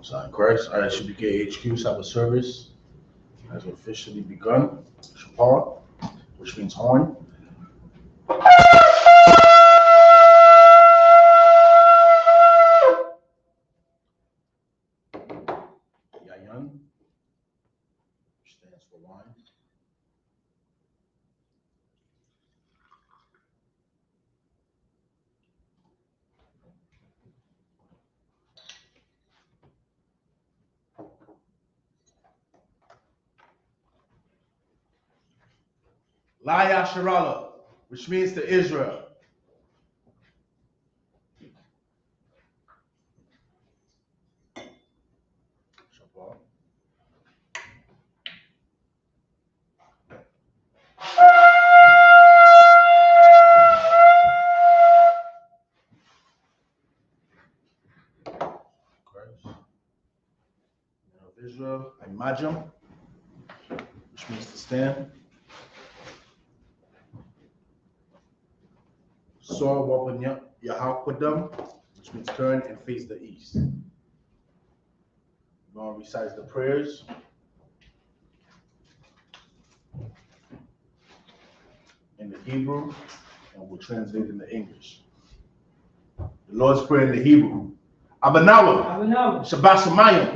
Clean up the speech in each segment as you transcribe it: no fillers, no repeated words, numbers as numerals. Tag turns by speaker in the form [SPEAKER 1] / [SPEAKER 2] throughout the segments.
[SPEAKER 1] So in Christ, Isupk HQ Sabbath service has officially begun. Shapar, which means horn. Yayan, which stands for wine. La Yasharala, which means to Israel. Shapar. Christ. Man of Israel, Imajim, which means to stand. Saw Wapanya Yahakwadam, which means turn and face the east. We're going to recite the prayers. In the Hebrew, and we'll translate it into English. The Lord's Prayer in the Hebrew. Abanawa, Shabbat Shemayim,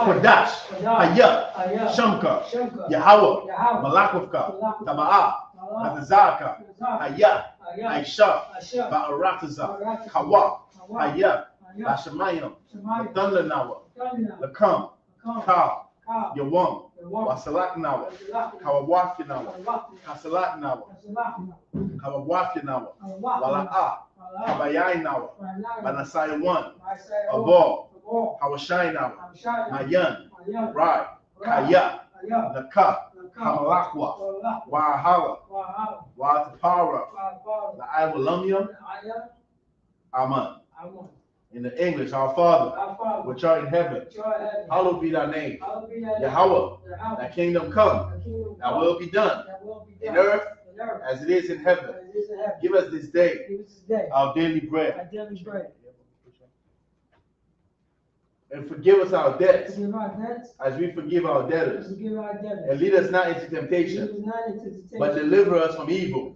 [SPEAKER 1] Kodash, Hayah, Shamka, Yahweh, Malakwavka, Taba'ah, Hatazaka, Hayah, Aisha, PARATAZA, Kawa, Hayah, Lashamayim, Ladunlanawa, Lakam, Ka, Yawam, Wasalaknawa, Kawawafinawa, Kasalaknawa, Kawawafinawa, Wala'a, Kabayainawa, Banasaya 1, Abor, Hawashainawa, Mayan, Rai, Kaya, Naka, Kamalakwa, Wahala, Watapara, La'awalumium, Aman. In the English, our Father, which art in heaven, hallowed be thy name. Yahweh, thy kingdom come, thy will be done, in earth as it is in heaven. Give us this day our daily bread. And forgive us our debts as we forgive our debtors. And lead us not into temptation, but deliver us from evil.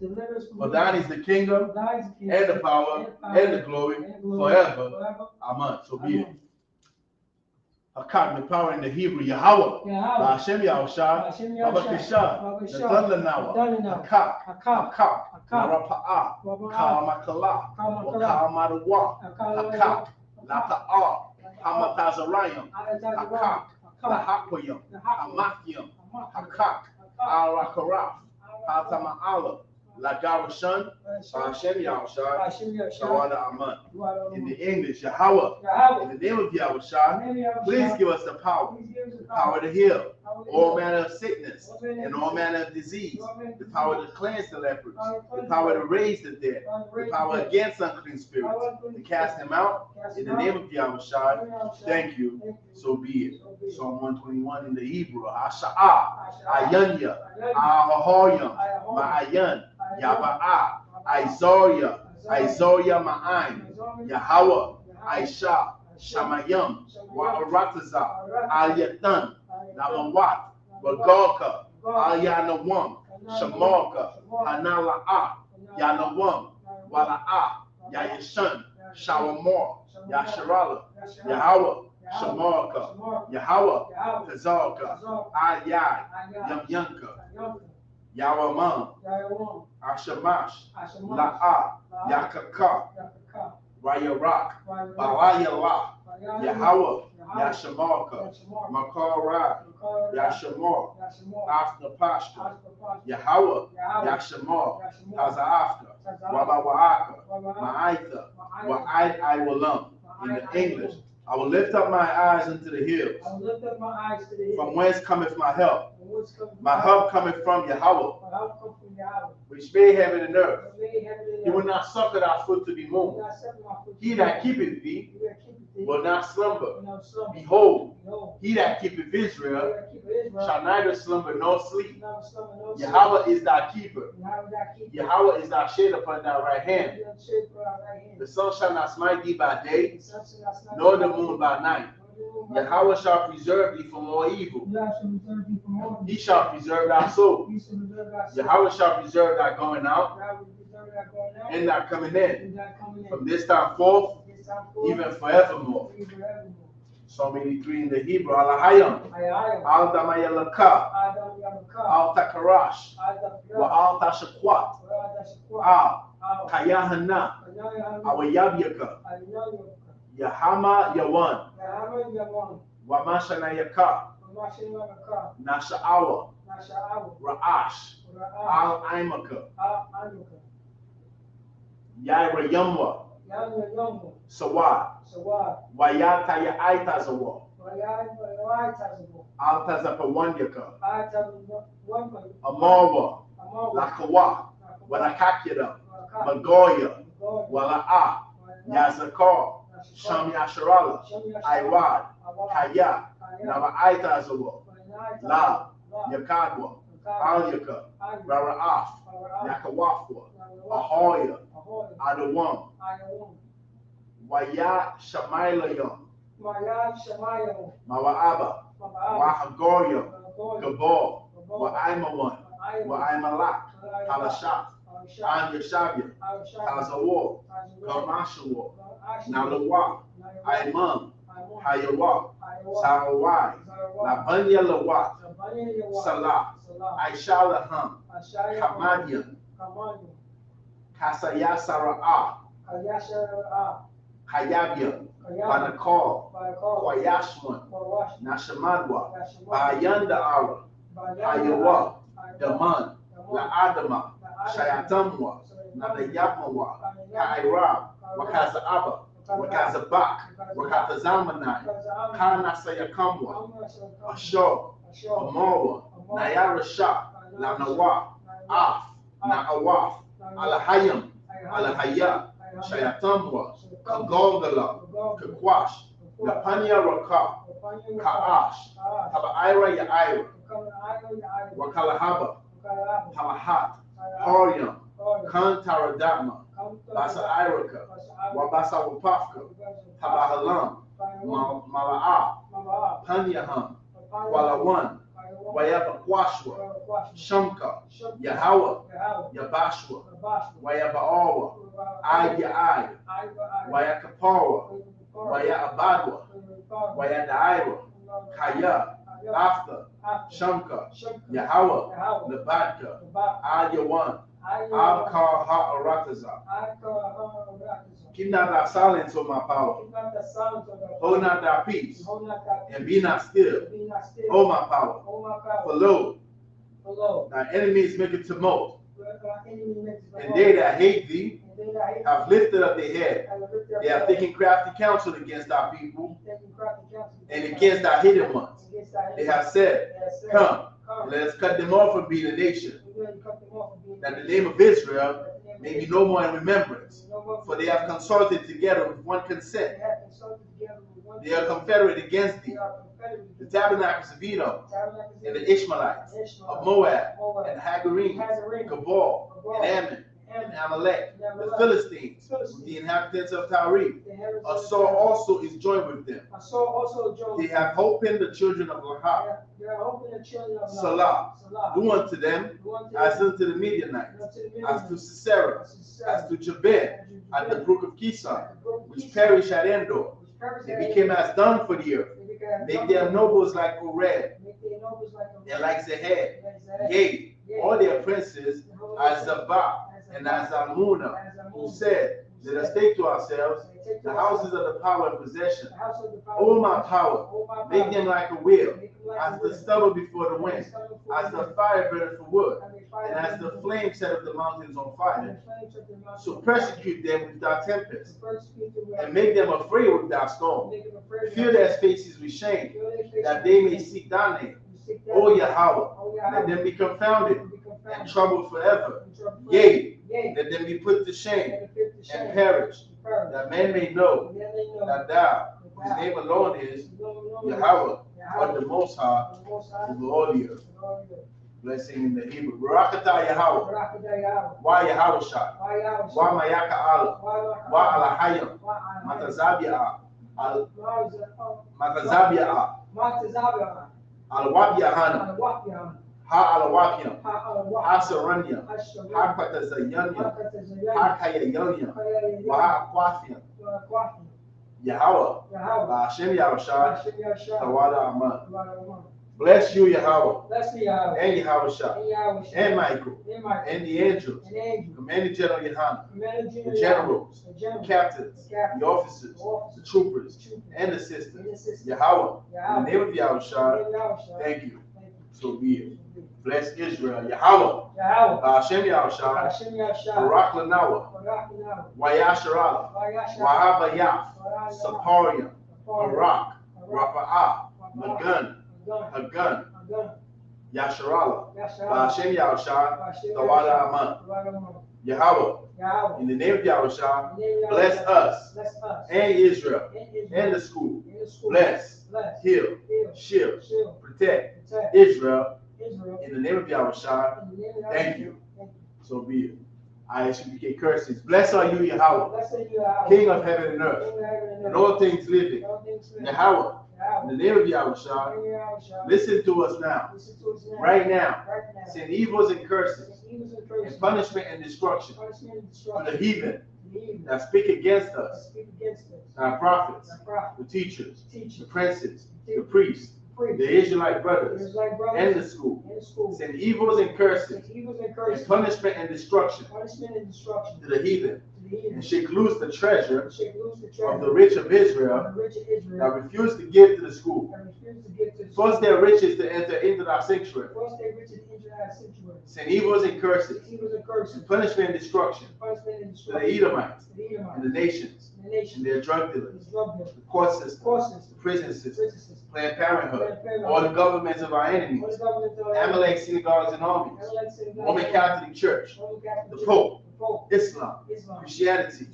[SPEAKER 1] For thine is the kingdom, and the power, and the glory, forever. Amen. So be it. Hakak, the power in the Hebrew, Yahweh, Hashem Yahushua, Babakisha, Nathunlanawa, Hakak, Narapa'ah, Kalamakala, Kalamadawa, Hakak, Lata'ah, Hamatazarayim, Hakak, Lahakoyim, Hamakium, Hakak, Arakaraf, Hatama'ala, Lagarashan, Hashem Yahushua, Shawada Aman. In the English, Yahweh, in the name of Yahushua, please give us the power to heal all manner of sickness and all manner of disease, the power to cleanse the lepers, the power to raise the dead, the power against unclean spirits, to cast them out. In the name of Yahushua, thank you, so be it. Psalm 121 in the Hebrew, Asha'ah, Ayanya, Ahahoyam, Ma'ayan, Yaba'ah, Izoria, Ma'ain, Yahweh, Aisha, Shamayam, Wa'arataza, Al-Yatan, Namawat, Bagalka, Al-Yanawam, Shamalka, Hanala'ah, Yanawam, Wala'ah, Yayashan, Shawamor, Yasharala, Yahweh, Shamalka, Yahweh, Tazalka, Ayai, Yamyanka, Yawamam, Ashamash, La'ah, Yakaka, Rayarak, Balayala, Yahweh, Yashamalka, Makara, Yashamor, Afnapashka, Yahweh, Yashamor, HAZAHAB, Wabawa'aka, Ma'aitha, Wa'ai-I-Walam. In the English, I will lift up my eyes unto the hills. From whence cometh my help? My help cometh from Yahweh, which made heaven and earth. He will not suffer thy foot to be moved. He that keepeth thee will not slumber. Behold, he that keepeth Israel shall neither slumber nor sleep. Yahweh is thy keeper. Yahweh is thy shade upon thy right hand. The sun shall not smite thee by day, nor the moon by night. Yahweh shall preserve thee from all evil. He shall preserve thy soul. Yahweh shall preserve thy going out and thy coming in from this time forth, even forevermore. Psalm 83 in the Hebrew. Alahayam. Al damayalaka. Al takarash. Wa al tashakwat. Al kayahana. Awayabyaka. Yahama Yawan. Wamashanayaka. Nasha'awa. Ra'ash. Al Imaka. Yaira Yamwa. Sawad. Wayataya Aitazawa. Altazapawanyaka. Amawa. Lakawa. Walakakira. Magoya. Wala'a. Yazakar. Shami Asharala. Iwad. Kaya. Nava Aitazawa. La. Yakadwa. Alyaka. Rara'af. Yakawafwa. Ahoya. Adawam. Waya Shamaylayam. Mawa'aba. Wahagoyam. Gabor. Wa'aimawan. Wa'aimalak. Halashat. Anyashabya. Hazawar. Kamashawar. Nalawa. Aimam. Hayawa. Sarawai. Labanya Lawat. Salah. Aishalaham. Kamadian. Kasayasara'a. Hayabia. Banakal. Kwayashwan. Nashamadwa. Bayanda Ara. Hayawa. Daman. La'adama. Shayatamwa. Nadayapmawa. Kaira. Wakazaaba. Wakazabak. Wakatazamanai. Kanasayakamwa. Ashur. Amawa. Nayara Shah. Lanawa. Af. Naawaf. Alahayam. Alahaya. Shayatamwa. Kagolgala. Kakwash. Napanya Raka. Kaash. Tabaira Yaira. Wakalahaba. Palahat. Horiam. Kantaradama. Basa Iraka. Wabasa Wapafka. Tabahalam. Mala'a. Panyaham. Walawan. Wayaba Kwashwa. Shamka. Yahweh. Yabashwa. Wayabaawa. Ayya. Wayakapara. Wayabadwa. Wayadaira. Kaya. After. Shamka. Yahweh. Lebadka. Ayawan. Al-Kar HaRataza. Keep not thy silence, O my power. Hold not thy peace. And be not still, O my power. For lo, thy enemies make a tumult. And they that hate thee have lifted up their head. They have taken crafty counsel against thy people and against thy hidden ones. They have said, come, let us cut them off and be the nation, that the name of Israel may be no more in remembrance. For they have consulted together with one consent. They are confederate against thee, the tabernacles of Edom, and the Ishmaelites, of Moab, and the Hagarenes, Gabal, and Ammon, and Amalek, the Philistines, with the inhabitants of Tyre. Asur also is joined with them. They have hope in the children of Lahab. Salah, do unto them as unto the Midianites, as to Sisera, as to Jabin, at the brook of Kison, which perished at Endor. They became as dung for the earth. Make their nobles like Oreb, and like Zahab. Yea, all their princes as Zabah and as Almuna, who said, let us take to ourselves the houses of the power and possession. O my power, make them like a wheel, as the stubble before the wind, as the fire burneth for wood, and as the flame set of the mountains on fire. So persecute them with thy tempest, and make them afraid with thy storm. Fill their faces with shame, that they may seek thy name. O Yahweh, let them be confounded and troubled forever. Yea, let them be put to shame and perish, that men may know that thou, whose name alone is Yahweh, art the Most High over all the earth. Blessing in the Hebrew. Barakatah Yahweh. Wa Yahweh Shai. Wa Mayaka Allah. Wa Alahayam. Matazabia. Matazabia, Alwabiahana, Ha Alawapiam, Ha Saranya, Ha Patazayanya, Ha Kayayanya, Waha Aquafiam, Yahweh, Hashem Yahushua, Tawada Aman. Bless you, Yahweh, and Yahushua, and Michael, and the angels, Commander General Yohanan, the generals, the captains, the officers, the troopers, and the sisters. Yahweh, in the name of Yahushua, thank you. So be it. Bless Israel, Yahweh, Hashem Yahushua, Barak Lanawa, Wayasharala, Wahabayah, Sapariah, Barak, Rafa'ah, Magun, Hagun, Yasharala, Hashem Yahushua, Tawada Aman. Yahweh, in the name of Yahushua, bless us and Israel and the school. Bless, heal, shield, protect Israel in the name of Yahushua. Thank you. So be it. Isupk curses. Blessed are you, Yahweh, King of heaven and earth, and all things living. Yahweh, in the name of Yahushua, listen to us now. Right now. Send evils and curses, and punishment and destruction to the heathen that speak against us, our prophets, the teachers, the princes, the priests, the Israelite brothers, and the school. Send evils and curses, and punishment and destruction to the heathen, and shake loose the treasure of the rich of Israel that refuse to give to the school. Force their riches to enter into our sanctuary. Send evils and curses, and punishment and destruction to the Edomites, and the nations, and their drug dealers, the court system, the prison system, Planned Parenthood, all the governments of our enemies, Amalek synagogues and armies, Roman Catholic Church, the Pope, Islam, Christianity,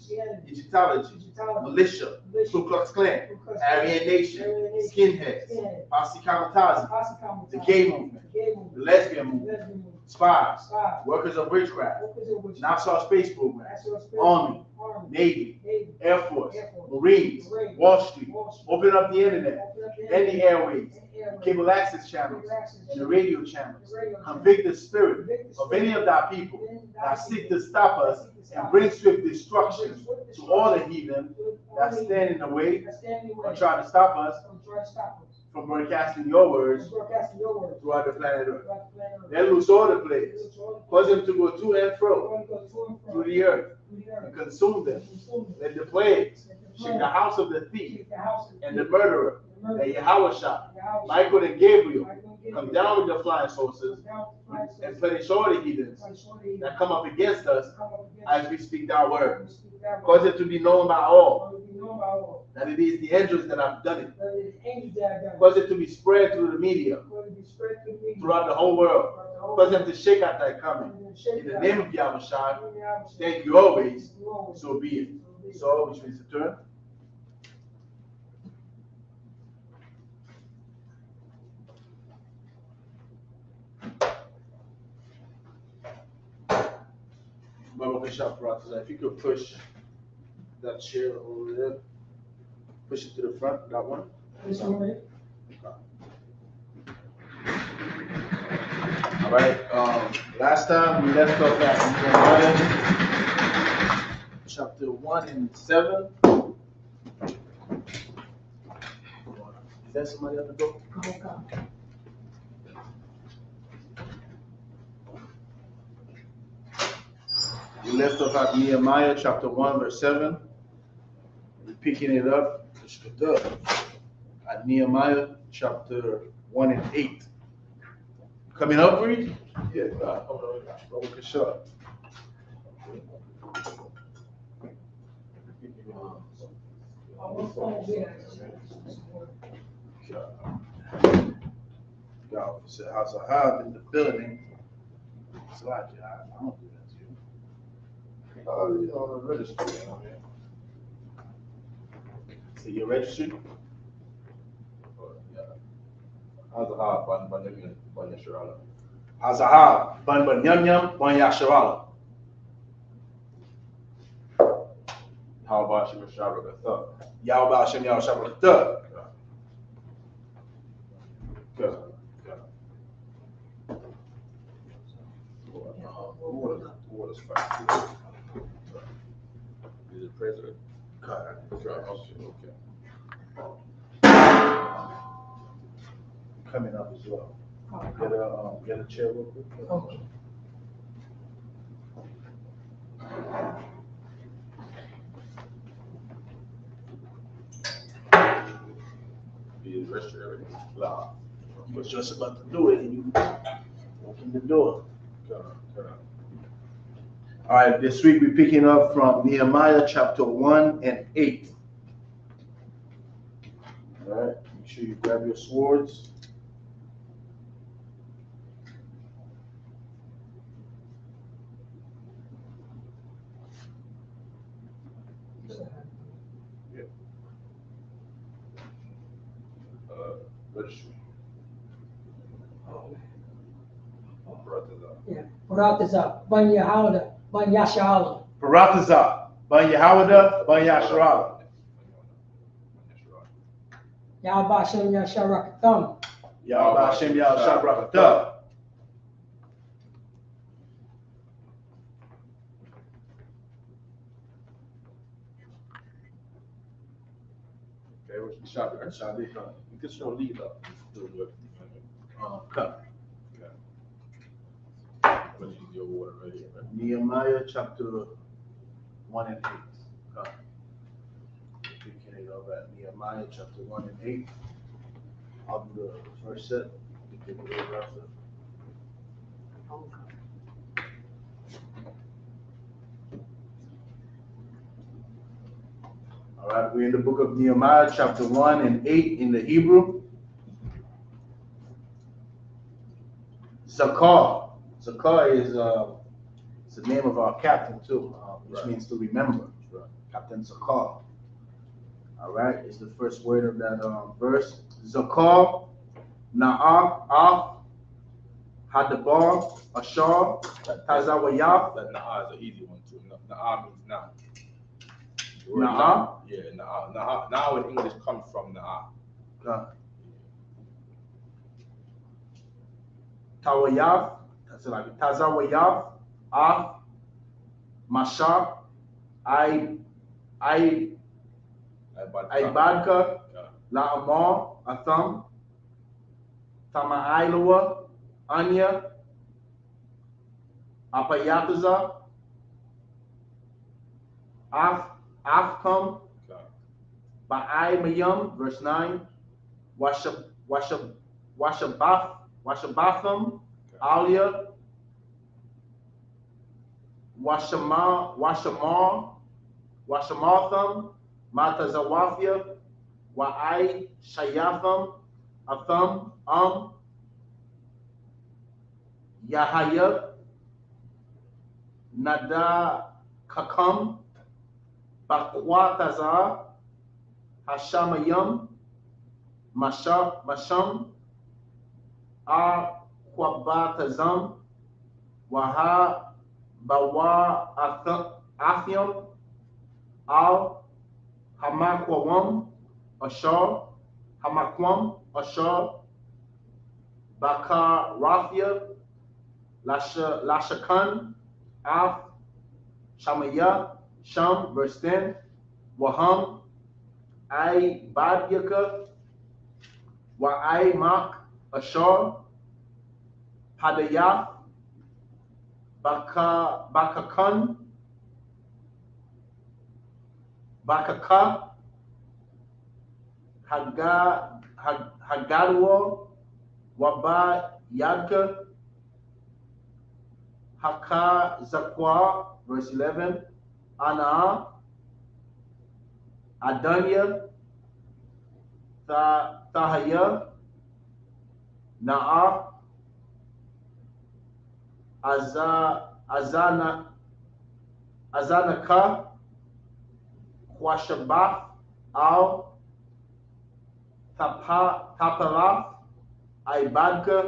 [SPEAKER 1] Egyptology, militia, Ku Klux Klan, Aryan Nation, skinheads, Posse Kamatazi, the gay movement, the lesbian movement, spies, workers of witchcraft, Nassau Space Program, Army, Navy, Air Force, Marines, Wall Street, open up the internet and the airways, cable access channels, and the radio channels. Convict the spirit of any of thy people that seek to stop us and bring swift destruction to all the heathen that stand in the way or try to stop us from broadcasting your words throughout the planet Earth. Then loose all the plagues, cause them to go to and fro through the earth and consume them. Let the plagues shake the house of the thief and the murderer, and Yahushua, Michael and Gabriel, come down with the flying saucers and punish all the heathens that come up against us as we speak thy word. Cause it to be known by all that it is the angels that have done it. Cause it to be spread through the media throughout the whole world. Cause them to shake out thy coming. In the name of Yahushua, thank you always. So be it. So, which means to turn. PARATAZA, if you could push that chair over there, push it to the front, that one. This one right? All right. Last time we left off at Nehemiah, chapter 1 and 7. Is that somebody at the door? Okay. We left off at Nehemiah chapter 1 verse 7. We're picking it up at Nehemiah chapter 1 and 8. Coming up, read? Yeah, okay, sure. Y'all said HAZAHAB in the building. It's like, I don't do that to you. On the registry. So you're registered?
[SPEAKER 2] HAZAHAB, Ban Yasharala.
[SPEAKER 1] HAZAHAB, Ban Yasharala.
[SPEAKER 2] How about Shimon Shabbat?
[SPEAKER 1] Yahweh Hashem Yahweh Shabbat.
[SPEAKER 2] Good. What is fine? Is it president? Okay.
[SPEAKER 1] Coming up as well. Get a chair real quick.
[SPEAKER 3] Okay.
[SPEAKER 2] Is registered everything?
[SPEAKER 1] Nah. You was just about to do it and you open the door. All right, this week we're picking up from Nehemiah chapter 1 and 8. All right, make sure you grab your swords.
[SPEAKER 2] Registry. PARATAZA.
[SPEAKER 3] Yeah. PARATAZA. Ban Yahawada. Ban Yashala.
[SPEAKER 1] PARATAZA. Ban Yahawada, Ban Yasharala.
[SPEAKER 3] Yahweh Hashem Yasharakatham.
[SPEAKER 1] Yahweh Hashem Yahweh Shabbat.
[SPEAKER 2] Okay, what's the shop? You can show lead up.
[SPEAKER 1] Cut.
[SPEAKER 2] But you your water right here, right?
[SPEAKER 1] Nehemiah chapter 1 and 8. Cut. Picking it up at Nehemiah chapter 1 and 8. I'll do the first set. You take it over after. All right, we're in the book of Nehemiah, chapter 1 and 8 in the Hebrew. Zakar. Zakar is it's the name of our captain too, which means to remember. Captain Zakar. All right, it's the first word of that verse. Zakar, Na'ah, Ah, Hadabar, Ashar, Tazawayah.
[SPEAKER 2] That Na'ah is an easy one too. Na'ah means now.
[SPEAKER 1] Na'ah?
[SPEAKER 2] Yeah, Na'ah. Now in English comes from Na'ah.
[SPEAKER 1] Tawayah, that's like Tazawayah, Ah, Masha, Ibadka, La'amar, Atham, Tama'ailawa, Anya, Apayataza, Afkam, Ba'ai Mayam, verse 9, Washabatham, Alia, Washamatham, Matazawafia, Wa'ai Shayatham, Atham, Yahaya, Nada Kakam, BaQuatazar, Hashamayam, Masham, Aquabatazam, Waha Bawa Athiam, Al Hamakwam, Ashar, Hamakwam, Ashar, Bakar Rafia, Lashakan, Af, Shamaya, Sham, verse 10, Waham, Ai Badyaka, Wa'ai Mak, Ashar, Hadayath, Bakakan, Bakaka, Hagadwa, Waba Yadka, Haka Zakwa, verse 11, Ana, Adanya, Tahaya, Na'a, Azanaka, Kwashabath, Al, Tapalaf, Ibadka,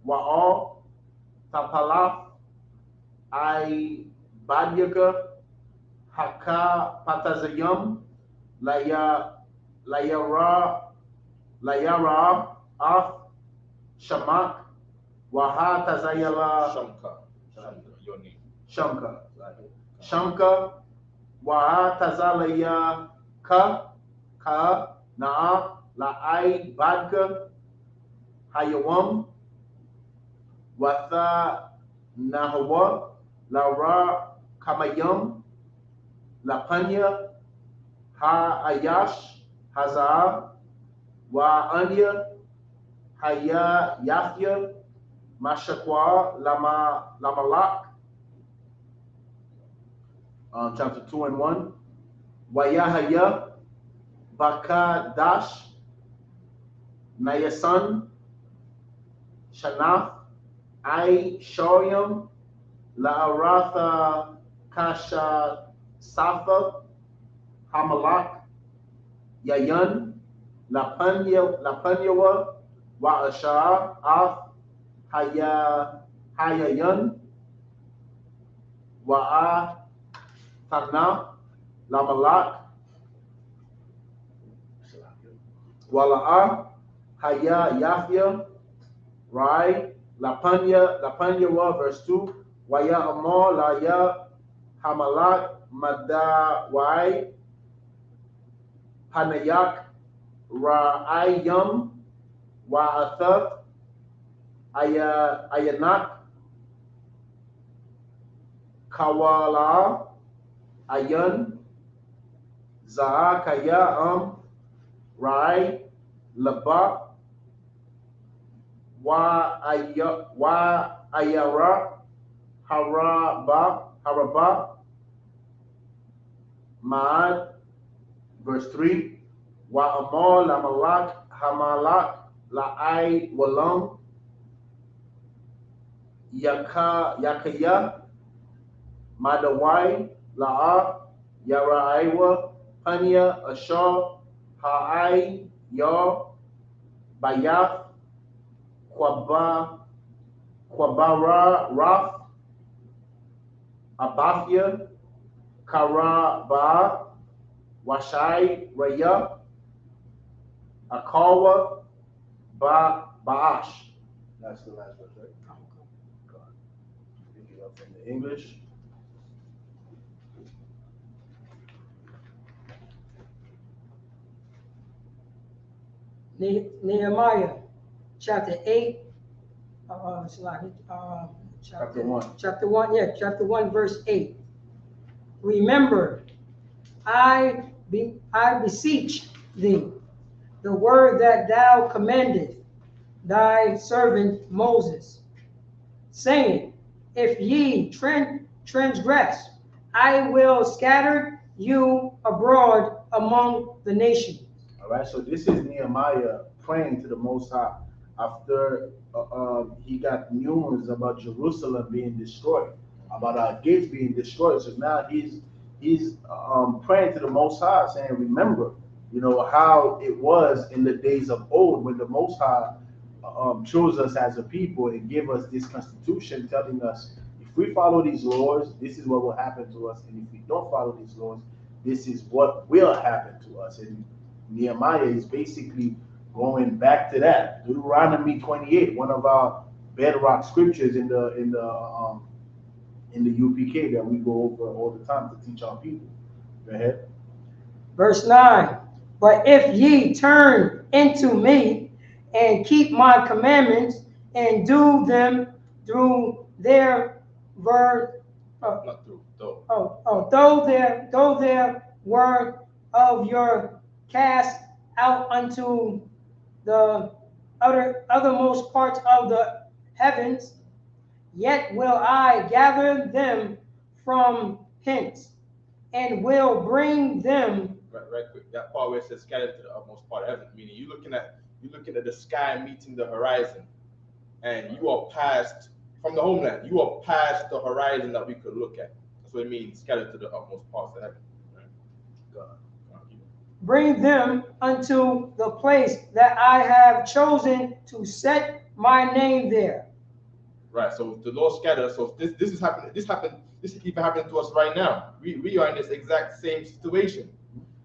[SPEAKER 1] Wa'al, Tapalaf, Ibadyaka, Haka patazayam laya layara af shamak waha tazayala
[SPEAKER 2] Your name.
[SPEAKER 1] Shamka waha tazalaya ka naa laai badka hayawam watha nahwa lara kamayam lapanya ha ayash hazahab wa anya haya yafya mashakwa lamalak. Chapter 2 and 1. Wayahaya baka dash nayasan shanaf I shoryam la'aratha kasha safa hamalak yayan lapanyawa wa ashar af hayayan wa tana lamalak wala'a haya yafya rai lapanyawa verse 2 waya amor la ya hamalak madawai panayak ra'ayam wa athath ayanak kawala ayan zaakaya rai laba wa ayara haraba ma'ad verse 3 wa amor lamalak hamalak la'ai walam yakaya madawai la'a yaraiwa panya ashar ha'ai ya bayaf kwabara raf abafia karaba washai raya akawa ba'ash. That's the last verse, right? God. Pick it up from the English.
[SPEAKER 3] Nehemiah chapter 8,
[SPEAKER 1] Chapter 1.
[SPEAKER 3] Chapter 1, verse 8. Remember, I beseech thee, the word that thou commandest thy servant Moses, saying, if ye transgress, I will scatter you abroad among the nations.
[SPEAKER 1] All right, so this is Nehemiah praying to the Most High after he got news about Jerusalem being destroyed, about our gates being destroyed. So now he's praying to the Most High, saying, remember, how it was in the days of old when the Most High chose us as a people and gave us this constitution telling us if we follow these laws, this is what will happen to us, and if we don't follow these laws, this is what will happen to us. And Nehemiah is basically going back to that. Deuteronomy 28, one of our bedrock scriptures in the UPK that we go over all the time to teach our people. Go ahead.
[SPEAKER 3] Verse 9. But if ye turn into me and keep my commandments and do them through their word, though their word of your cast out unto the othermost parts of the heavens, yet will I gather them from hence, and will bring them.
[SPEAKER 2] Right quick. That part where it says scattered to the utmost part of heaven, meaning you're looking at the sky meeting the horizon, and you are past from the homeland. You are past the horizon that we could look at. That's what it means, scattered to the utmost parts of heaven. Right? God.
[SPEAKER 3] Bring them unto the place that I have chosen to set my name there.
[SPEAKER 2] Right. So the Lord scattered. So this is happening. This happened this is even happening to us right now. We are in this exact same situation.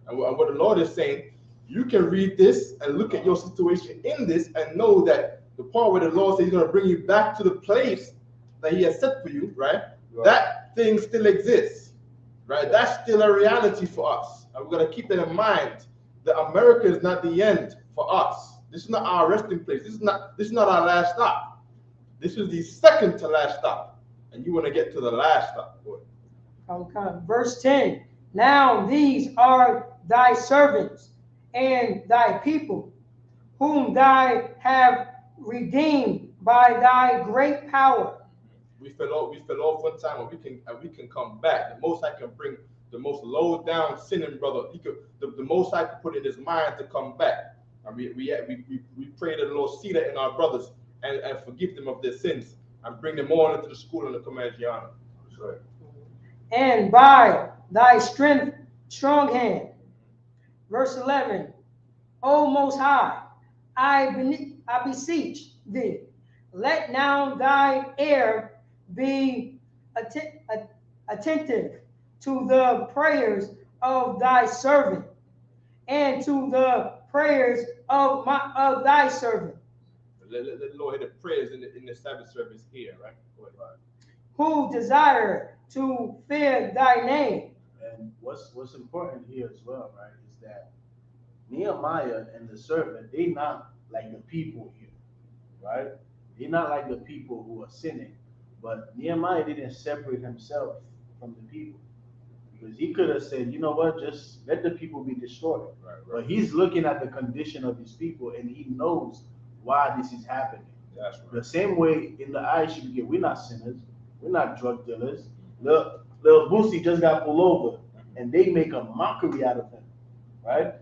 [SPEAKER 2] And what the Lord is saying, you can read this and look at your situation in this and know that the part where the Lord says he's going to bring you back to the place that he has set for you, right? That thing still exists, right? That's still a reality for us. And we're going to keep that in mind, that America is not the end for us. This is not our resting place. This is not our last stop. This is the second to last stop. And you want to get to the last stop.
[SPEAKER 3] Okay. Verse 10. Now these are thy servants and thy people, whom thou have redeemed by thy great power.
[SPEAKER 2] We fell off one time, and we can come back. The Most High can bring the most low down sinning brother. The Most High can put in his mind to come back. And we pray that the Lord see that in our brothers and forgive them of their sins and bring them all into the school and the command Gianna. Right.
[SPEAKER 3] And by thy strong hand. Verse 11. O Most High, I beseech thee, let now thy ear be attentive to the prayers of thy servant and to the prayers of thy servant.
[SPEAKER 2] Let the Lord hear the prayers in the Sabbath service here, right?
[SPEAKER 3] Who desire to fear thy name.
[SPEAKER 1] And what's important here as well, right, is that Nehemiah and the servant, they not like the people here, right? They're not like the people who are sinning. But Nehemiah didn't separate himself from the people. Because he could have said, you know what, just let the people be destroyed. Right. But he's looking at the condition of his people and he knows why this is happening. That's right. The same way in the Isupk, we're not sinners, we're not drug dealers. Little Boosie just got pulled over and they make a mockery out of him, right?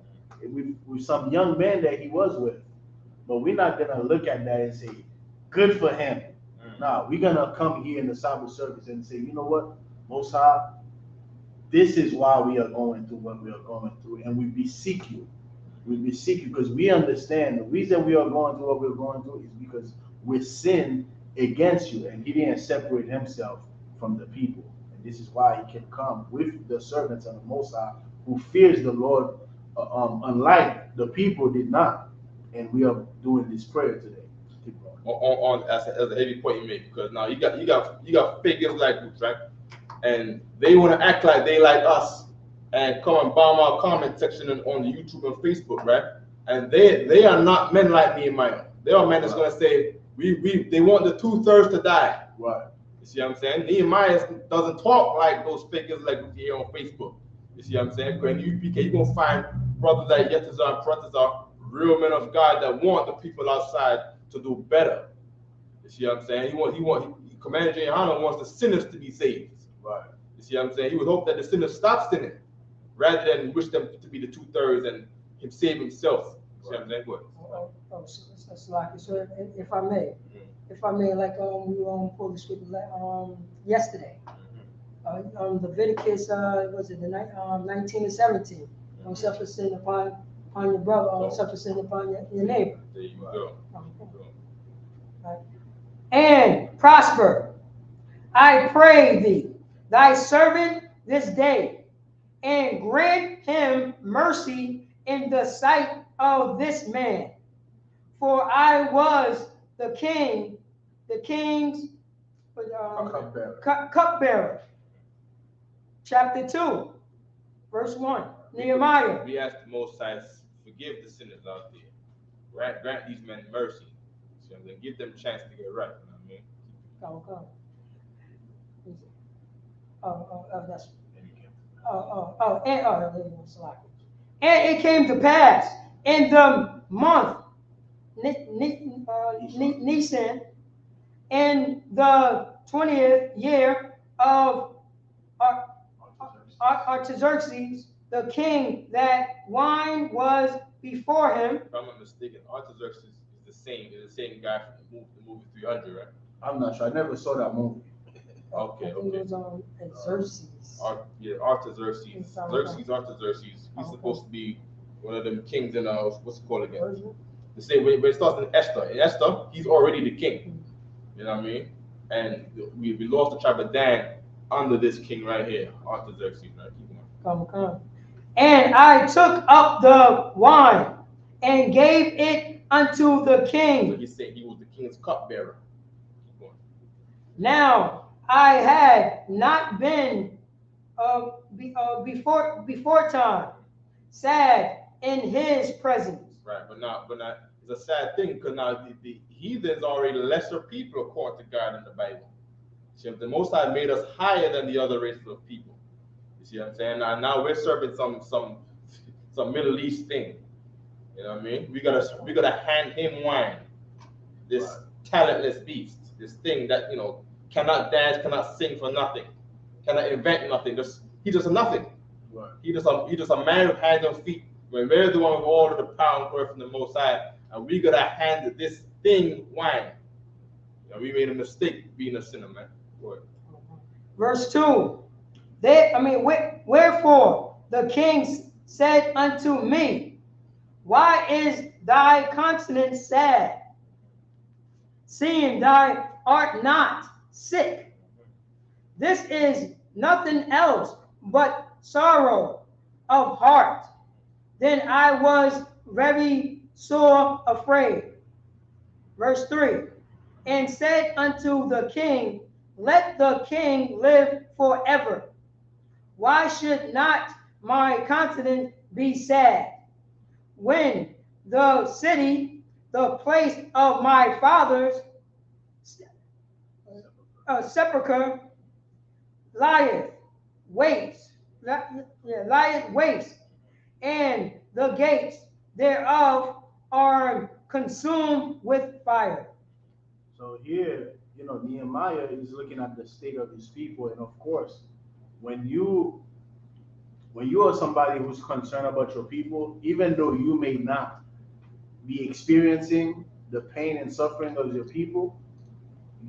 [SPEAKER 1] With some young man that he was with. But we're not gonna look at that and say, good for him. Nah, we're gonna come here in the Sabbath service and say, you know what, Most High, this is why we are going through what we are going through, and we beseech you. We beseech you because we understand the reason we are going through what we're going through is because we sinned against you, and he didn't separate himself from the people. And this is why he can come with the servants of the Most High who fears the Lord, unlike the people did not. And we are doing this prayer today.
[SPEAKER 2] As a heavy point you make, because now you got figures like groups, right? And they want to act like they like us and come and bomb our comment section on the YouTube and Facebook, right? And they are not men like Nehemiah. They are men that's gonna say they want the 2/3 to die. Right. You see what I'm saying? Nehemiah doesn't talk like those figures like we hear on Facebook. You see what I'm saying? When you're gonna find brothers like YATAZAR and PARATAZA, real men of God that want the people outside to do better. You see what I'm saying? Commander Gianna wants the sinners to be saved. Right. You see what I'm saying? He would hope that the sinners stop sinning rather than wish them to be the 2/3 and him save himself. You see what I'm saying? What?
[SPEAKER 3] So if I may, like we pulled the scripture yesterday. Leviticus, was it the 19 and 17? Suffer sin upon your brother, suffer sin upon your neighbor.
[SPEAKER 2] There you go.
[SPEAKER 3] Right. And prosper, I pray thee, thy servant this day, and grant him mercy in the sight of this man. For I was the king's cupbearer. Chapter 2, verse 1. Nehemiah.
[SPEAKER 2] We ask the Most High, forgive the sinners out there. Grant these men mercy. So then give them a chance to get right. You know what
[SPEAKER 3] I mean? And it came to pass in the month Nisan, in the 20th year of Artaxerxes, the king, that wine was before him.
[SPEAKER 2] If I'm not mistaken, Artaxerxes is the same guy from the movie 300, right?
[SPEAKER 1] I'm not sure. I never saw that movie.
[SPEAKER 2] Okay.
[SPEAKER 3] It was Xerxes.
[SPEAKER 2] Artaxerxes. Artaxerxes. He's supposed to be one of them kings in what's it called again? The same way, but it starts in Esther. In Esther, he's already the king. You know what I mean? And we lost the tribe of Dan under this king right here, Artaxerxes. Right? Keep going.
[SPEAKER 3] Come. And I took up the wine and gave it unto the king.
[SPEAKER 2] So he's saying he was the king's cupbearer. Keep going.
[SPEAKER 3] Now I had not been before time sad in his presence.
[SPEAKER 2] Right, but now it's a sad thing because now the heathens are already lesser people according to God in the Bible. See, the Most High made us higher than the other races of people. You see what I'm saying? Now we're serving some Middle East thing. You know what I mean? We gotta hand him wine. This talentless beast, this thing that cannot dance, cannot sing for nothing, cannot invent nothing. He's just a nothing.
[SPEAKER 1] Right.
[SPEAKER 2] He's just a man with hands and feet. When we're the one with all of the power and earth from the Most High, and we gotta hand this thing wine. We made a mistake being a sinner, man.
[SPEAKER 3] Verse 2. Wherefore the king said unto me, why is thy countenance sad, seeing thou art not sick? This is nothing else but sorrow of heart. Then I was very sore afraid. Verse 3. And said unto the king, let the king live forever. Why should not my countenance be sad, when the city, the place of my father's sepulchre, lieth waste, and the gates thereof are consumed with fire.
[SPEAKER 1] So here, Nehemiah is looking at the state of his people, and of course, when you are somebody who's concerned about your people, even though you may not be experiencing the pain and suffering of your people,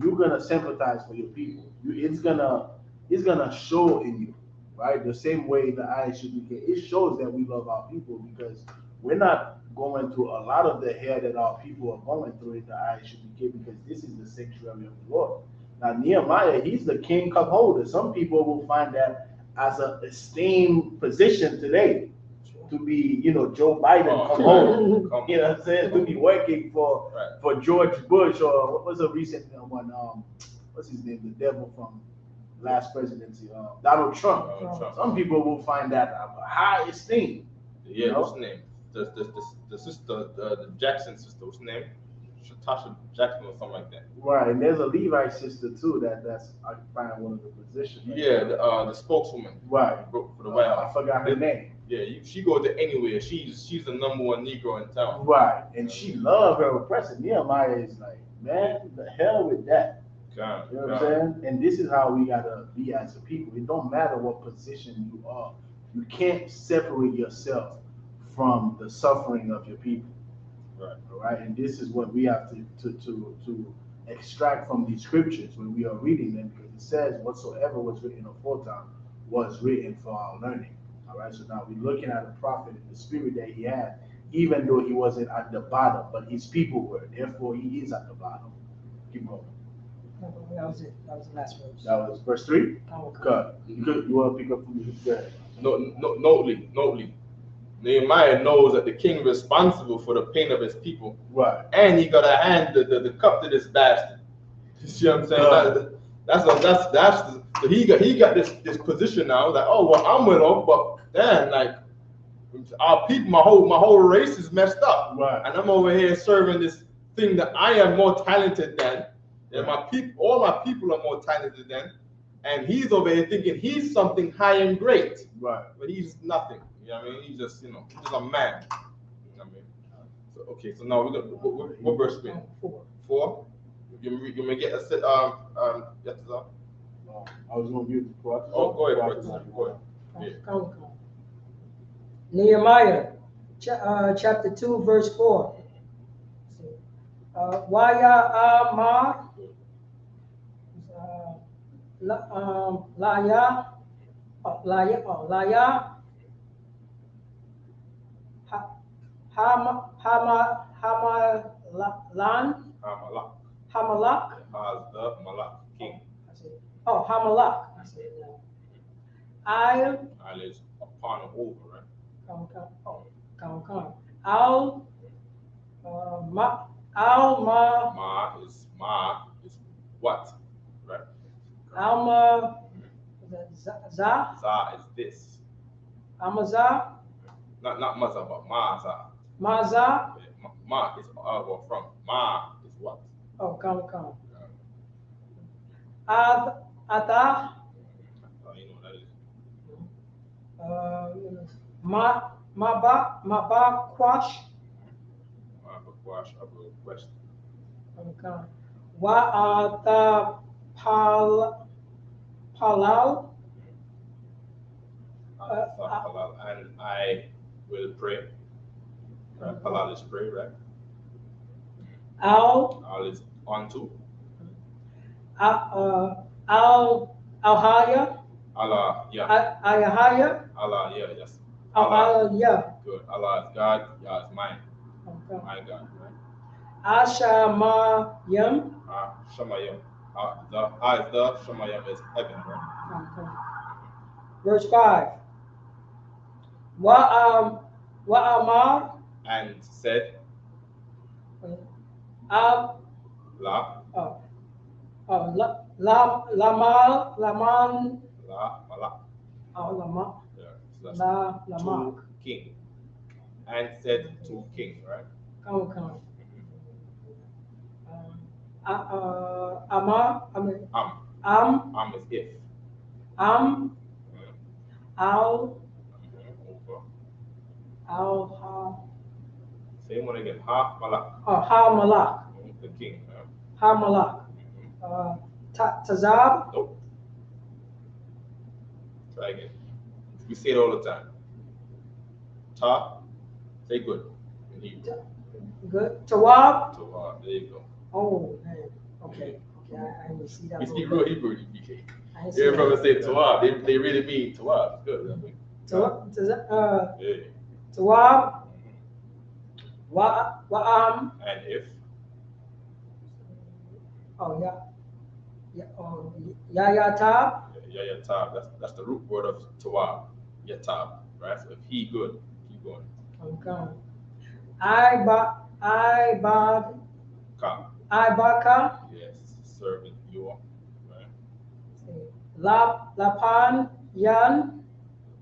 [SPEAKER 1] you're gonna sympathize for your people. It's gonna show in you, right? The same way the eyes should be. It shows that we love our people because we're not going through a lot of the hell that our people are going through in the eyes should be given, because this is the sanctuary of the Lord. Now Nehemiah, he's the king cup holder. Some people will find that as an esteemed position today, to be, Joe Biden cup holder. You know what I'm saying? To be working for George Bush, or what was a recent one? What's his name? The devil from last presidency, Donald Trump. Some people will find that a high esteem.
[SPEAKER 2] Yeah, what's the name? The sister, the Jackson sister, what's the name? Tasha Jackson or something like that.
[SPEAKER 1] Right, and there's a Levi sister too that's occupying one of the positions.
[SPEAKER 2] Yeah, the spokeswoman.
[SPEAKER 1] Right.
[SPEAKER 2] For the White House.
[SPEAKER 1] I forgot her name.
[SPEAKER 2] Yeah, she goes to anywhere. She's the #1 Negro in town.
[SPEAKER 1] Right, and she loved her oppressor. Nehemiah is like, man, the hell with that. You know what I'm saying? And this is how we gotta be as a people. It don't matter what position you are. You can't separate yourself from the suffering of your people. Right. All right. And this is what we have to extract from these scriptures when we are reading them, because it says whatsoever was written aforetime was written for our learning. All right. So now we're looking at a prophet in the spirit that he had, even though he wasn't at the bottom, but his people were. Therefore, he is at the bottom. Keep going.
[SPEAKER 3] That was it. That was the last verse.
[SPEAKER 1] That was verse 3. Good. You want to pick up from the
[SPEAKER 2] Notely. Nehemiah knows that the king is responsible for the pain of his people.
[SPEAKER 1] Right.
[SPEAKER 2] And he got to hand the cup to this bastard. You see what I'm saying? So he got this position now that, oh well, I'm with him, but then like our people, my whole race is messed up.
[SPEAKER 1] Right.
[SPEAKER 2] And I'm over here serving this thing that I am more talented than. And all my people are more talented than. And he's over here thinking he's something high and great. Right. But he's nothing. You know what I mean? He's just, he's just a man. You know what I mean? So, okay, so now we got what verse we in? 4. You may get a set YATAZAR.
[SPEAKER 1] I was going to use PARATAZA.
[SPEAKER 2] Oh, go ahead, Go ahead.
[SPEAKER 3] Come. Nehemiah, chapter 2, verse 4. YAMA Laya Hamalak.
[SPEAKER 2] Malak, king.
[SPEAKER 3] Oh, Hamalak. say it now.
[SPEAKER 2] Al is upon or over, right?
[SPEAKER 3] Come. Al, ma.
[SPEAKER 2] Ma is what, right?
[SPEAKER 3] Alma, za.
[SPEAKER 2] Za is this.
[SPEAKER 3] Amaza.
[SPEAKER 2] Not maza, but maza.
[SPEAKER 3] Maza.
[SPEAKER 2] Ma is or from. Ma is what?
[SPEAKER 3] Oh, come. Ata.
[SPEAKER 2] You know that is.
[SPEAKER 3] Maba, quash.
[SPEAKER 2] Quash, I will question.
[SPEAKER 3] Okay. Wa'ata palal.
[SPEAKER 2] And I will pray. Right? Palal is pray, right? Al is onto.
[SPEAKER 3] Alhaya.
[SPEAKER 2] Allah, yeah.
[SPEAKER 3] Ayahaya.
[SPEAKER 2] Allah, yeah, yes.
[SPEAKER 3] Allah, yeah.
[SPEAKER 2] Good. Allah is God, Yah is mine.
[SPEAKER 3] Okay.
[SPEAKER 2] My God, right?
[SPEAKER 3] Ashamayam.
[SPEAKER 2] Shamayam. The Shamayam is heaven, right?
[SPEAKER 3] Okay. Verse 5. Wa'amar.
[SPEAKER 2] And said,
[SPEAKER 3] La. Laman.
[SPEAKER 2] La, Malak.
[SPEAKER 3] Lama.
[SPEAKER 2] Yeah, so that's
[SPEAKER 3] Lama.
[SPEAKER 2] to king. And said to king, right?
[SPEAKER 3] Come. Amar.
[SPEAKER 2] Am is if.
[SPEAKER 3] Al.
[SPEAKER 2] Over.
[SPEAKER 3] Al.
[SPEAKER 2] Same one again. Ha, Malak.
[SPEAKER 3] Ha Malak.
[SPEAKER 2] The king.
[SPEAKER 3] Ha Malak. Tazab.
[SPEAKER 2] Nope. Try again. We say it all the time. Ta, say good in Hebrew.
[SPEAKER 3] Good. Tawab.
[SPEAKER 2] Tawab, there you go.
[SPEAKER 3] Oh, man. Okay. I didn't see that.
[SPEAKER 2] We speak real Hebrew in BK.
[SPEAKER 3] I
[SPEAKER 2] Your brother say Tawab. They really mean Tawab. Good. Yeah.
[SPEAKER 3] Tawab. Wa'am.
[SPEAKER 2] And if.
[SPEAKER 3] Oh, yeah. Oh, Yatab.
[SPEAKER 2] Yatab. That's the root word of Tawab. Yatab. Right? So if he good, keep going.
[SPEAKER 3] Okay. Ibaka.
[SPEAKER 2] Yes, serving you. Right?
[SPEAKER 3] Lapan yan.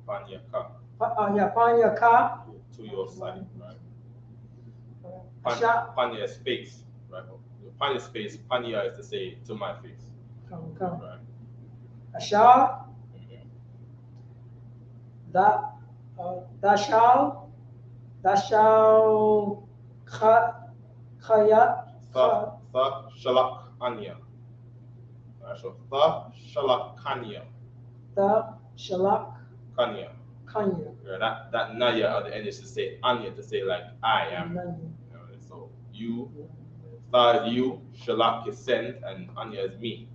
[SPEAKER 2] Panyaka.
[SPEAKER 3] Panyaka.
[SPEAKER 2] To your side, right?
[SPEAKER 3] Asha.
[SPEAKER 2] Panya space, right? Panya space, Panya is to say to my face.
[SPEAKER 3] Come.
[SPEAKER 2] Right?
[SPEAKER 3] Asha. Thou shall khayat.
[SPEAKER 2] Tha shalak anya. So tha shalak kanya.
[SPEAKER 3] The shalak
[SPEAKER 2] Kanya.
[SPEAKER 3] kanya.
[SPEAKER 2] Yeah, that naya at the end is to say anya, to say like I am. So you, tha is you, shalak is send, and anya is me.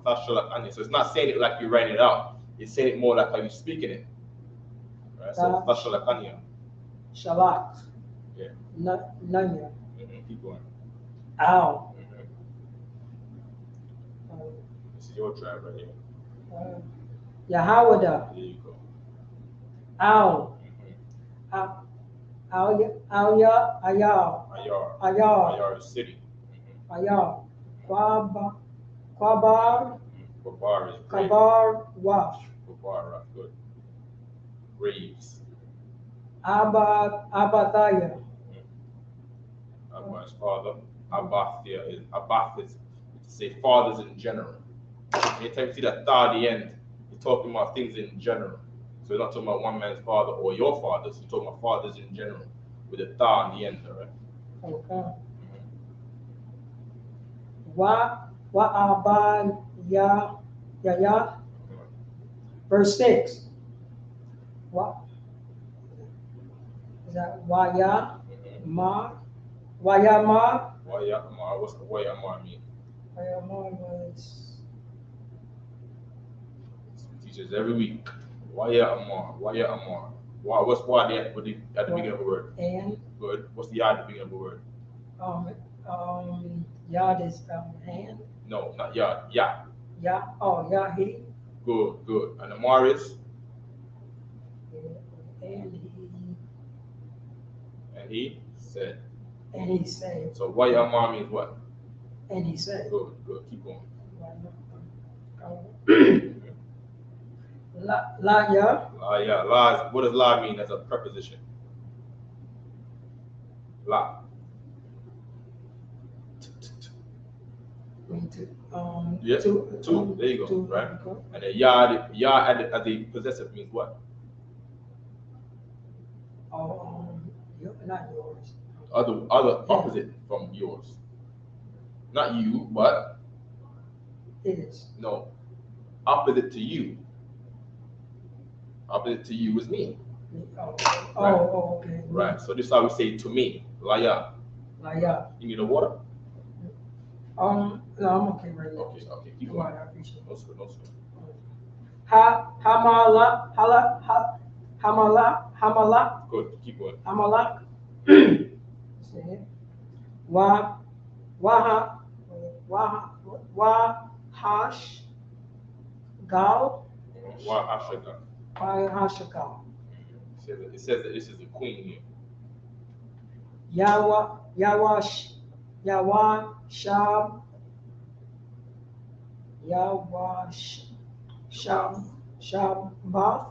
[SPEAKER 2] Tha shalak anya. So it's not saying it like you write it out. It's saying it more like how you speaking it. Right? So tha shalak anya.
[SPEAKER 3] Shalak.
[SPEAKER 2] Yeah.
[SPEAKER 3] Nanya.
[SPEAKER 2] Keep going.
[SPEAKER 3] Ow.
[SPEAKER 2] This is your tribe right here.
[SPEAKER 3] Yahawada.
[SPEAKER 2] There you go.
[SPEAKER 3] Ow. Ayar.
[SPEAKER 2] Ayar is city.
[SPEAKER 3] Ayar. Kwabar.
[SPEAKER 2] Babar is grave.
[SPEAKER 3] Kabar. Waf.
[SPEAKER 2] Babar, good. Graves.
[SPEAKER 3] Abadaya.
[SPEAKER 2] Abba is father. Abathia is to say fathers in general. Anytime you see that tha at the end, you're talking about things in general. So you're not talking about one man's father or your fathers, you're talking about fathers in general with a tha at the end, all right?
[SPEAKER 3] Okay. Wa'aban ya. Verse 6. What? Is that Waya Ma? Waya Ma?
[SPEAKER 2] Waya Ma, what's the Waya Ma mean?
[SPEAKER 3] Waya Ma was.
[SPEAKER 2] We teach us every week. Waya Ma, Waya Ma. What's Wa at the beginning of a word?
[SPEAKER 3] And.
[SPEAKER 2] Good. What's the Ya at the beginning of a word?
[SPEAKER 3] Yad is hand.
[SPEAKER 2] No, not Ya. Ya.
[SPEAKER 3] Ya. Oh, Yahidi.
[SPEAKER 2] Good, good. And Amar is? And he said.
[SPEAKER 3] And he said.
[SPEAKER 2] So why Amar means what?
[SPEAKER 3] And he said.
[SPEAKER 2] Good, good. Keep going.
[SPEAKER 3] La ya.
[SPEAKER 2] La. What does la mean as a preposition? La. Yes. Two. There you go. Right. And then ya as a possessive means what?
[SPEAKER 3] Not yours.
[SPEAKER 2] Other opposite from yours. Not you, but
[SPEAKER 3] it is.
[SPEAKER 2] No. Opposite to you. Opposite to you is me.
[SPEAKER 3] Okay.
[SPEAKER 2] Right. So this is how we say to me. La ya.
[SPEAKER 3] La ya.
[SPEAKER 2] You need a water?
[SPEAKER 3] No, I'm okay right now.
[SPEAKER 2] Okay. Keep going.
[SPEAKER 3] I appreciate it.
[SPEAKER 2] No sweat.
[SPEAKER 3] Hamala.
[SPEAKER 2] Good. Keep going.
[SPEAKER 3] Hamala. Wahash Gal. Wahashagal.
[SPEAKER 2] It says that this is the queen here.
[SPEAKER 3] Yawash Shabbath.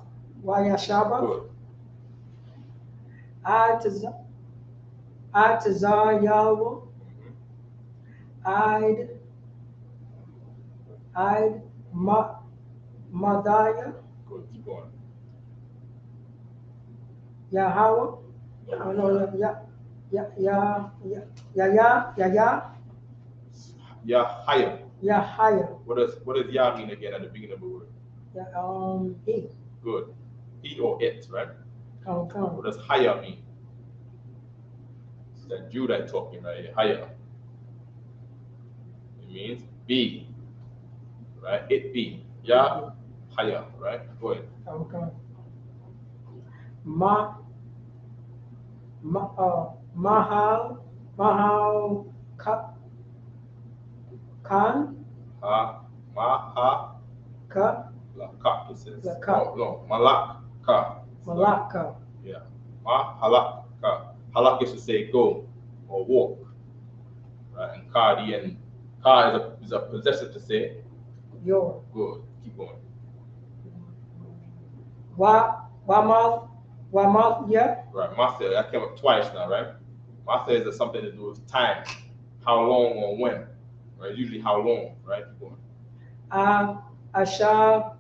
[SPEAKER 3] Wayashaba.
[SPEAKER 2] Good.
[SPEAKER 3] Atazar Yahweh. I'd Madaya.
[SPEAKER 2] Good. Keep going.
[SPEAKER 3] Yahweh. Yahya.
[SPEAKER 2] What does Yah mean again at the beginning of the word?
[SPEAKER 3] He.
[SPEAKER 2] Good. He or it, right?
[SPEAKER 3] Come.
[SPEAKER 2] What does Haya mean? It's that Jew that talking right here. Haya. It means be. Right? It be. Yah, Haya, right? Go ahead.
[SPEAKER 3] Okay. Mahal Khan.
[SPEAKER 2] Ka, it says.
[SPEAKER 3] Ka.
[SPEAKER 2] No, Malak Ka.
[SPEAKER 3] Malaka.
[SPEAKER 2] Yeah. Halak Ka. Halak is to say go or walk. Right? And Ka, the end. Ka is a possessive to say
[SPEAKER 3] Your.
[SPEAKER 2] good. Keep going.
[SPEAKER 3] Wamath, yeah.
[SPEAKER 2] Right. Matha, that came up twice now, right? Matha is something to do with time. How long or when. Right? Usually how long, right? Keep going.
[SPEAKER 3] Ashawak,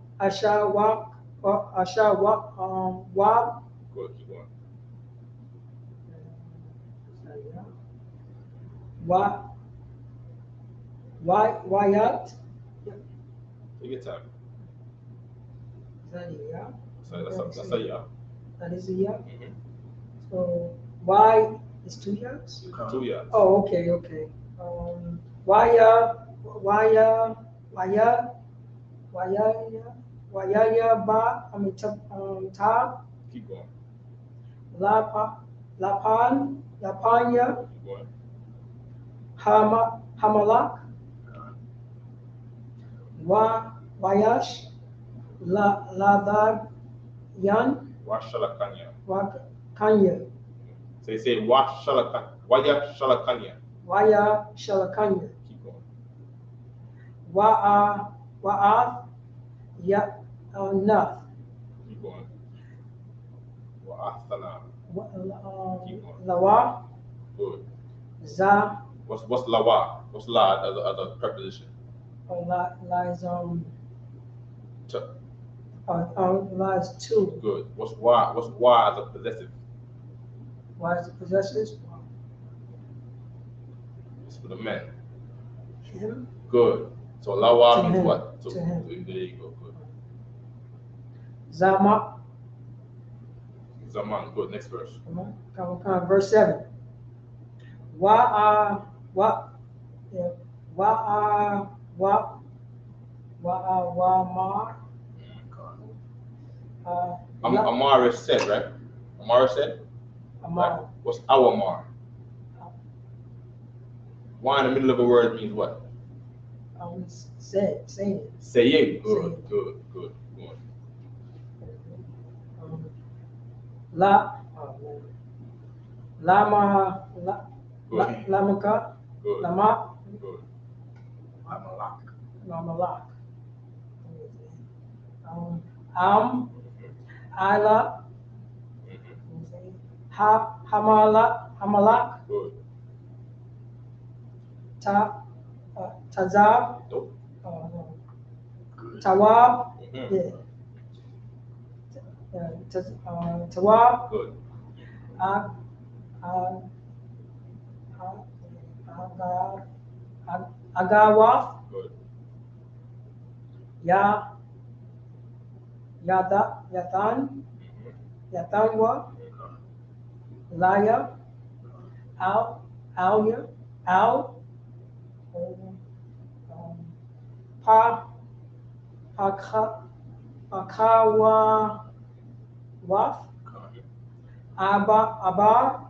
[SPEAKER 3] Wab.
[SPEAKER 2] Good, keep going.
[SPEAKER 3] Wayat.
[SPEAKER 2] Take your time.
[SPEAKER 3] Is that a yeah?
[SPEAKER 2] So that's a yeah.
[SPEAKER 3] That is a yeah.
[SPEAKER 2] Mm-hmm.
[SPEAKER 3] So Y is 2 years.
[SPEAKER 2] 2 years.
[SPEAKER 3] Oh, okay. Waya ba. Tab.
[SPEAKER 2] Keep going.
[SPEAKER 3] Lapanya.
[SPEAKER 2] Keep going.
[SPEAKER 3] Hamalak. Wayash. Ladad. Yan.
[SPEAKER 2] Washalakanya.
[SPEAKER 3] Kanya.
[SPEAKER 2] So you say Washalakanya. Waya Shalakanya.
[SPEAKER 3] Waya Shalakanya.
[SPEAKER 2] Keep going.
[SPEAKER 3] Wa'ath. Ya. Nath.
[SPEAKER 2] Keep going. Wa'athana. Keep going.
[SPEAKER 3] Lawa.
[SPEAKER 2] Good.
[SPEAKER 3] Za.
[SPEAKER 2] What's lawa? What's la as a preposition?
[SPEAKER 3] Lies
[SPEAKER 2] To.
[SPEAKER 3] Lies 2.
[SPEAKER 2] Good. What's wa as a possessive?
[SPEAKER 3] Why is it possessive?
[SPEAKER 2] It's for the men.
[SPEAKER 3] Him.
[SPEAKER 2] Good. So lawa means
[SPEAKER 3] him.
[SPEAKER 2] what?
[SPEAKER 3] To him.
[SPEAKER 2] There you go. Good.
[SPEAKER 3] Zama.
[SPEAKER 2] Zaman. Good. Next verse.
[SPEAKER 3] Come on. Verse 7. Wa'amar.
[SPEAKER 2] Amar is said, right? Amar is said?
[SPEAKER 3] Amar.
[SPEAKER 2] Right. What's our Mar? Why in the middle of a word means what?
[SPEAKER 3] Saying.
[SPEAKER 2] Saying. Good. Good. Good. Good.
[SPEAKER 3] La. Lama.
[SPEAKER 2] Good.
[SPEAKER 3] Lamaka.
[SPEAKER 2] Good.
[SPEAKER 3] Lama.
[SPEAKER 2] Good.
[SPEAKER 3] Lamalak. Ala. Hamalak.
[SPEAKER 2] Good.
[SPEAKER 3] Tazab.
[SPEAKER 2] Nope.
[SPEAKER 3] Tawab.
[SPEAKER 2] Mhm.
[SPEAKER 3] Tawab.
[SPEAKER 2] Good.
[SPEAKER 3] Agawa.
[SPEAKER 2] Good.
[SPEAKER 3] Yatan. Yatanwa. Laya. Alya. Al. Akawa. Waf. Abar.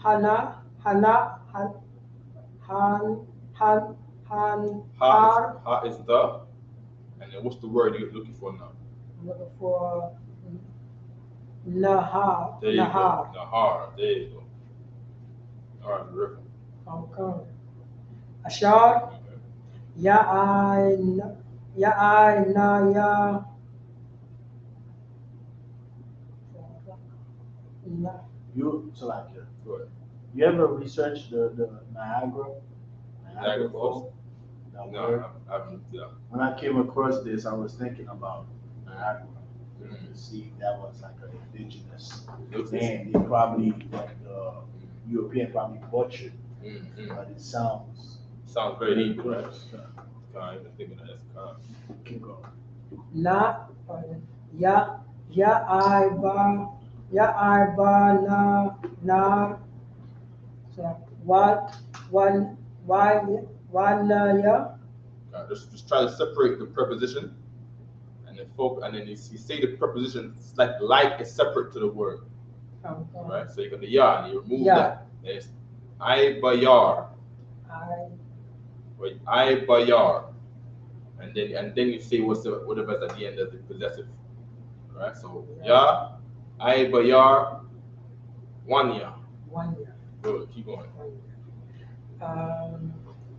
[SPEAKER 3] Hana.
[SPEAKER 2] Ha is the, and then what's the word you're looking for now?
[SPEAKER 3] I'm looking for Nahar.
[SPEAKER 2] There you go. Nahar. There you go. All right, river.
[SPEAKER 3] Okay. Ashar. Ya'ayna.
[SPEAKER 1] You ever researched the Niagara
[SPEAKER 2] Niagara Falls?
[SPEAKER 1] That
[SPEAKER 2] No,
[SPEAKER 1] word?
[SPEAKER 2] I haven't. Yeah.
[SPEAKER 1] When I came across this, I was thinking about Niagara to see if that was like an indigenous name. They probably, like the European probably butchered, but it sounds
[SPEAKER 2] very deep, right?
[SPEAKER 1] close.
[SPEAKER 2] Can't even think of that.
[SPEAKER 1] Keep going.
[SPEAKER 3] Na. Walaya.
[SPEAKER 2] Just try to separate the preposition, and then you say the preposition like is separate to the word, right? So you got the ya, and you remove that. It's I bayar, right? I bayar, and then you say whatever's at the end of the possessive, right? So ya, I bayar, one ya. Good, keep going.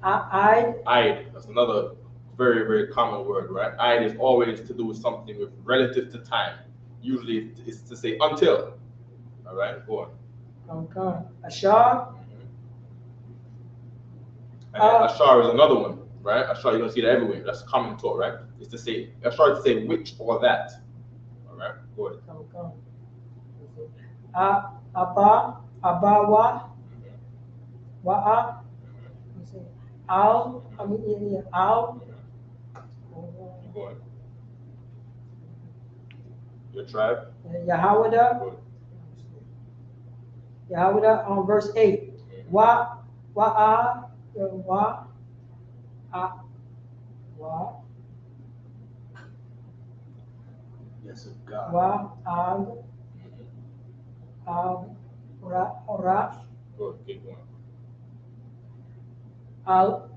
[SPEAKER 2] I'd, that's another very, very common word, right? I'd is always to do with something with relative to time. Usually it's to say until. All right, go on.
[SPEAKER 3] Okay. Ashar.
[SPEAKER 2] And ashar is another one, right? Ashar, you're gonna see that everywhere. That's common talk, right? It's to say, ashar is to say which or that. All right, go ahead.
[SPEAKER 3] Abawa. Wa'a. Al.
[SPEAKER 2] Keep going. Your tribe.
[SPEAKER 3] Yahawada on verse 8. Wa'a.
[SPEAKER 1] Yes, of God.
[SPEAKER 3] Raf.
[SPEAKER 2] Good, keep going.
[SPEAKER 3] Allah.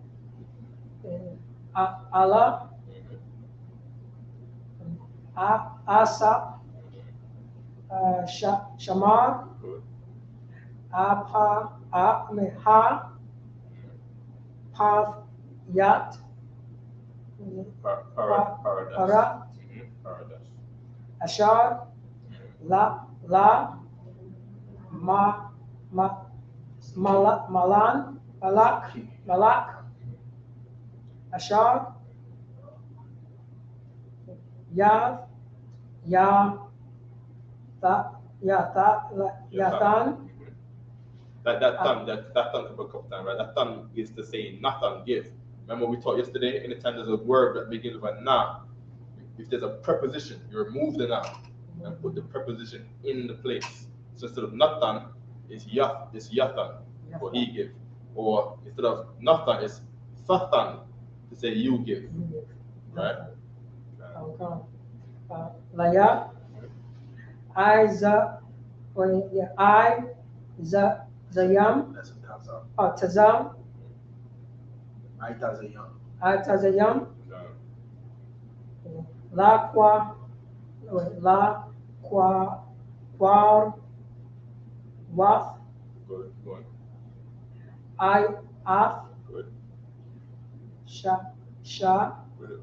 [SPEAKER 3] Asa. Shamar.
[SPEAKER 2] Good.
[SPEAKER 3] Yat.
[SPEAKER 2] Paradise. Paradise.
[SPEAKER 3] Ashar. Malak. Ashar. Yatan.
[SPEAKER 2] That thumb come a couple times, right? That thumb is to say nothing, give. Remember we taught yesterday, anytime there's a word that begins with a na, if there's a preposition, you remove the na and put the preposition in the place. So instead of nothing, it's yathan, for he give. Or instead of nothing, it's fathan, to say you give. Right?
[SPEAKER 3] Laya. Zayam.
[SPEAKER 1] That's a Tazam.
[SPEAKER 3] Tazam. HAZAHAB. La qua, quar, waf,
[SPEAKER 2] Good. Good.
[SPEAKER 3] I, af,
[SPEAKER 2] Good.
[SPEAKER 3] sha, sha,
[SPEAKER 2] Good.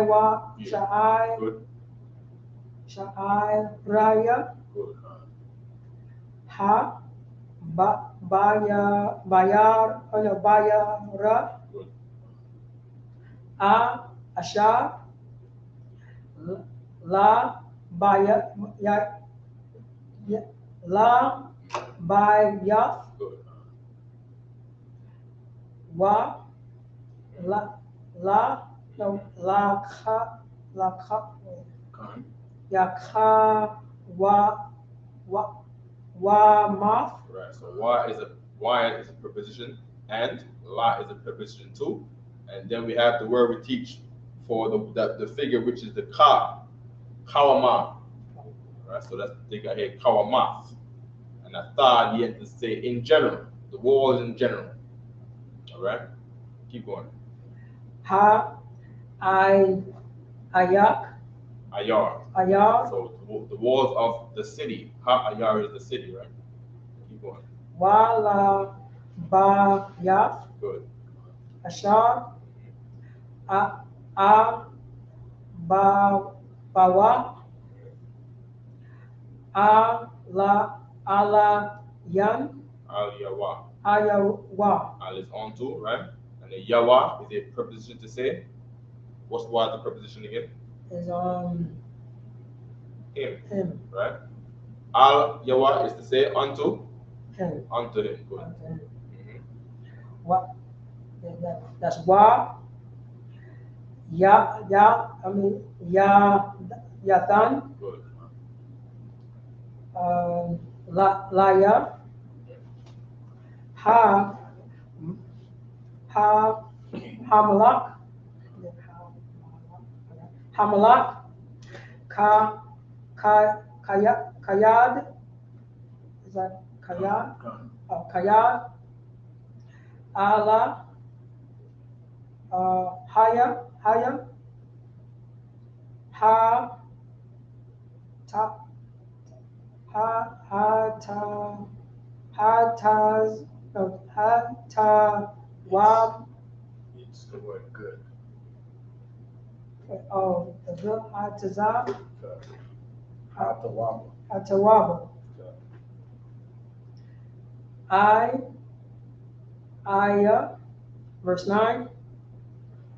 [SPEAKER 3] wa,
[SPEAKER 2] Good.
[SPEAKER 3] raya,
[SPEAKER 2] Good.
[SPEAKER 3] ha, bayar, bayara,
[SPEAKER 2] Good.
[SPEAKER 3] asha, la, la, bayaf,
[SPEAKER 2] Good.
[SPEAKER 3] wa, no, yakha, wa, maf,
[SPEAKER 2] Right. So y is a preposition, and la is a preposition too. And then we have the word we teach for the figure, which is the kawama. Right. So that's the thing here, kawamath. And a third you have to say in general, the walls in general. All right. Keep going.
[SPEAKER 3] ha, ayak,
[SPEAKER 2] Ayar. So the walls of the city. Ayar is the city, right? Keep going.
[SPEAKER 3] wala, bayaf,
[SPEAKER 2] Good.
[SPEAKER 3] ashar, bawa, ala, yan,
[SPEAKER 2] Al-Yawa.
[SPEAKER 3] ayawa,
[SPEAKER 2] Al is on to, right? And the Yawa is a preposition to say. What's the preposition again?
[SPEAKER 3] is
[SPEAKER 2] Him, right? Al-Yawa is to say unto.
[SPEAKER 3] him.
[SPEAKER 2] Unto him. Good.
[SPEAKER 3] Unto him.
[SPEAKER 2] Mhm.
[SPEAKER 3] What? That's wa. Yatan.
[SPEAKER 2] Good.
[SPEAKER 3] Laya. Hamalak. Hamalak. Kayad. Is that Kayad? Kayad. Allah. Haya. Ha. Ta. Hataz. No. Wab.
[SPEAKER 1] It's the word good.
[SPEAKER 3] Oh, the HAZAHAB.
[SPEAKER 1] Hatawaba.
[SPEAKER 3] Hatawaba. Aya, verse 9.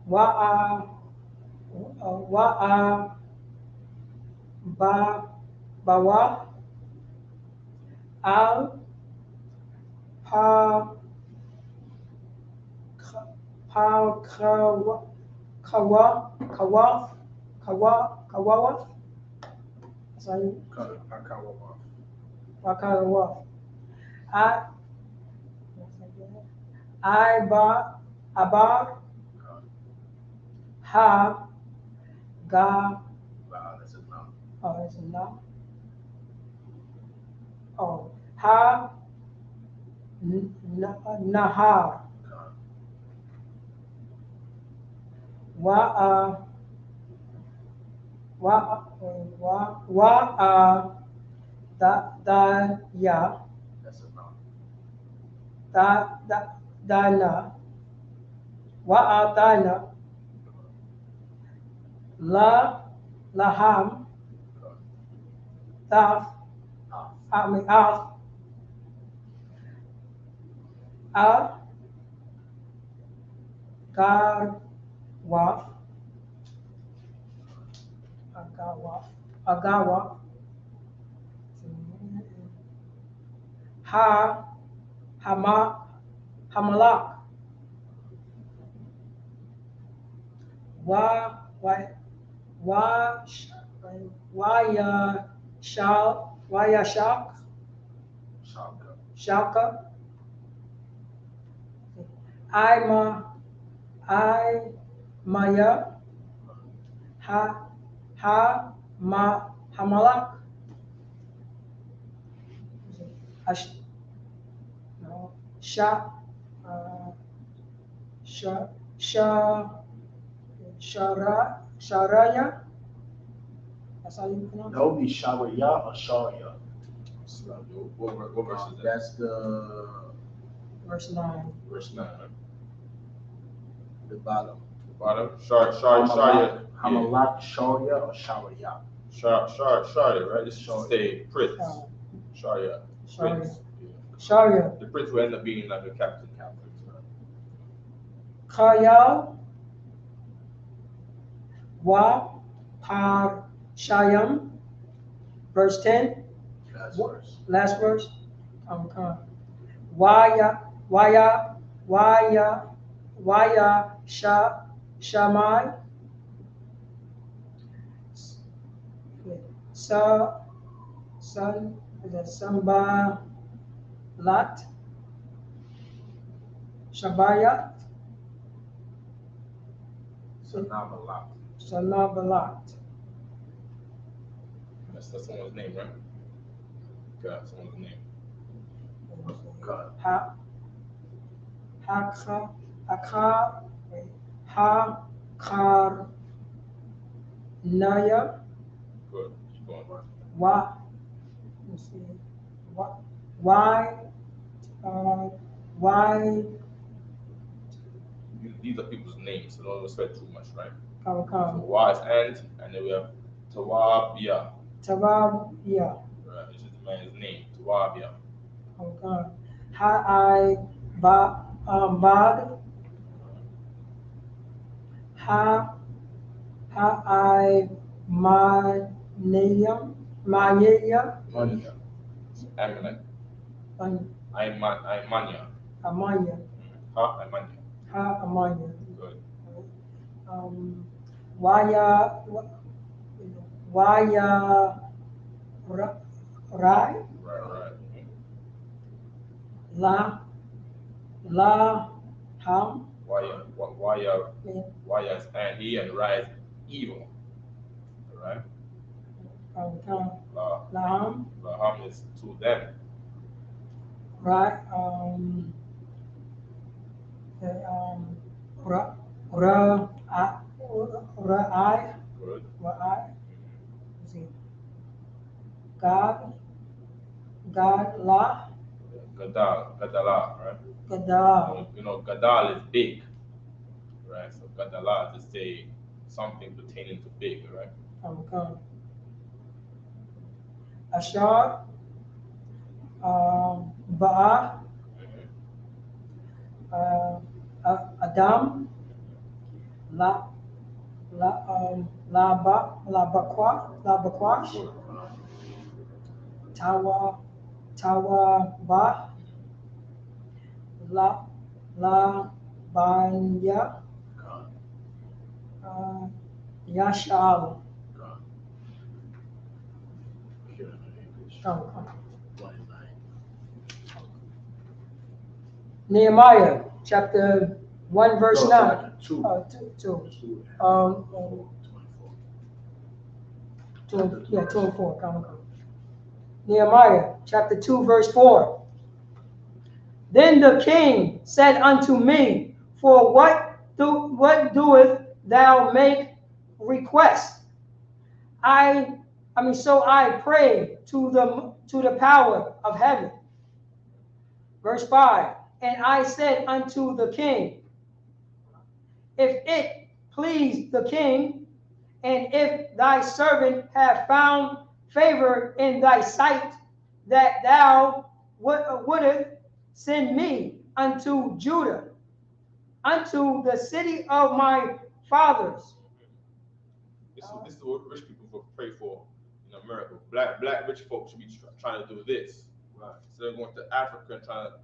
[SPEAKER 3] Wa'a, bawa, al, kawawaf. Sorry. Wakawaf. Abar, ha, ga. Oh, that's enough. Oh, ha, nahar. Wa'a, ya. Dana. Dana. Laham. Af. Garwaf. Agawa. Hamalak. Shaka. Maya. Hamalak. Sharaya. That's how you pronounce it?
[SPEAKER 1] That would be Sharia or Sharia.
[SPEAKER 2] What verse is that?
[SPEAKER 1] That's the
[SPEAKER 3] Verse 9.
[SPEAKER 2] Verse 9, right?
[SPEAKER 1] the bottom.
[SPEAKER 2] The bottom. Sharia.
[SPEAKER 1] Hamalak, Sharia or Sharia.
[SPEAKER 2] Sharia, right? This should say prince. Sharia. Prince. Yeah.
[SPEAKER 3] Sharia.
[SPEAKER 2] The prince will end up being like a captain.
[SPEAKER 3] Kayal wa par shayam. Verse 10.
[SPEAKER 1] Last verse.
[SPEAKER 3] Last verse. Waya shamai. Son is a samba lat. Shabayat. Sanabalat.
[SPEAKER 2] That's someone's name, right? God, someone's name.
[SPEAKER 1] God.
[SPEAKER 3] Hakar Naya.
[SPEAKER 2] Good. Keep going.
[SPEAKER 3] Why? Let's see. Why? Why?
[SPEAKER 2] These are people's names, so don't respect too much, right?
[SPEAKER 3] Come.
[SPEAKER 2] So why is and then we have Tawabia.
[SPEAKER 3] Tawabia.
[SPEAKER 2] Right, this is the man's name, Tawabia.
[SPEAKER 3] Okay. Ha'ai bad. Ha'ai Maya.
[SPEAKER 2] Amalek. Imania.
[SPEAKER 3] Amanya.
[SPEAKER 2] Imania.
[SPEAKER 3] Amanya.
[SPEAKER 2] Good.
[SPEAKER 3] Waya Rai.
[SPEAKER 2] Right.
[SPEAKER 3] La Ham.
[SPEAKER 2] Why is and he and rise evil. Right?
[SPEAKER 3] Laham.
[SPEAKER 2] Laham is to them.
[SPEAKER 3] Right. Ra'ai.
[SPEAKER 2] Good.
[SPEAKER 3] Ra'ai. God,
[SPEAKER 2] Gadala, right?
[SPEAKER 3] Gadal.
[SPEAKER 2] You know, Gadal is big, right? So Gadala is say something pertaining to big, right?
[SPEAKER 3] Okay. Ashar, Ba'a, Adam, Labakwash, Tawa Ba, Banya, Yashal. Nehemiah chapter 1 verse 9. 2. 2 and 4. Come. Nehemiah chapter 2 verse 4. Then the king said unto me, for what doeth thou make request? So I prayed to the power of heaven. Verse 5. And I said unto the king, if it please the king, and if thy servant have found favor in thy sight, that thou wouldest send me unto Judah, unto the city of my fathers.
[SPEAKER 2] This is what rich people will pray for in America. Black rich folks should be trying to do this. Right. Instead of going to Africa and trying to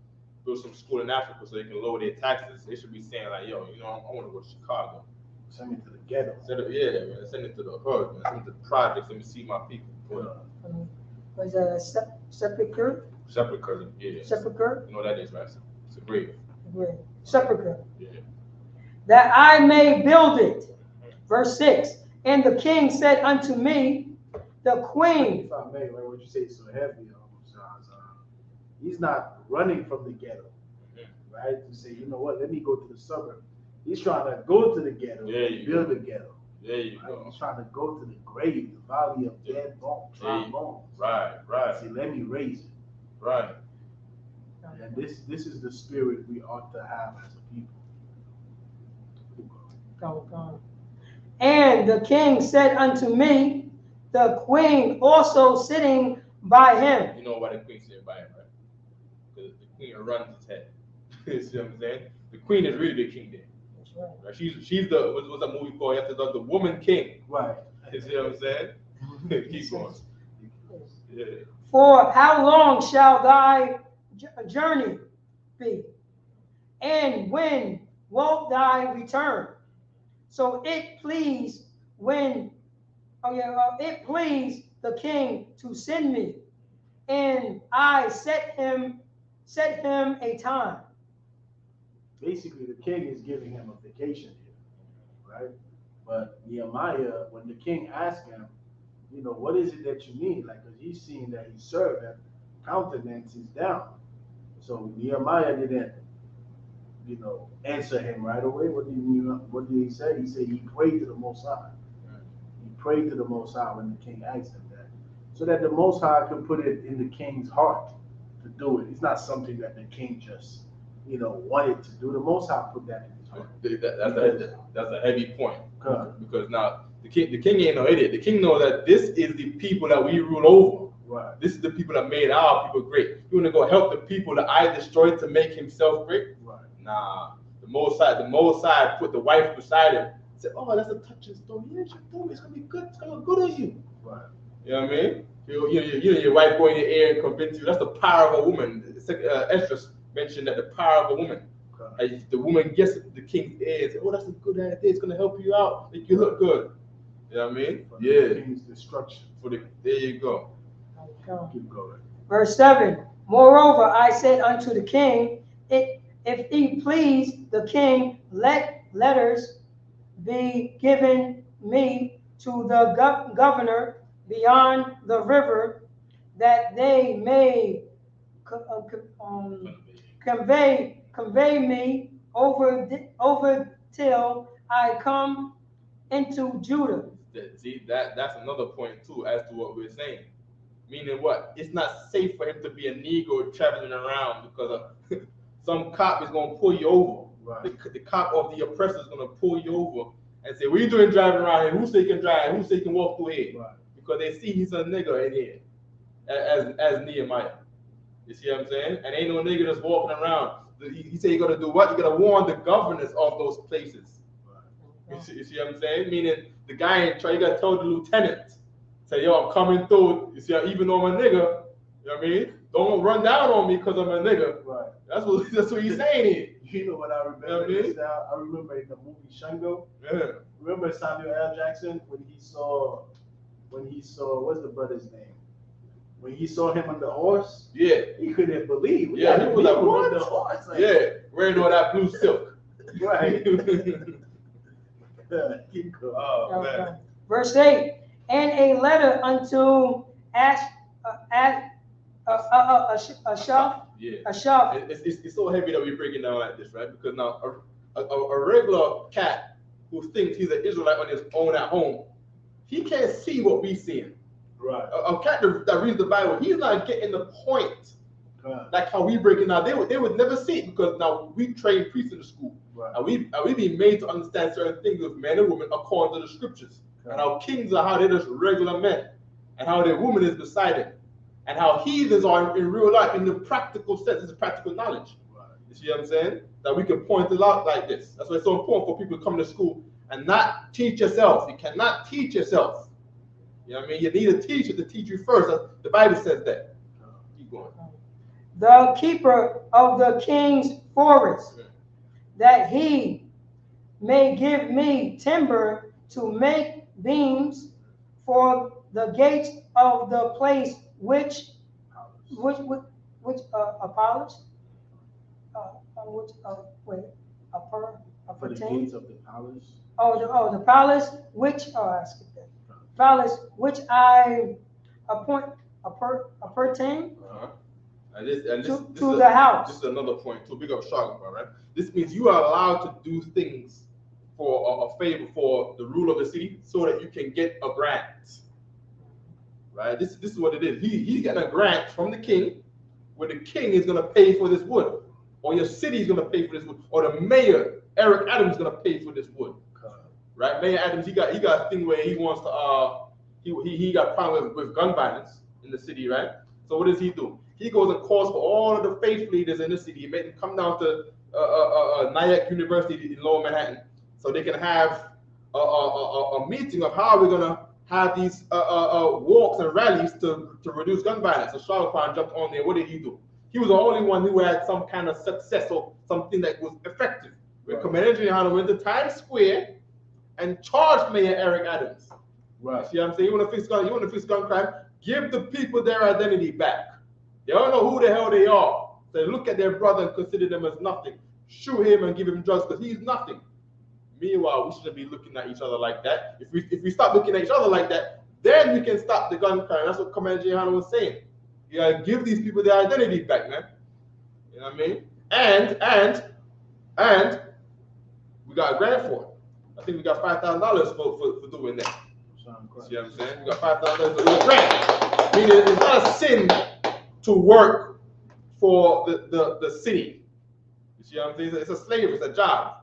[SPEAKER 2] build some school in Africa so they can lower their taxes, they should be saying like, yo, I want to go to Chicago.
[SPEAKER 1] Send me to the ghetto.
[SPEAKER 2] Send it to the hood, man. Send me to the projects. Let me see my people.
[SPEAKER 3] Was a sepulcher?
[SPEAKER 2] Sepulcher, yeah.
[SPEAKER 3] Sepulcher?
[SPEAKER 2] You know what that is, right? It's a grave.
[SPEAKER 3] Sepulcher.
[SPEAKER 2] Yeah.
[SPEAKER 3] That I may build it. Verse 6. And the king said unto me, the queen.
[SPEAKER 1] If I may, right, what you say is so heavy, he's not running from the ghetto, right? To say, you know what, let me go to the suburb. He's trying to go to the ghetto and build the ghetto.
[SPEAKER 2] There you go.
[SPEAKER 1] He's trying to go to the grave, the valley of dead bones, dry bones.
[SPEAKER 2] Right.
[SPEAKER 1] See, let me raise it.
[SPEAKER 2] Right.
[SPEAKER 1] And this is the spirit we ought to have as a people.
[SPEAKER 3] Go. And the king said unto me, the queen also sitting by him.
[SPEAKER 2] You know why the queen sitting by him, right? Because the queen runs his head. You see what I'm saying? The queen is really the king there.
[SPEAKER 3] That's right.
[SPEAKER 2] Right? She's the what's that movie called? YATAZAR, the woman king.
[SPEAKER 1] Right.
[SPEAKER 2] You see what I'm saying? Keep going. Yeah.
[SPEAKER 3] For how long shall thy journey be? And when wilt thou return? So it pleased it pleased the king to send me, and I set him a time.
[SPEAKER 1] Basically, the king is giving him a vacation here, right? But Nehemiah, when the king asked him, you know, what is it that you need? Like, because he's seeing that his servant countenance is down. So Nehemiah didn't, you know, answer him right away. What did he say? He said he prayed to the Most High. He prayed to the Most High when the king asked him that, so that the Most High could put it in the king's heart to do it. It's not something that the king just, you know, wanted to do. The Most High put that in his heart.
[SPEAKER 2] That's a heavy point. Because now the king ain't no idiot. The king knows that this is the people that we rule over.
[SPEAKER 1] Right.
[SPEAKER 2] This is the people that made our people great. You want to go help the people that I destroyed to make himself great?
[SPEAKER 1] Right.
[SPEAKER 2] Nah. The Most High put the wife beside him. Said, "Oh, that's a touching story. Yeah, it's gonna be good. It's gonna look good on you."
[SPEAKER 1] Right.
[SPEAKER 2] You know what I mean? Your wife go in your ear and convince you. That's the power of a woman. Esther mentioned that the power of a woman. If the woman gets the king's ear and says, "Oh, that's a good idea. It's gonna help you out, make you look good." You know what I mean?
[SPEAKER 1] For the king's destruction.
[SPEAKER 2] There you go.
[SPEAKER 1] Keep going.
[SPEAKER 3] Verse 7. Moreover, I said unto the king, if he please the king, let letters be given me to the governor beyond the river, that they may convey me over till I come into Judah.
[SPEAKER 2] See, that's another point too as to what we're saying. Meaning what? It's not safe for him to be a Negro traveling around because some cop is going to pull you over. Right. The cop of the oppressor is going to pull you over and say, "What are you doing driving around here? Who say can drive? Who say can walk through here?" Right. Because they see he's a nigger in here, as Nehemiah. You see what I'm saying? And ain't no nigga that's walking around. He said you got to do what? You got to warn the governors of those places. Right. You see what I'm saying? Meaning the guy ain't try. You got to tell the lieutenant. Say, "Yo, I'm coming through. You see, even though I'm a nigga, you know what I mean? Don't run down on me because I'm a nigga." Right. That's what he's saying here.
[SPEAKER 1] You know what I remember? You know what I mean? I remember in the movie Shango. Yeah. Remember Samuel L. Jackson when he saw what's the brother's name? When he saw him on the horse.
[SPEAKER 2] Yeah.
[SPEAKER 1] He couldn't believe.
[SPEAKER 2] He was like, "What?"
[SPEAKER 1] The horse. Like,
[SPEAKER 2] yeah. Wearing all that blue silk.
[SPEAKER 1] Right. Keep going.
[SPEAKER 2] Oh man.
[SPEAKER 3] Verse 8. And a letter unto Asaph.
[SPEAKER 2] Yeah. It's so heavy that we're breaking down like this, right? Because now a regular cat who thinks he's an Israelite on his own at home, he can't see what we're seeing.
[SPEAKER 1] Right.
[SPEAKER 2] A cat that reads the Bible, he's not getting the point. Like how we break it down. They would never see it because now we train priests in the school. Right. And we being made to understand certain things with men and women according to the scriptures. And how kings are how they're just regular men, and how their woman is beside him, and how heathens are in real life in the practical sense. It's practical knowledge. Right. You see what I'm saying? That we can point it out like this. That's why it's so important for people to come to school and not teach yourself. You cannot teach yourself. You know what I mean? You need a teacher to teach you first. The Bible says that. Keep going.
[SPEAKER 3] The keeper of the king's forest, that he may give me timber to make beams for the gates of the place which Apollos,
[SPEAKER 1] for the gates of the palace.
[SPEAKER 3] The palace which I skipped that. Palace which I appertain. to the house.
[SPEAKER 2] This is another point too. Big up Charlotte, right? This means you are allowed to do things for a favor for the ruler of the city, so that you can get a grant. Right? This is what it is. He's getting a grant from the king, where the king is going to pay for this wood, or your city is going to pay for this wood, or the mayor Eric Adams is going to pay for this wood. Right? Mayor Adams, he got a thing where he wants to he got a problem with gun violence in the city, right? So what does he do? He goes and calls for all of the faith leaders in the city. He made them come down to Nyack University in Lower Manhattan, so they can have a meeting of how we're gonna have these walks and rallies to reduce gun violence. So Charlotte jumped on there. What did he do? He was the only one who had some kind of success or something that was effective. When Commander Giuliano went to Times Square and charged Mayor Eric Adams. Right. See what I'm saying? You want to fix gun crime? Give the people their identity back. They don't know who the hell they are. So look at their brother and consider them as nothing. Shoot him and give him drugs because he's nothing. Meanwhile, we shouldn't be looking at each other like that. If we stop looking at each other like that, then we can stop the gun crime. That's what Commander Giuliano was saying. You gotta give these people their identity back, man. You know what I mean? And we got a grant for it. I think we got $5,000 for doing that. See what I'm saying? We got $5,000 for doing a grant. Meaning it's not a sin to work for the city. You see what I'm saying? It's a slavery, it's a job.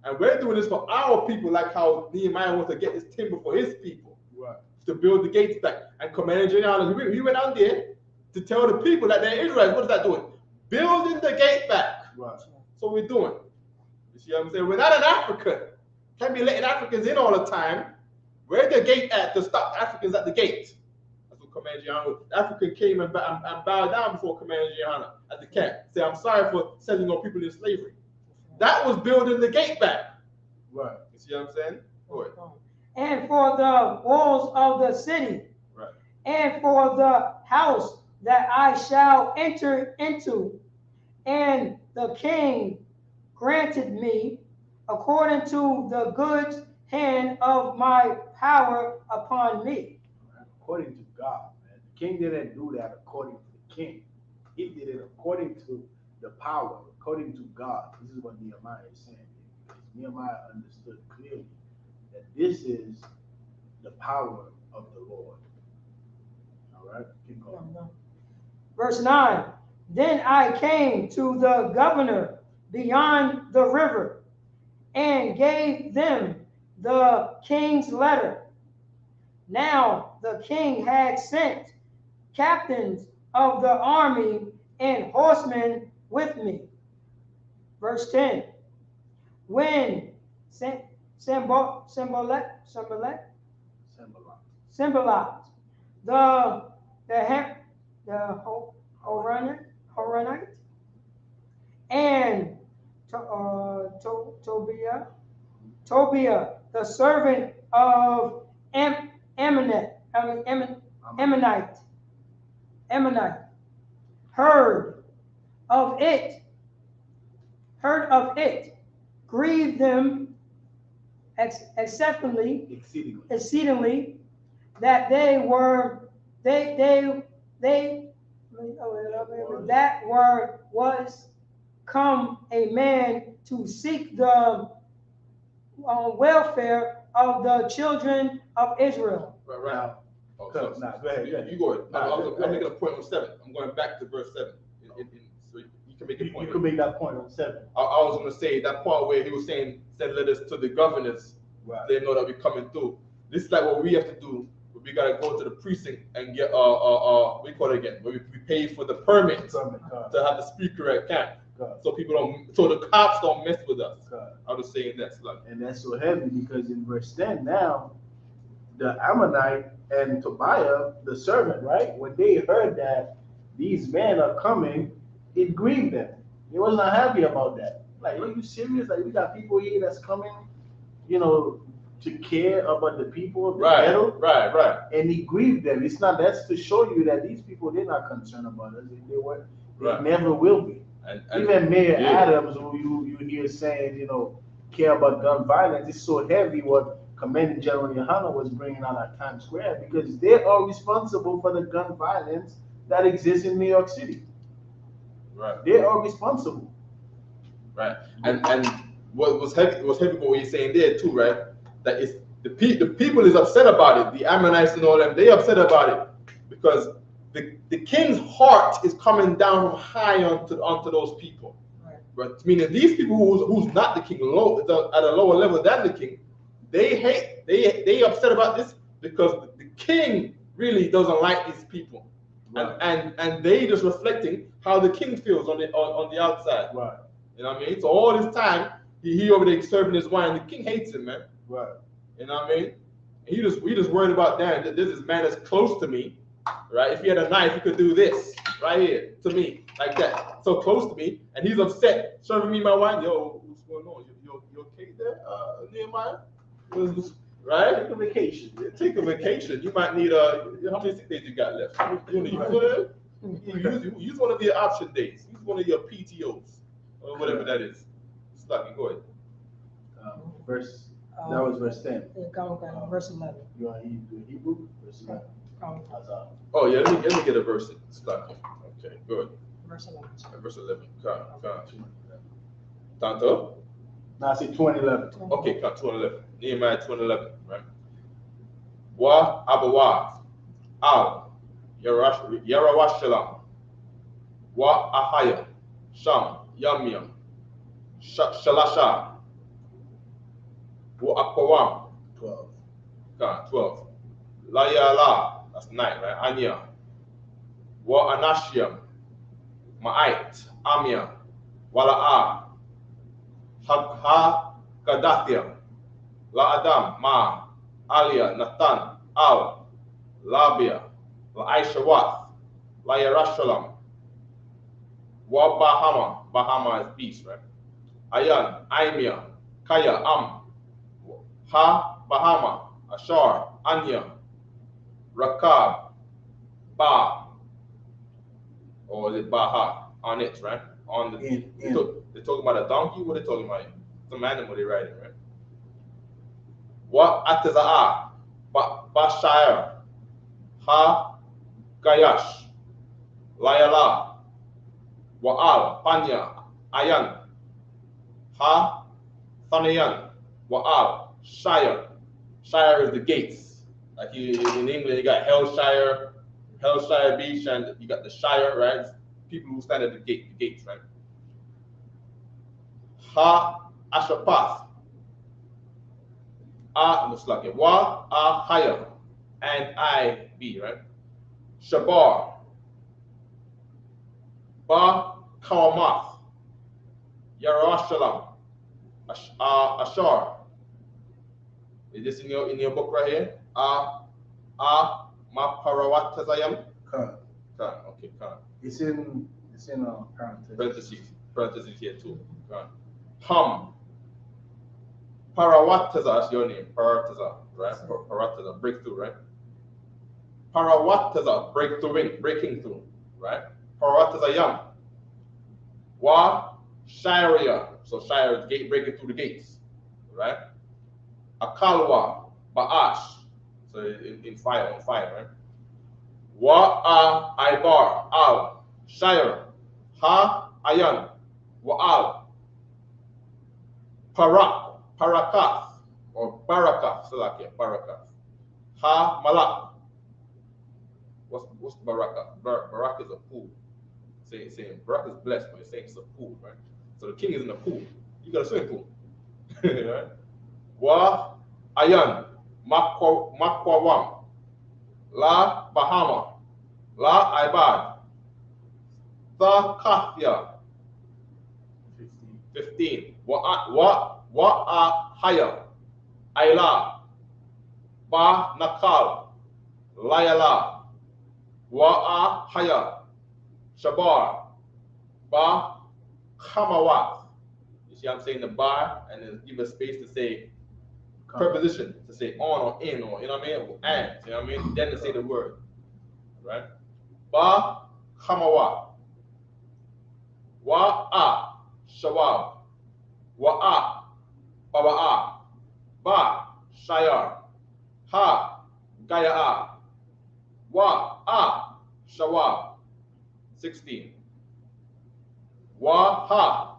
[SPEAKER 2] And we're doing this for our people, like how Nehemiah wants to get this timber for his people. Right. To build the gates back. And Commander Giuliano, he went out there to tell the people that they're Israelites. What is that doing? Building the gate back. Right. So we're doing. You see what I'm saying? We're not an African. Can't be letting Africans in all the time. Where's the gate at to stop Africans at the gate? That's what Commander Giuliano. The African came and bowed down before Commander Giuliano at the camp. Say, I'm sorry for sending your people into slavery. That was building the gate back. Right. You see what I'm saying? Go ahead.
[SPEAKER 3] And for the walls of the city.
[SPEAKER 2] Right.
[SPEAKER 3] And for the house that I shall enter into. And the king granted me according to the good hand of my power upon me.
[SPEAKER 4] According to God, man. The king didn't do that according to the king. He did it according to the power, according to God. This is what Nehemiah is saying. Nehemiah understood clearly that this is the power of the Lord. All right, keep going.
[SPEAKER 3] Verse 9. Then I came to the governor beyond the river and gave them the king's letter. Now the king had sent captains of the army and horsemen with me. Verse 10. When Sanballat, the Horonite, and Tobiah, the servant of Ammonite, heard of it, grieved them exceedingly, that was come a man to seek the welfare of the children of Israel.
[SPEAKER 2] Right. Oh, go ahead. You go ahead. I'm making a point on 7. I'm going back to verse 7. So you can make a point.
[SPEAKER 4] You can make that point on 7.
[SPEAKER 2] I was going to say that part where he was saying, send letters to the governors. Right. They know that we're coming through. This is like what we have to do. We got to go to the precinct and get, we call it again, where we pay for the permit to have the speaker at camp. So so the cops don't mess with us. I was saying that.
[SPEAKER 4] And that's so heavy because in verse 10 now, the Ammonite and Tobiah, the servant, right? When they heard that these men are coming, it grieved them. They was not happy about that. Like, are you serious? Like, we got people here that's coming, to care about the people of the ghetto.
[SPEAKER 2] Right.
[SPEAKER 4] And it grieved them. That's to show you that these people, they're not concerned about us. They never will be. And even Mayor Adams, who you hear saying, care about gun violence, it's so heavy what Commander General Giuliano was bringing out at Times Square, because they are responsible for the gun violence that exists in New York City.
[SPEAKER 2] Right.
[SPEAKER 4] They are responsible.
[SPEAKER 2] Right. And what was heavy about what you're saying there too, right? That is the people is upset about it. The Ammonites and all them, they upset about it because the king's heart is coming down from high onto those people. Right. But meaning these people who's not the king, at a lower level than the king, they upset about this because the king really doesn't like these people. Right. And they just reflecting how the king feels on the outside. Right. You know what I mean? So all this time he over there serving his wine, the king hates him, man. Right. You know what I mean? And we just worried about, damn, this man is close to me, right? If he had a knife, he could do this right here to me, like that, so close to me, and he's upset serving me my wine. Yo, what's going on? You okay there, Nehemiah? Right?
[SPEAKER 4] Take a vacation.
[SPEAKER 2] Yeah, take a vacation. You might need how many sick days you got left? You want to use one of them? Use one of your option days. Use one of your PTOs or whatever that is. Stucky, go ahead.
[SPEAKER 4] That was verse 10.
[SPEAKER 3] Verse 11.
[SPEAKER 4] You want to do Hebrew? Verse 11.
[SPEAKER 2] Oh yeah, let me get a verse. Stucky. Okay, good.
[SPEAKER 3] Verse 11.
[SPEAKER 2] Verse 11. Tanto?
[SPEAKER 4] No, I say 2011.
[SPEAKER 2] Okay, 2:11. Nehemiah 2:11, right? Wa abawa al yarawashalam wa ahaya sham yamyam shalasha wa akwam 12. 12. Layala, that's 9, right? Anya wa anashiam ma'ait amya wala'a ha kadathia la adam ma alia nathan al labia la aishawath la yarashalam wa bahama is beast, right? Ayan aimia kaya ha bahama ashar anya rakab ba, or is it baha on it, right? On the they're talking about a donkey. What are they talking about? It's an animal they're riding, right? What YATAZAR Bashire Ha Gayash Layala Wa'al Panya Ayan Ha Thanayan Wa'al Shire. Shire is the gates. Like in England, you got Hellshire Beach, and you got the Shire, right? People who stand at the gates, right? Ha Ashapath Wa Ahaya and I be, right? Shabar Ba Kawamath Yarashalam Ashar. Is this in your book right here? Ma PARATAZA. Okay,
[SPEAKER 4] It's in
[SPEAKER 2] parentheses here too. PARATAZA is your name. PARATAZA, right? PARATAZA, breakthrough, right? PARATAZA, breaking through, right? PARATAZA yam. Wa Sharia, so Shire is gate, breaking through the gates, right? Akalwa Ba'ash, so in fire, on fire, right? Wa Ibar Al Shire Ha Ayan Wa Al Parakath or Barakath, Barakath. Ha Malak. What's Barakath? Barak is a pool. Saying Barak is blessed, but it's saying it's a pool, right? So the king is in the pool. You got a swimming pool. Right? Wa Ayan Makwawam La Bahama La Ibad Tha Kathya 15. Wa Haya Ayla Ba Nakal Layala Wa Haya Shabar Ba Kamawat. You see, I'm saying the bar and then give a space to say preposition, to say on or in, or you know what I mean, and you know what I mean, then to say the word, right? Ba Kamawat Wa Shawab Wa Baba'a Ba Shayar Ha Gaya'a Wa Shawab 16. Wa ha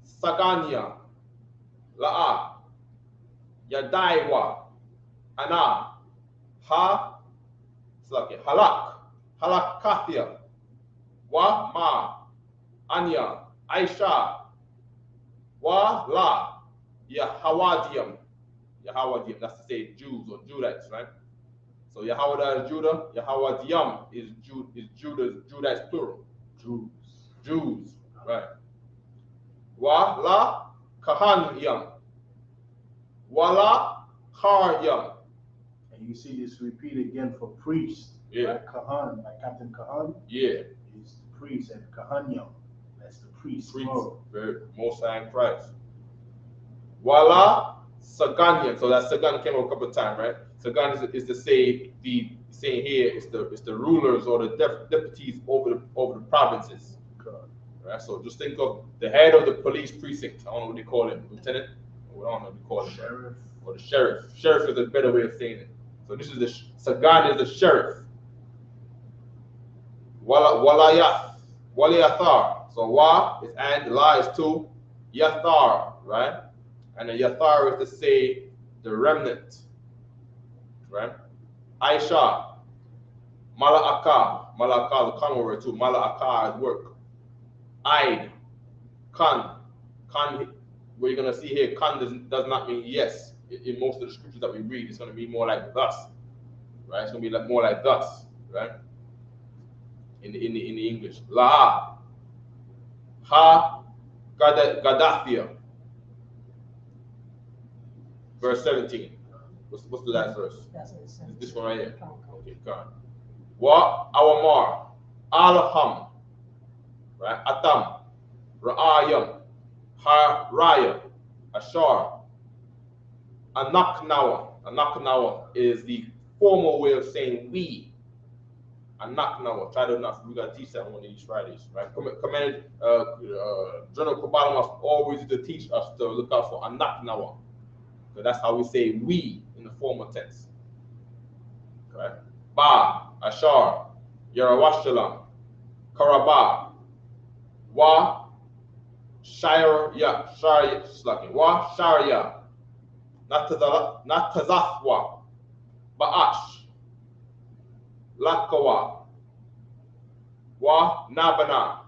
[SPEAKER 2] saganya la'a yadaiwa ana ha slaki halakathia wa ma anya aisha wa la yahawadium. That's to say Jews or Judites, right? So Yahawada is Judah, Yahawadium is Judites plural. Jews, right? Wa la kahanyam, wa la karyam.
[SPEAKER 4] And you see this repeat again for priest.
[SPEAKER 2] Yeah.
[SPEAKER 4] Like Kahan, like Captain Kahan.
[SPEAKER 2] Yeah.
[SPEAKER 4] Is the priest, and Kahanyam, that's the priest.
[SPEAKER 2] Very Most High in Christ. Wala Saganyan. So that Sagan came up a couple of times, right? Sagan is to say saying here is the rulers or the deputies over the provinces. Right? So just think of the head of the police precinct. I don't know what they call him, lieutenant. I don't know what they call him.
[SPEAKER 4] Sheriff.
[SPEAKER 2] Or the sheriff. Sheriff is a better way of saying it. So this is the Sagan is the sheriff. Walayathar. So wa is and, la is two, yathar, right? And the yathar is to say the remnant, right? Aisha, mala'aka is a common word too. Mala'aka is work. Aid, kan, what you're gonna see here, kan does not mean yes. In most of the scriptures that we read, it's gonna be more like thus, right? It's gonna be more like thus, right? In the English, la, ha, Gaddathia. Verse 17. What's the last verse? This one right here. Okay, God. Wa awamar, alham, right? Atam, ra'ayam, haraya, ashar, anaknawa. Anaknawa is the formal way of saying we. Anaknawa. Try to not. We gotta teach that one of these Fridays, right? Commanded General Kabbalah must always to teach us to look out for anaknawa. So that's how we say we in the formal tense. Right? Ba, Ashar, Yarawashalam, Karaba, Wa, Shaya, Slaki, Wa, Sharia, Natazafwa, Ba'ash, Lakawa, Wa, Nabana,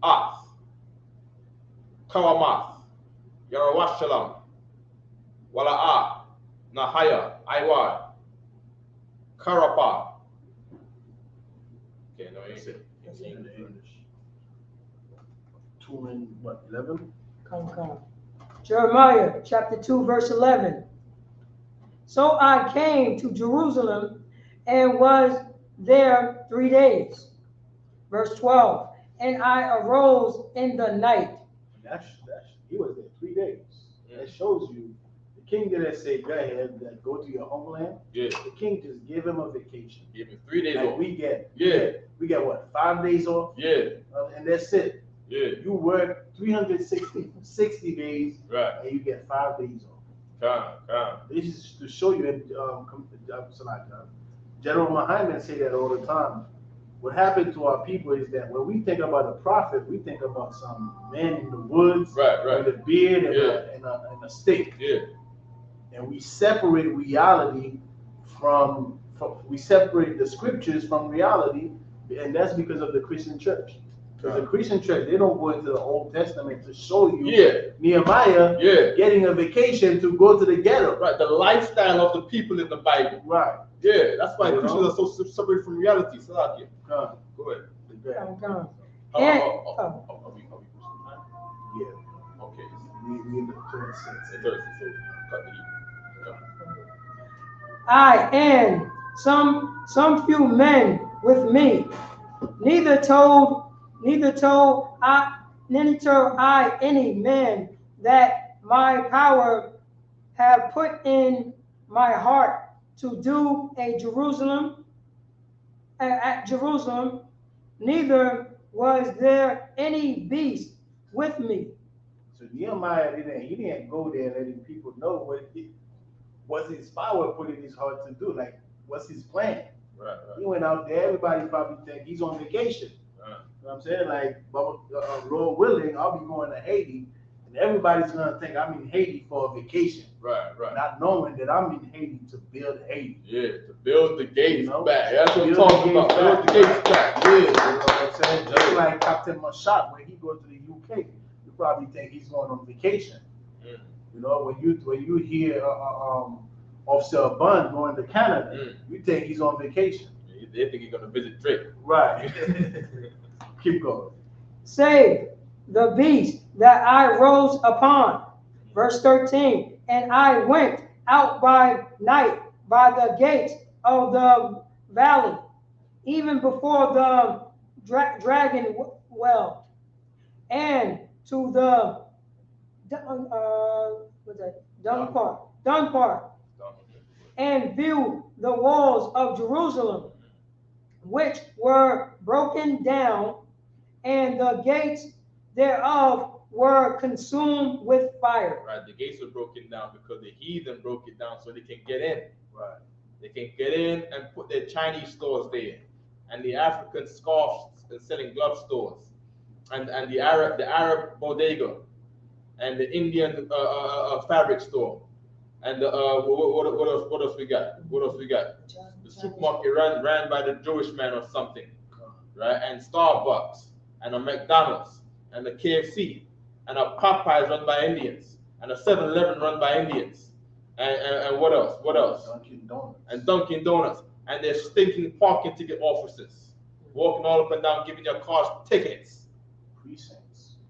[SPEAKER 2] Ath, Kawamath, Yarawashalam, Wala'a, Nahaya, Iwa, Karapa. Okay, no, you said
[SPEAKER 4] English. 2 and what, 11?
[SPEAKER 3] Come. Jeremiah chapter 2, verse 11. So I came to Jerusalem and was there 3 days. Verse 12. And I arose in the night.
[SPEAKER 4] He was there 3 days. That shows you the king didn't say, go ahead, go to your homeland.
[SPEAKER 2] Yeah.
[SPEAKER 4] The king just gave him a vacation.
[SPEAKER 2] Give him 3 days
[SPEAKER 4] like
[SPEAKER 2] off.
[SPEAKER 4] we get.
[SPEAKER 2] Yeah.
[SPEAKER 4] We get what, 5 days off?
[SPEAKER 2] Yeah.
[SPEAKER 4] And that's it.
[SPEAKER 2] Yeah.
[SPEAKER 4] You work 360 days,
[SPEAKER 2] right,
[SPEAKER 4] and you get 5 days off.
[SPEAKER 2] Come.
[SPEAKER 4] This is to show you, and General Muhammad say that all the time. What happened to our people is that when we think about a prophet, we think about some man in the woods,
[SPEAKER 2] right,
[SPEAKER 4] with a beard and a stick.
[SPEAKER 2] Yeah.
[SPEAKER 4] And we separate reality from we separate the scriptures from reality, and that's because of the Christian church. Because the Christian church, they don't go into the Old Testament to show you Nehemiah getting a vacation to go to the ghetto.
[SPEAKER 2] Right, the lifestyle of the people in the Bible.
[SPEAKER 4] Right.
[SPEAKER 2] Yeah, that's why Christians are so separated from reality. So go ahead.
[SPEAKER 3] Come.
[SPEAKER 4] Yeah.
[SPEAKER 2] Okay.
[SPEAKER 4] We in the 26th.
[SPEAKER 2] So cut the
[SPEAKER 3] I and some few men with me, neither told I any man that my power have put in my heart to do at Jerusalem, neither was there any beast with me.
[SPEAKER 4] So Nehemiah didn't go there letting people know what's his power put in his heart to do. Like, what's his plan?
[SPEAKER 2] Right.
[SPEAKER 4] He went out there, everybody probably think he's on vacation. know what I'm saying? Like, Lord willing, I'll be going to Haiti, and everybody's gonna think I'm in Haiti for a vacation.
[SPEAKER 2] Right.
[SPEAKER 4] Not knowing that I'm in Haiti to build Haiti.
[SPEAKER 2] Yeah, to build the gates back. That's what I'm
[SPEAKER 4] Build
[SPEAKER 2] talking about. Build the gates back. Yeah.
[SPEAKER 4] You know what I'm saying? Just like Captain Mashak, when he goes to the UK, you probably think he's going on vacation. You know, when you hear Officer Bun going to Canada, you think he's on vacation.
[SPEAKER 2] They think he's gonna visit Drake.
[SPEAKER 4] Right. Keep going.
[SPEAKER 3] Save the beast that I rose upon. Verse 13. And I went out by night by the gates of the valley, even before the dragon well, and to the dung part, and view the walls of Jerusalem, which were broken down, and the gates thereof were consumed with fire.
[SPEAKER 2] Right, the gates were broken down because the heathen broke it down so they can get in.
[SPEAKER 4] Right.
[SPEAKER 2] They can get in and put their Chinese stores there, and the African scarves and selling glove stores, and the Arab bodega, and the Indian fabric store, and what else we got? The supermarket ran by the Jewish man or something, right? And Starbucks, and a McDonald's, and the KFC, and a Popeyes run by Indians, and a 7-Eleven run by Indians, and what else?
[SPEAKER 4] Dunkin' Donuts.
[SPEAKER 2] And Dunkin' Donuts, and they're stinking parking ticket officers, walking all up and down, giving your cars tickets.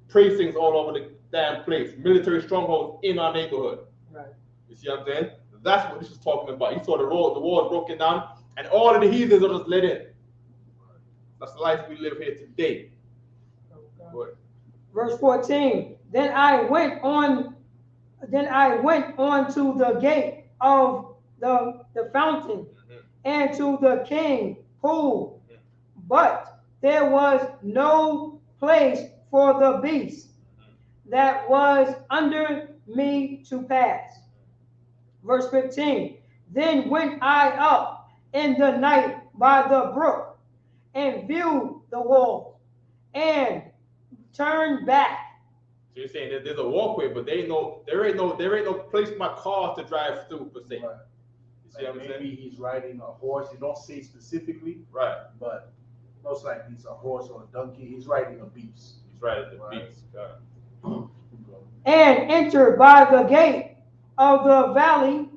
[SPEAKER 2] Precincts all over the damn place. Military strongholds in our neighborhood.
[SPEAKER 3] Right.
[SPEAKER 2] You see what I'm saying? That's what this is talking about. You saw the walls broken down, and all of the heathens are just let in. That's the life we live here today.
[SPEAKER 3] Okay. Verse 14. Then I went on to the gate of the fountain, and to the king pool, but there was no place for the beast that was under me to pass. Verse 15. Then went I up in the night by the brook, and viewed the wall, and turned back.
[SPEAKER 2] So you're saying that there's a walkway, but there ain't no place for my car to drive through per se.
[SPEAKER 4] Right.
[SPEAKER 2] You see what I'm saying?
[SPEAKER 4] Maybe he's riding a horse. He don't say specifically.
[SPEAKER 2] Right.
[SPEAKER 4] But most likely it's a horse or a donkey. He's riding a beast.
[SPEAKER 2] He's riding the beast.
[SPEAKER 3] And entered by the gate of the valley,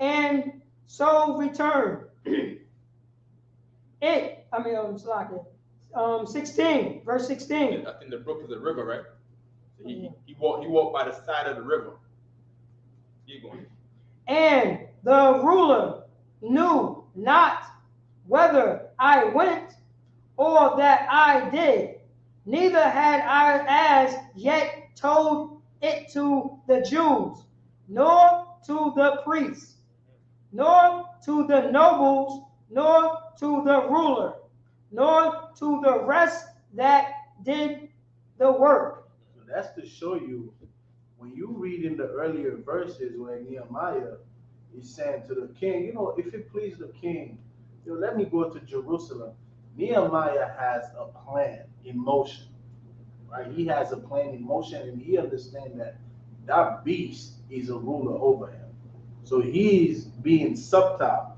[SPEAKER 3] and so returned. 16, verse 16.
[SPEAKER 2] I think the brook is a river, right? So he walked by the side of the river. Keep going.
[SPEAKER 3] And the ruler knew not whether I went or that I did, neither had I as yet told it to the Jews, nor to the priests, nor to the nobles, nor to the ruler, nor to the rest that did the work.
[SPEAKER 4] So that's to show you, when you read in the earlier verses where Nehemiah is saying to the king, if it please the king, let me go to Jerusalem. Nehemiah has a plan in motion, right? He has a plan in motion, and he understands that beast is a ruler over him. So he's being subtle.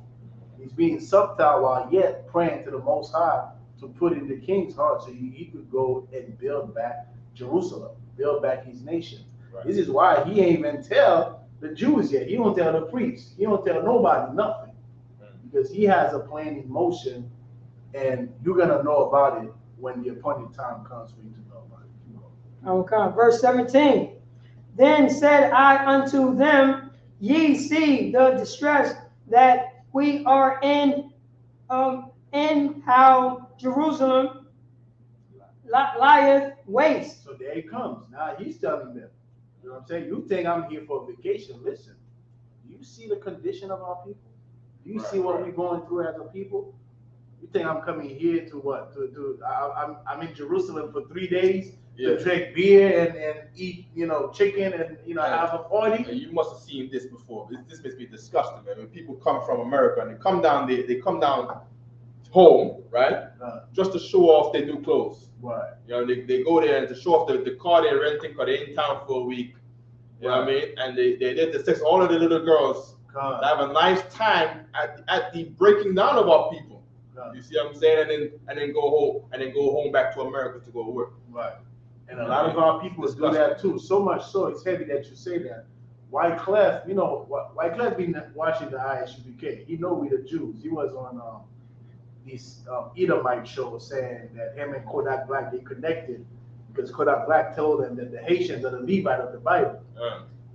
[SPEAKER 4] He's being subtle while yet praying to the Most High to put in the king's heart so he could go and build back Jerusalem, build back his nation. Right. This is why he ain't even tell the Jews yet. He don't tell the priests. He don't tell nobody nothing. Because he has a plan in motion, and you're going to know about it when the appointed time comes for you to know about it.
[SPEAKER 3] Okay, verse 17. Then said I unto them, ye see the distress that we are in how Jerusalem lieth waste.
[SPEAKER 4] So there he comes. Now he's telling them, you know what I'm saying? You think I'm here for a vacation. Listen, do you see the condition of our people? Do you see what we're going through as a people? You think I'm coming here to what? I'm in Jerusalem for 3 days to drink beer and eat, chicken and have a party.
[SPEAKER 2] You must have seen this before. This makes me disgusting, man. When people come from America and they come down home, right? Just to show off their new clothes.
[SPEAKER 4] Right.
[SPEAKER 2] You know, they go there and to show off the car they're renting because they're in town for a week. You know what I mean? And they did the sex all of the little girls to have a nice time at the breaking down of our people. You see what I'm saying? And then go home back to America to go to work.
[SPEAKER 4] Right. And a lot of our people do that too. So much so it's heavy that you say that. Wyclef, you know, Wyclef been watching the Isupk. He know we the Jews. He was on this Edomite show saying that him and Kodak Black, they connected because Kodak Black told them that the Haitians are the Levite of the Bible.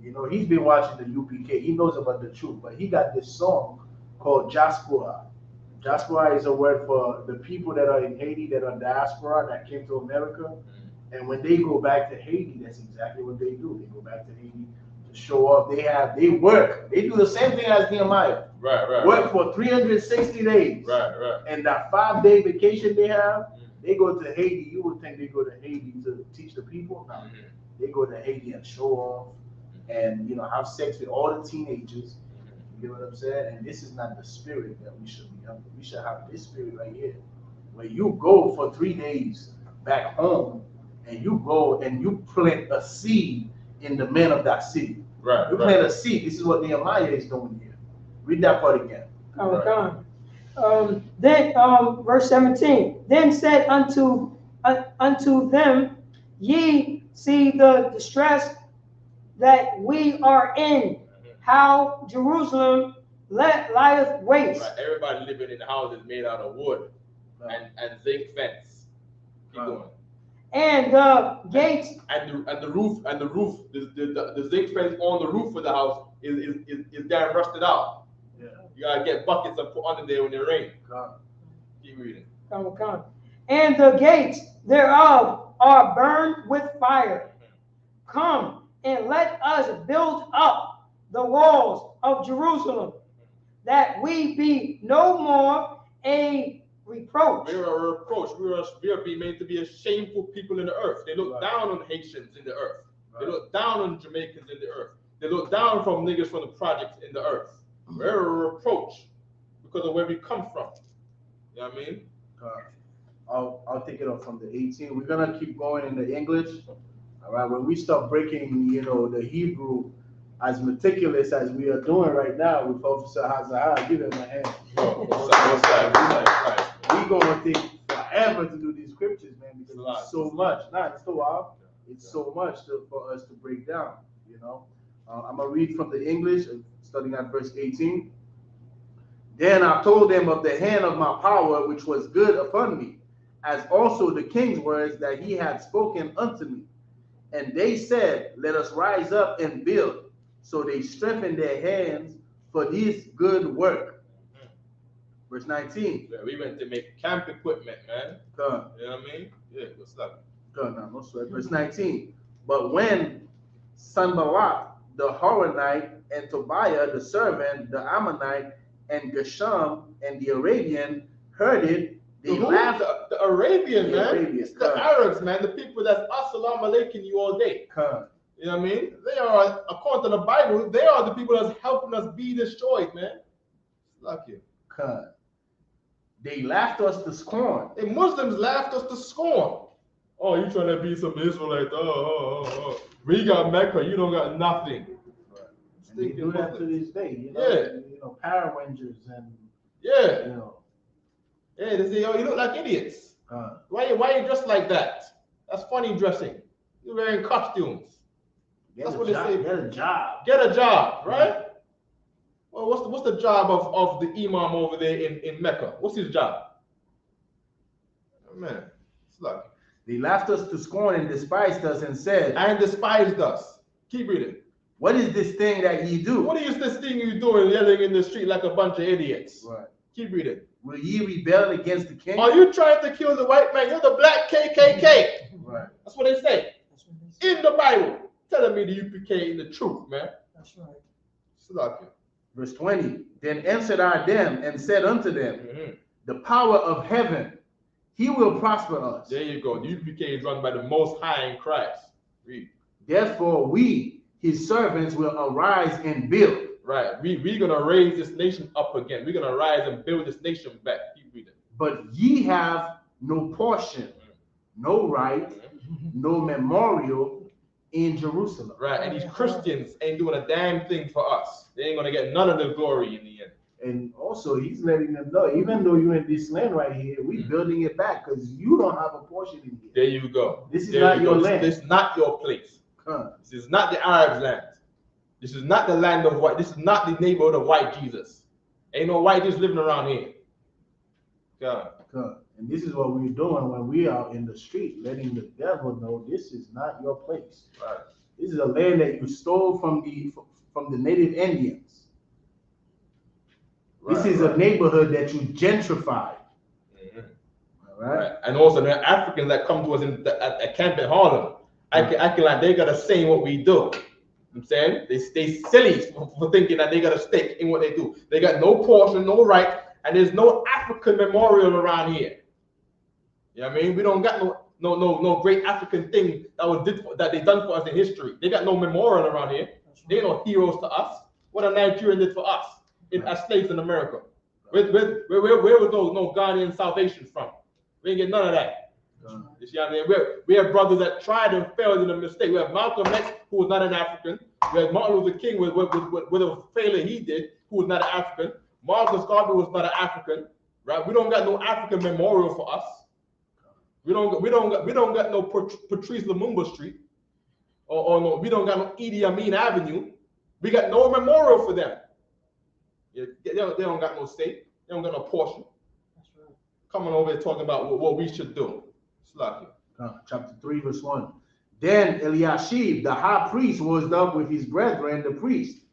[SPEAKER 4] You know, he's been watching the UPK. He knows about the truth, but he got this song called Diaspora. Diaspora is a word for the people that are in Haiti, that are diaspora, that came to America. And when they go back to Haiti, that's exactly what they do. They go back to Haiti to show off. They work. They do the same thing as Nehemiah. Work for 360 days. And that 5-day vacation they have, they go to Haiti. You would think they go to Haiti to teach the people. No. They go to Haiti and show off and, you know, have sex with all the teenagers. You know what I'm saying? And this is not the spirit that we should be under. We should have this spirit right here, where you go for 3 days back home, and you go and you plant a seed in the men of that city. You plant a seed. This is what Nehemiah is doing here. Read that part again.
[SPEAKER 3] Then verse 17. Then said unto them, ye see the distress that we are in, how Jerusalem lieth waste.
[SPEAKER 2] Everybody living in houses made out of wood and zinc fence. Keep going.
[SPEAKER 3] And the gates
[SPEAKER 2] and the roof the zinc fence on the roof of the house is damn rusted out. You gotta get buckets and put under there when it rains. Keep reading.
[SPEAKER 3] And the gates thereof are burned with fire. Come and let us build up the walls of Jerusalem, that we be no more a reproach.
[SPEAKER 2] We are a reproach. We are being made to be a shameful people in the earth. They look down on Haitians in the earth. They look down on Jamaicans in the earth. They look down from niggas from the projects in the earth. We're a reproach because of where we come from. You know what I mean?
[SPEAKER 4] I'll take it up from the 18. We're gonna keep going in the English. All right. When we start breaking, you know, the Hebrew as meticulous as we are doing right now with Officer HAZAHAB, give him a hand. We're gonna take forever to do these scriptures, man, because it's so much. It's so wild. It's so much for us to break down. You know. I'm gonna read from the English, starting at verse 18. Then I told them of the hand of my power, which was good upon me, as also the king's words that he had spoken unto me. And they said, let us rise up and build. So they strengthened their hands for this good work. Verse 19.
[SPEAKER 2] Yeah, we went to make camp equipment, man. You know what I mean? Yeah, what's up?
[SPEAKER 4] No sweat. Verse 19. But when Sanballat the Horonite and Tobiah the servant, the Ammonite, and Geshem and the Arabian heard it, they laughed.
[SPEAKER 2] The Arabian, man.
[SPEAKER 4] Arabians,
[SPEAKER 2] the Arabs, man. The people that's assalamu alaikum you all day. You know what I mean? They are, according to the Bible, they are the people that's helping us be destroyed, man. Lucky.
[SPEAKER 4] They laughed us to scorn.
[SPEAKER 2] The Muslims laughed us to scorn. Oh, you trying to be some Israelite? We got Mecca, you don't got nothing.
[SPEAKER 4] And they do that to this day, you know. You know, Power Rangers and you know.
[SPEAKER 2] Yeah, they say, oh, you look like idiots. Why you dressed like that? That's funny dressing. You're wearing costumes. That's what they say.
[SPEAKER 4] Get a job.
[SPEAKER 2] Get a job, right? Well, what's the job of the imam over there in Mecca? What's his job? Oh, man, it's lucky.
[SPEAKER 4] They laughed us to scorn and despised us and said,
[SPEAKER 2] and despised us. Keep reading.
[SPEAKER 4] What is this thing that ye do?
[SPEAKER 2] What is this thing you doing yelling in the street like a bunch of idiots?
[SPEAKER 4] Right.
[SPEAKER 2] Keep reading.
[SPEAKER 4] Will ye rebel against the king?
[SPEAKER 2] Are you trying to kill the white man? You're the black KKK.
[SPEAKER 4] Right.
[SPEAKER 2] That's what they say. In the Bible. Telling me the UPK in the truth, man.
[SPEAKER 3] That's right.
[SPEAKER 2] Slucky.
[SPEAKER 4] Verse 20. Then answered I them and said unto them, the power of heaven, he will prosper us.
[SPEAKER 2] There you go. The UPK is run by the Most High in Christ. Read.
[SPEAKER 4] Therefore we, his servants, will arise and build.
[SPEAKER 2] Right. We're going to raise this nation up again. We're going to rise and build this nation back. Keep reading.
[SPEAKER 4] But ye have no portion, no right, no memorial in Jerusalem.
[SPEAKER 2] Right, and these Christians ain't doing a damn thing for us. They ain't gonna get none of the glory in the end.
[SPEAKER 4] And also, he's letting them know, even though you're in this land right here, we're building it back because you don't have a portion in here.
[SPEAKER 2] There you go.
[SPEAKER 4] This is not your land.
[SPEAKER 2] This is not your place. This is not the Arabs' land. This is not the land of white. This is not the neighborhood of white Jesus. Ain't no white Jesus living around here.
[SPEAKER 4] And this is what we're doing when we are in the street, letting the devil know this is not your place.
[SPEAKER 2] Right.
[SPEAKER 4] This is a land that you stole from the native Indians. This is a neighborhood that you gentrified. All right.
[SPEAKER 2] And also the Africans that come to us at camp in Harlem, acting like they got a say in what we do. You know what I'm saying? They stay silly for thinking that they got a stake in what they do. They got no portion, no right, and there's no African memorial around here. You know what I mean? We don't got no great African thing that they done for us in history. They got no memorial around here. They ain't no heroes to us. What a Nigerian did for us as slaves in America. Where was no Ghanaian salvation from? We ain't get none of that. You see what I mean? We have brothers that tried and failed in a mistake. We have Malcolm X, who was not an African. We have Martin Luther King with a failure he did, who was not an African. Marcus Garvey was not an African, right? We don't got no African memorial for us. We don't got no Patrice Lumumba Street, or no. We don't got no Idi Amin Avenue. We got no memorial for them. They don't got no state. They don't got no portion. That's right. Coming over here talking about what we should do.
[SPEAKER 4] Chapter 3, verse 1. Then Eliashib, the high priest, was up with his brethren, the priests,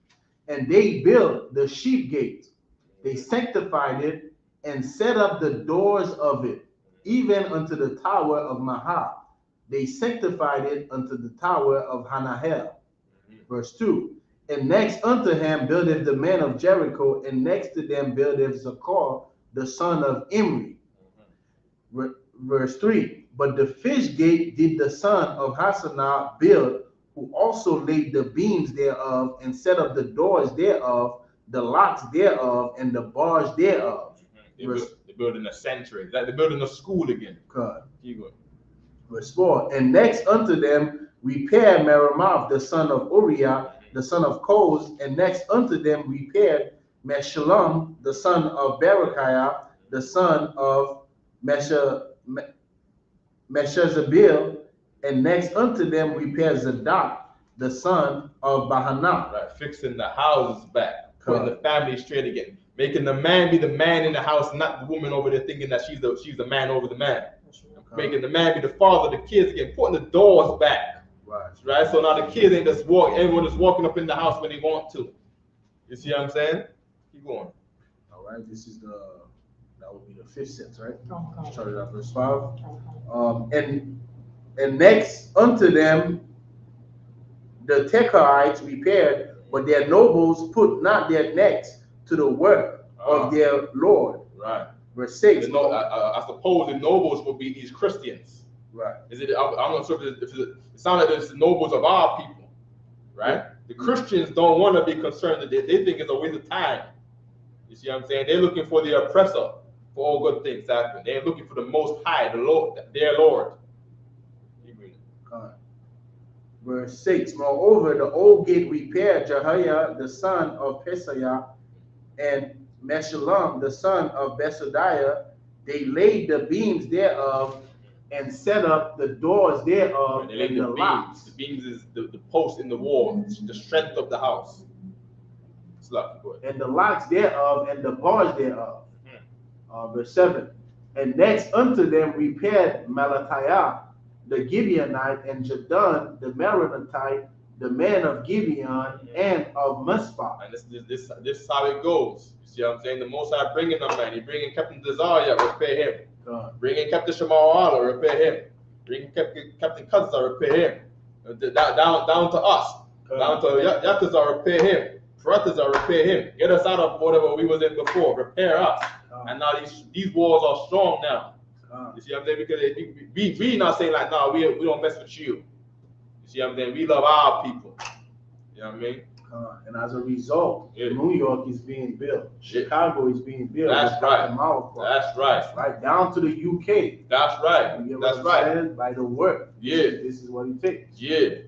[SPEAKER 4] and they built the sheep gate. They sanctified it and set up the doors of it, even unto the tower of Mahah. They sanctified it unto the tower of Hanahel. Verse 2. And next unto him builded the men of Jericho, and next to them builded Zaccur, the son of Imri. Verse 3. But the fish gate did the son of Hasanah build, who also laid the beams thereof, and set up the doors thereof, the locks thereof, and the bars thereof.
[SPEAKER 2] They're building a sanctuary. Like they're building a school again.
[SPEAKER 4] Verse 4. And next unto them repaired Merimoth, the son of Uriah, the son of Koz, and next unto them repaired Meshullam, the son of Berechiah, the son of Meshezabil, and next unto them repaired Zadok, the son of Bahanah.
[SPEAKER 2] Right, fixing the houses back, putting the family straight again, making the man be the man in the house, not the woman over there thinking that she's the man over the man. Making the man be the father of the kids again, putting the doors back. Right, so now the kids ain't just everyone is walking up in the house when they want to. You see what I'm saying? Keep going.
[SPEAKER 4] All right, this is that would be the 5th sense, right? Started at verse 5. And next unto them the Tekoites repaired, but their nobles put not their necks to the work of their Lord.
[SPEAKER 2] Right.
[SPEAKER 4] Verse 6.
[SPEAKER 2] I suppose the nobles will be these Christians.
[SPEAKER 4] Right.
[SPEAKER 2] Is it? I'm not sure if it sounds like it's the nobles of our people, right? Yeah. The Christians don't want to be concerned that they think it's a waste of time. You see what I'm saying? They're looking for the oppressor for all good things to happen. They're looking for the Most High, the Lord, their Lord.
[SPEAKER 4] Verse 6. Moreover, the old gate repaired Jehiah, the son of Pesaiah, and Meshullam, the son of Besodiah. They laid the beams thereof, and set up the doors thereof, and the locks.
[SPEAKER 2] The beams is the post in the wall, the strength of the house.
[SPEAKER 4] And the locks thereof, and the bars thereof. Verse 7. And next unto them repaired Melatiah, the Gibeonite, and Jadon, the Meronotite, the man of Gibeon, and of Mizpah.
[SPEAKER 2] And this is how it goes. You see what I'm saying? The Most High bringing them, man. He bringing Captain Desire, repair him. Bringing Captain Shamal Allah, repair him. Bringing Captain Kazar, repair him. Down to us. Down to Yatazar, repair him. PARATAZA, repair him. Get us out of whatever we was in before. Repair us. And now these walls are strong now. You see what I'm saying? Because we not saying like, no, we don't mess with you. You see what I'm saying? We love our people. You know what I mean?
[SPEAKER 4] And as a result, New York is being built. Chicago is being built.
[SPEAKER 2] That's right. That's right.
[SPEAKER 4] Right down to the UK.
[SPEAKER 2] That's right. That's right.
[SPEAKER 4] By the work.
[SPEAKER 2] Yeah.
[SPEAKER 4] This is what it takes.
[SPEAKER 2] Yeah.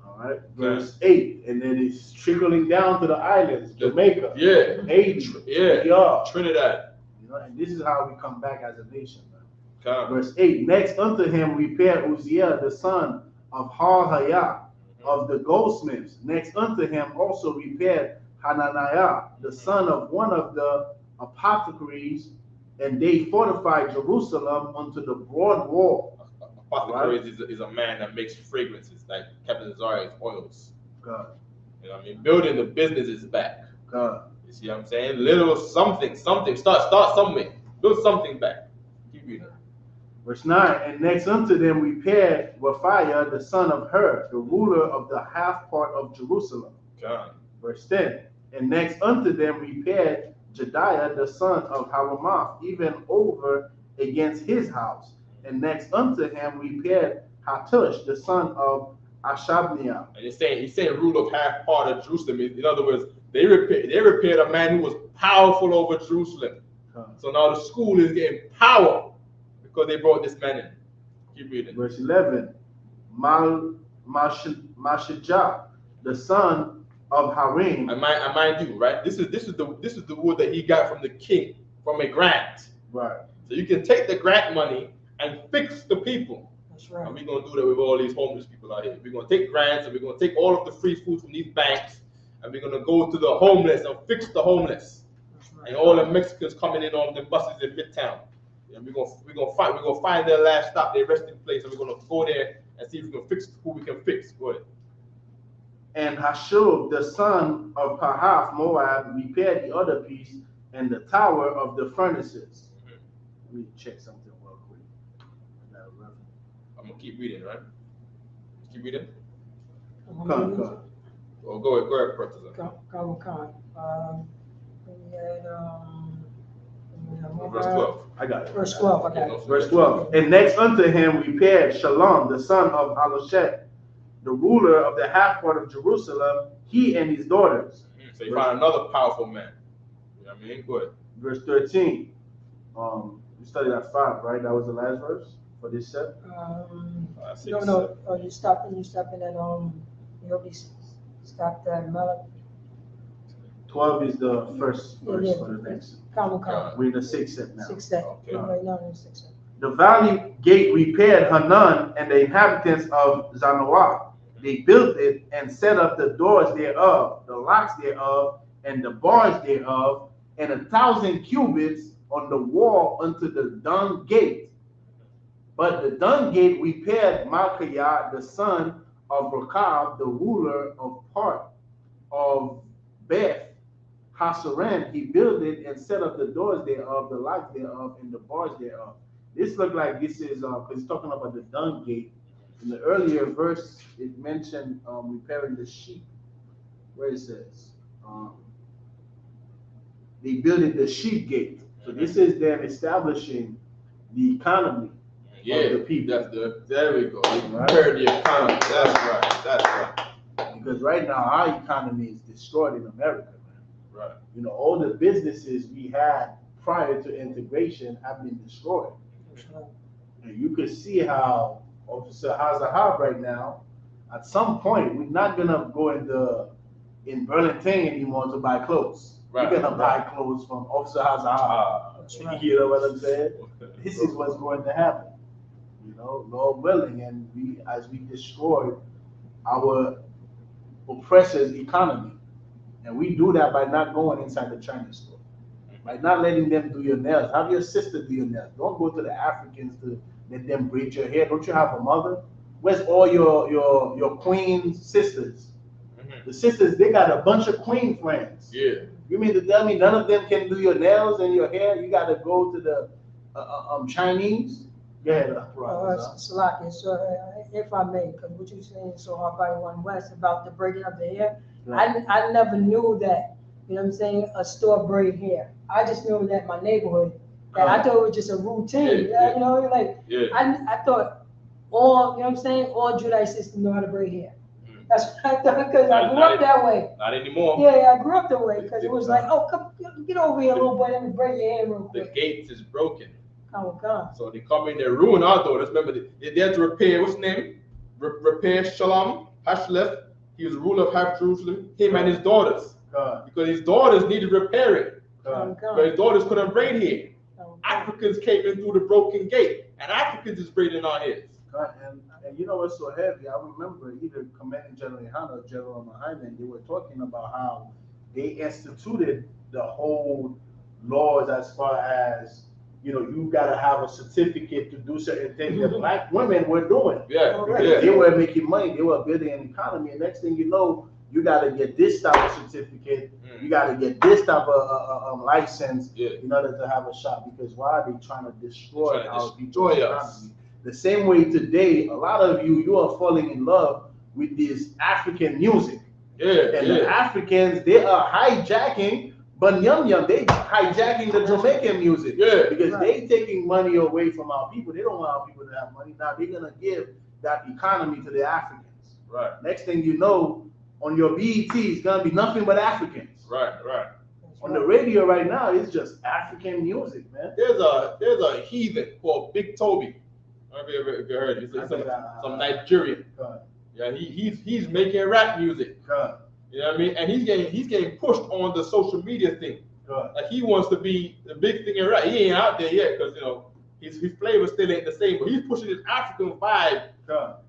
[SPEAKER 4] All right. Verse 8, and then it's trickling down to the islands, Jamaica.
[SPEAKER 2] Yeah.
[SPEAKER 4] Haiti.
[SPEAKER 2] Yeah. Trinidad.
[SPEAKER 4] You know, and this is how we come back as a nation.
[SPEAKER 2] Okay.
[SPEAKER 4] Verse 8, next unto him repaired Uzziel, the son of HAZAHAB, of the goldsmiths. Next unto him also repaired Hananiah, the son of one of the apothecaries, and they fortified Jerusalem unto the broad wall.
[SPEAKER 2] Apothecaries is a man that makes fragrances, like Captain Zari's oils.
[SPEAKER 4] God.
[SPEAKER 2] You know what I mean? Building the business is back.
[SPEAKER 4] God.
[SPEAKER 2] You see what I'm saying? Little something. Start somewhere. Build something back. Keep reading.
[SPEAKER 4] Verse 9, and next unto them repaired Raphiah, the son of Hur, the ruler of the half part of Jerusalem.
[SPEAKER 2] God.
[SPEAKER 4] Verse 10, and next unto them repaired Jediah, the son of Haramath, even over against his house. And next unto him repaired Hattush, the son of Ashabniah.
[SPEAKER 2] And he's saying rule of half part of Jerusalem. In other words, they repaired a man who was powerful over Jerusalem. So now the school is getting power because they brought this man in. Keep reading.
[SPEAKER 4] Verse 11, Mashijah, the son of Harim.
[SPEAKER 2] And mind you, right? This is the wood that he got from the king, from a grant.
[SPEAKER 4] Right.
[SPEAKER 2] So you can take the grant money and fix the people.
[SPEAKER 3] That's right.
[SPEAKER 2] And we're gonna do that with all these homeless people out here. We're gonna take grants and we're gonna take all of the free food from these banks, and we're gonna go to the homeless and fix the homeless. Right. And all the Mexicans coming in on the buses in Midtown. And we're gonna find their last stop, their resting place, and we're gonna go there and see if we can fix who we can fix. Go ahead.
[SPEAKER 4] And Hashub, the son of Pahath Moab, repaired the other piece and the tower of the furnaces. Let me check something real quick.
[SPEAKER 2] I'm gonna keep reading, right? Keep reading.
[SPEAKER 4] Come.
[SPEAKER 2] Oh, go ahead, PARATAZA. Verse 12.
[SPEAKER 4] I got it.
[SPEAKER 3] Verse 12. I got it.
[SPEAKER 4] Verse 12. And next unto him repaired Shalom, the son of Halusheth, the ruler of the half part of Jerusalem, he and his daughters.
[SPEAKER 2] So you find another powerful man. You know what I mean? Go ahead.
[SPEAKER 4] Verse 13. We studied at 5, right? That was the last verse for this set.
[SPEAKER 3] No. You stopping at you already stopped at Malachi.
[SPEAKER 4] 12 is the first verse for the next. We're in the 6th set now.
[SPEAKER 3] 6th set.
[SPEAKER 2] Okay.
[SPEAKER 3] Right now in the 6th set.
[SPEAKER 4] The valley gate repaired Hanan and the inhabitants of Zanoah. They built it and set up the doors thereof, the locks thereof, and the bars thereof, and 1,000 cubits on the wall unto the dung gate. But the dung gate repaired Malchiah, the son of Rechab, the ruler of part of Beth Hasaran. He built it and set up the doors thereof, the locks thereof, and the bars thereof. This looked like this is because it's talking about the dung gate. In the earlier verse, it mentioned repairing the sheep, where it says they built the sheep gate. So this is them establishing the economy of the people.
[SPEAKER 2] There we go. Repair the economy. That's right.
[SPEAKER 4] Because right now our economy is destroyed in America, man.
[SPEAKER 2] Right.
[SPEAKER 4] You know, all the businesses we had prior to integration have been destroyed. And you could see how Officer HAZAHAB right now, at some point, we're not gonna go in Burlington anymore to buy clothes. Right. We're gonna buy clothes from Officer HAZAHAB. Right. You know what I'm saying? This is what's going to happen. You know, Lord willing, and as we destroy our oppressors' economy, and we do that by not going inside the Chinese store, by not letting them do your nails. Have your sister do your nails. Don't go to the Africans to let them braid your hair. Don't you have a mother? Where's all your queen sisters? The sisters, they got a bunch of queen friends.
[SPEAKER 2] Yeah.
[SPEAKER 4] You mean to tell me none of them can do your nails and your hair? You got to go to the Chinese? Yeah,
[SPEAKER 3] Salaki, so if I may, because what you're saying is so hard by One West about the braiding of the hair. Right. I never knew that, you know what I'm saying, a store braid hair. I just knew that my neighborhood, that I thought it was just a routine. You know, like I thought all, you know what I'm saying, all Judaized sisters know how to braid hair. That's what I thought, because I grew up that way.
[SPEAKER 2] Not anymore.
[SPEAKER 3] Yeah, I grew up that way, because it was like, oh, come, get over here, little boy, let me break your hand real quick.
[SPEAKER 2] The gates is broken.
[SPEAKER 3] Oh, God.
[SPEAKER 2] So they come in, they ruin our daughters. Remember, they're there to repair, what's his name? Repair Shalom, Hashlef. He was the ruler of half Jerusalem, him and his daughters. Because his daughters needed repairing. But his daughters couldn't braid here. Africans came in through the broken gate, and Africans is braiding our heads.
[SPEAKER 4] And you know what's so heavy? I remember either Commanding General Yohana or General Muhammad, they were talking about how they instituted the whole laws as far as, you know, you gotta have a certificate to do certain things that black women were doing.
[SPEAKER 2] Yeah,
[SPEAKER 4] They were making money, they were building an economy, and next thing you know, you gotta get this type of certificate, you gotta get this type of license in order to have a shop. Because why are they trying to destroy our people's economy? The same way today, a lot of you are falling in love with this African music. The Africans, they are hijacking, but they hijacking the Jamaican music. Because they taking money away from our people. They don't want our people to have money. Now they're gonna give that economy to the Africans.
[SPEAKER 2] Right.
[SPEAKER 4] Next thing you know, on your BET, it's gonna be nothing but Africans.
[SPEAKER 2] Right.
[SPEAKER 4] On the radio right now, it's just African music, man.
[SPEAKER 2] There's a heathen called Big Toby. I don't know if you heard it. It's some Nigerian. Yeah, he's making rap music. You know what I mean? And he's getting pushed on the social media thing. Like he wants to be the big thing in rap. He ain't out there yet because, you know, his flavor still ain't the same. But he's pushing this African vibe.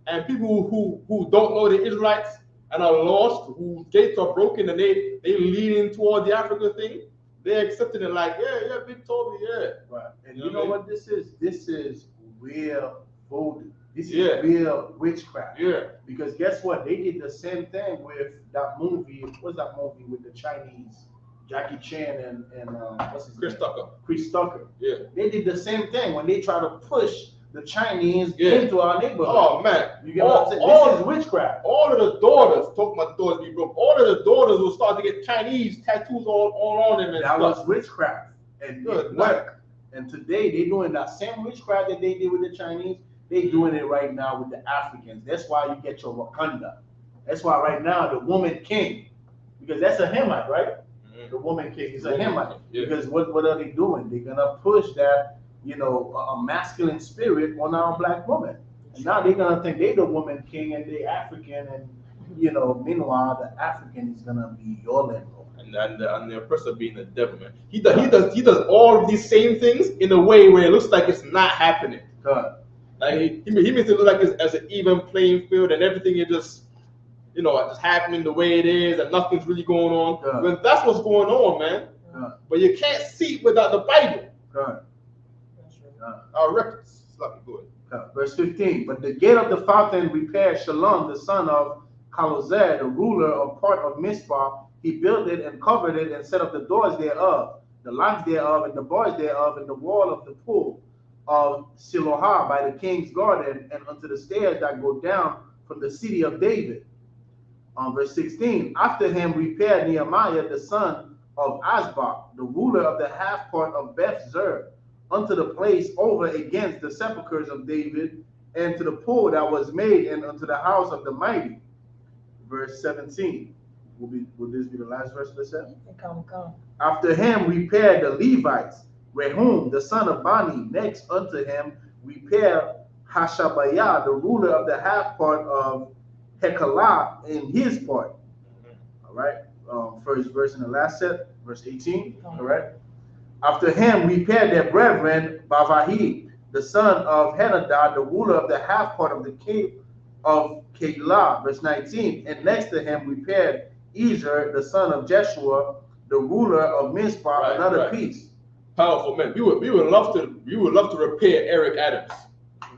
[SPEAKER 2] And people who don't know the Israelites and are lost, whose gates are broken, and they leaning toward the African thing, they're accepting it like, yeah, Big Toby, yeah.
[SPEAKER 4] Right. And you know what this is? This is real voodoo. This is real witchcraft.
[SPEAKER 2] Yeah.
[SPEAKER 4] Because guess what? They did the same thing with that movie. What's that movie with the Chinese? Jackie Chan and what's his name? Chris Tucker.
[SPEAKER 2] Yeah.
[SPEAKER 4] They did the same thing when they try to push the Chinese into our neighborhood.
[SPEAKER 2] Oh man.
[SPEAKER 4] You get what I'm saying? This is witchcraft.
[SPEAKER 2] All of the daughters, talking about the daughters be broke, all of the daughters will start to get Chinese tattoos all on them and
[SPEAKER 4] that
[SPEAKER 2] stuff.
[SPEAKER 4] was witchcraft. And it worked. And today they're doing that same witchcraft that they did with the Chinese. They're doing it right now with the Africans. That's why you get your Wakanda. That's why right now the woman king, because that's a Hamite, right? The woman king is a Hamite. Because what are they doing? They're gonna push that, you know, a masculine spirit on our black woman. And now they're gonna think they're the woman king and they African, and you know, meanwhile the African is gonna be your landlord.
[SPEAKER 2] And the oppressor being the devil, man. He does all of these same things in a way where it looks like it's not happening. Like he makes it look like it's as an even playing field and everything is just, you know, just happening the way it is and nothing's really going on. But that's what's going on, man. But you can't see it without the Bible. Our records.
[SPEAKER 4] Verse 15. But the gate of the fountain repaired Shalom, the son of Kalozeh, the ruler of part of Mizpah. He built it and covered it and set up the doors thereof, the locks thereof, and the bars thereof, and the wall of the pool of Siloah by the king's garden, and unto the stairs that go down from the city of David. Verse 16. After him repaired Nehemiah, the son of Isupk, the ruler of the half part of Beth-zur, unto the place over against the sepulchres of David, and to the pool that was made, and unto the house of the mighty. Verse 17. Will this be the last verse of the set?
[SPEAKER 3] Come.
[SPEAKER 4] After him repaired the Levites, Rehum, the son of Bani. Next unto him repaired Hashabiah, the ruler of the half part of Hekalah in his part. All right. First verse in the last set, verse 18. All right. After him repaired their brethren Bavahi, the son of Henadad, the ruler of the half part of the king of Keilah, verse 19. And next to him repaired Ezer, the son of Jeshua, the ruler of Mizpah, another piece.
[SPEAKER 2] Powerful man. We would love to repair Eric Adams.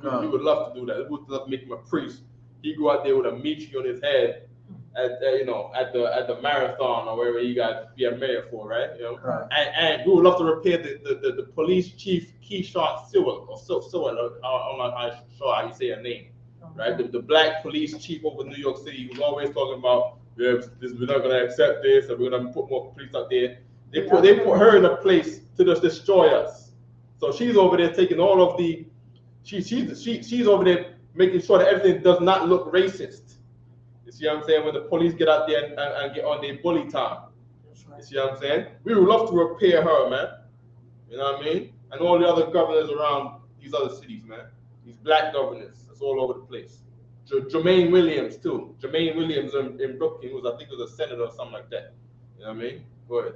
[SPEAKER 2] We would love to do that. We would love to make him a priest. He go out there with a mitre on his head at the marathon or wherever he got to be a mayor for, right? You know, and we would love to repair the police chief Keyshawn Sewell or Sewell. I'm not sure how you say her name, right? The black police chief over New York City who's always talking about, we're not gonna accept this, and we're gonna put more police out there. They put her in a place to just destroy us. So she's over there taking all of she's over there making sure that everything does not look racist. You see what I'm saying? When the police get out there and get on their bully time. You see what I'm saying? We would love to repair her, man. You know what I mean? And all the other governors around these other cities, man. These black governors. That's all over the place. Jermaine Williams, too. Jermaine Williams in Brooklyn, I think was a senator or something like that. You know what I mean? Go ahead.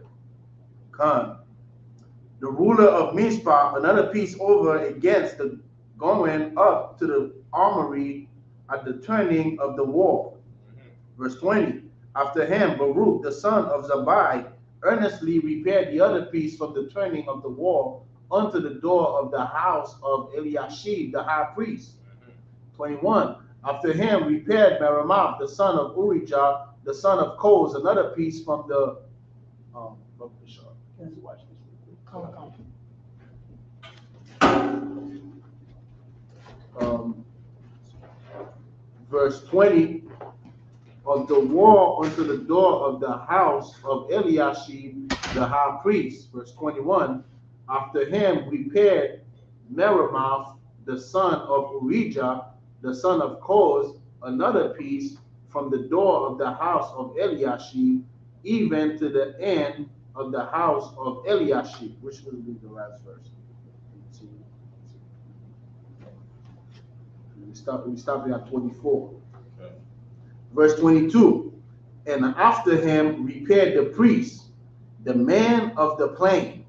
[SPEAKER 4] Khan. The ruler of Mishpah, another piece over against the going up to the armory at the turning of the wall. Verse 20. After him, Baruch, the son of Zabbai, earnestly repaired the other piece from the turning of the wall unto the door of the house of Eliashib, the high priest. 21. After him repaired Merimoth, the son of Urijah, the son of Koz, another piece from the watch this. Verse 20, of the wall unto the door of the house of Eliashib, the high priest. Verse 21, after him repaired Merimoth, the son of Urijah, the son of Koz, another piece from the door of the house of Eliashib, even to the end of the house of Eliashib, which will be the last verse. We stop at 24. Okay. Verse 22. And after him repaired the priest, the man of the plain.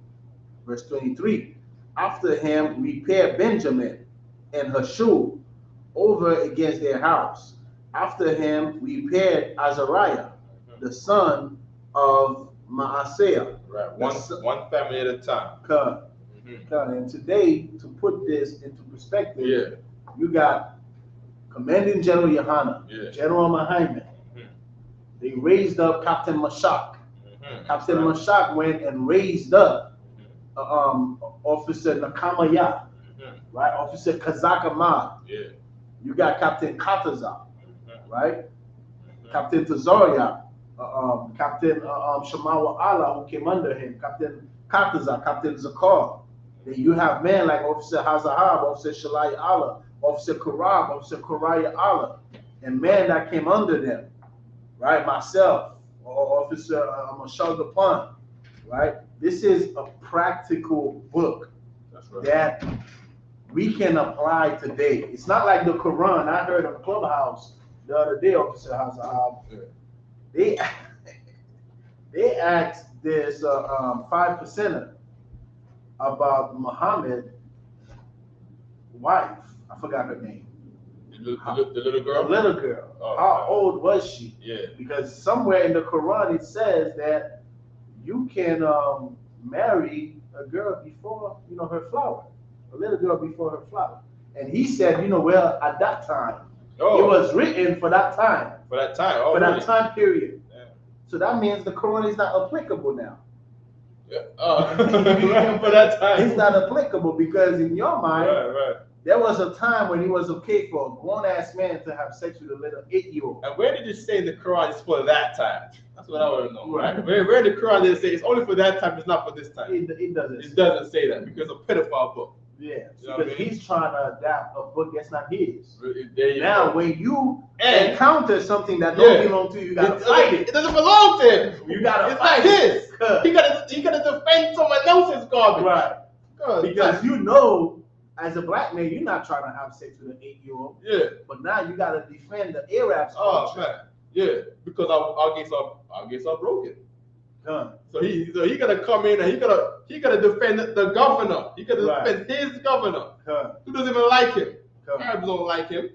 [SPEAKER 4] Verse 23. After him repaired Benjamin and Hashub over against their house. After him repaired Azariah, the son of Maaseiah.
[SPEAKER 2] Right, one family at a time.
[SPEAKER 4] And today, to put this into perspective,
[SPEAKER 2] yeah,
[SPEAKER 4] you got Commanding General Yohanan,
[SPEAKER 2] yeah,
[SPEAKER 4] General Mahaiman. They raised up Captain Mashak. Captain Mashak went and raised up Officer Nakamaya, right? Officer Kazak Ahmad.
[SPEAKER 2] Yeah. You
[SPEAKER 4] got Captain HAZAHAB, right? Captain Tazaria, Captain Shamawa Allah, who came under him, Captain HAZAHAB, Captain Zakar. Then you have men like Officer HAZAHAB, Officer Shalai Allah, Officer Karab, Officer Karaya Allah, and men that came under them, right? Myself, or Officer Mashal Gapan, right? This is a practical book. That's right. That we can apply today. It's not like the Quran. I heard on Clubhouse the other day, Officer HAZAHAB, they asked this 5%er about Muhammad's wife. I forgot her name.
[SPEAKER 2] The little girl?
[SPEAKER 4] The little girl. Oh, how old was she?
[SPEAKER 2] Yeah.
[SPEAKER 4] Because somewhere in the Quran it says that you can marry a girl before, her flower. A little girl before her flower. And he said, well, at that time, it was written for that time.
[SPEAKER 2] For that time.
[SPEAKER 4] For that time period. Yeah. So that means the Quran is not applicable now.
[SPEAKER 2] Yeah. For that time.
[SPEAKER 4] It's not applicable because in your mind,
[SPEAKER 2] right.
[SPEAKER 4] There was a time when it was okay for a grown-ass man to have sex with a little 8-year-old.
[SPEAKER 2] And where did it say in the Quran it's for that time? That's what I want to know, right? Where in the Quran did it say it's only for that time, it's not for this time?
[SPEAKER 4] It doesn't.
[SPEAKER 2] It doesn't say that because of pedophile book.
[SPEAKER 4] Yeah, because he's trying to adapt a book that's not his.
[SPEAKER 2] Now,
[SPEAKER 4] when you encounter something that don't belong to you, you gotta fight it.
[SPEAKER 2] It doesn't belong to him.
[SPEAKER 4] You gotta
[SPEAKER 2] it's
[SPEAKER 4] fight
[SPEAKER 2] not his. He gotta defend someone else's garbage.
[SPEAKER 4] Right. Because as a black man, you're not trying to have sex with an 8-year-old.
[SPEAKER 2] Yeah.
[SPEAKER 4] But now you gotta defend the Arabs.
[SPEAKER 2] Oh man. Yeah. Because our gates are broken. So he gotta come in and he gotta defend the governor. He gotta defend his governor. Who doesn't even like him? Arabs don't like him.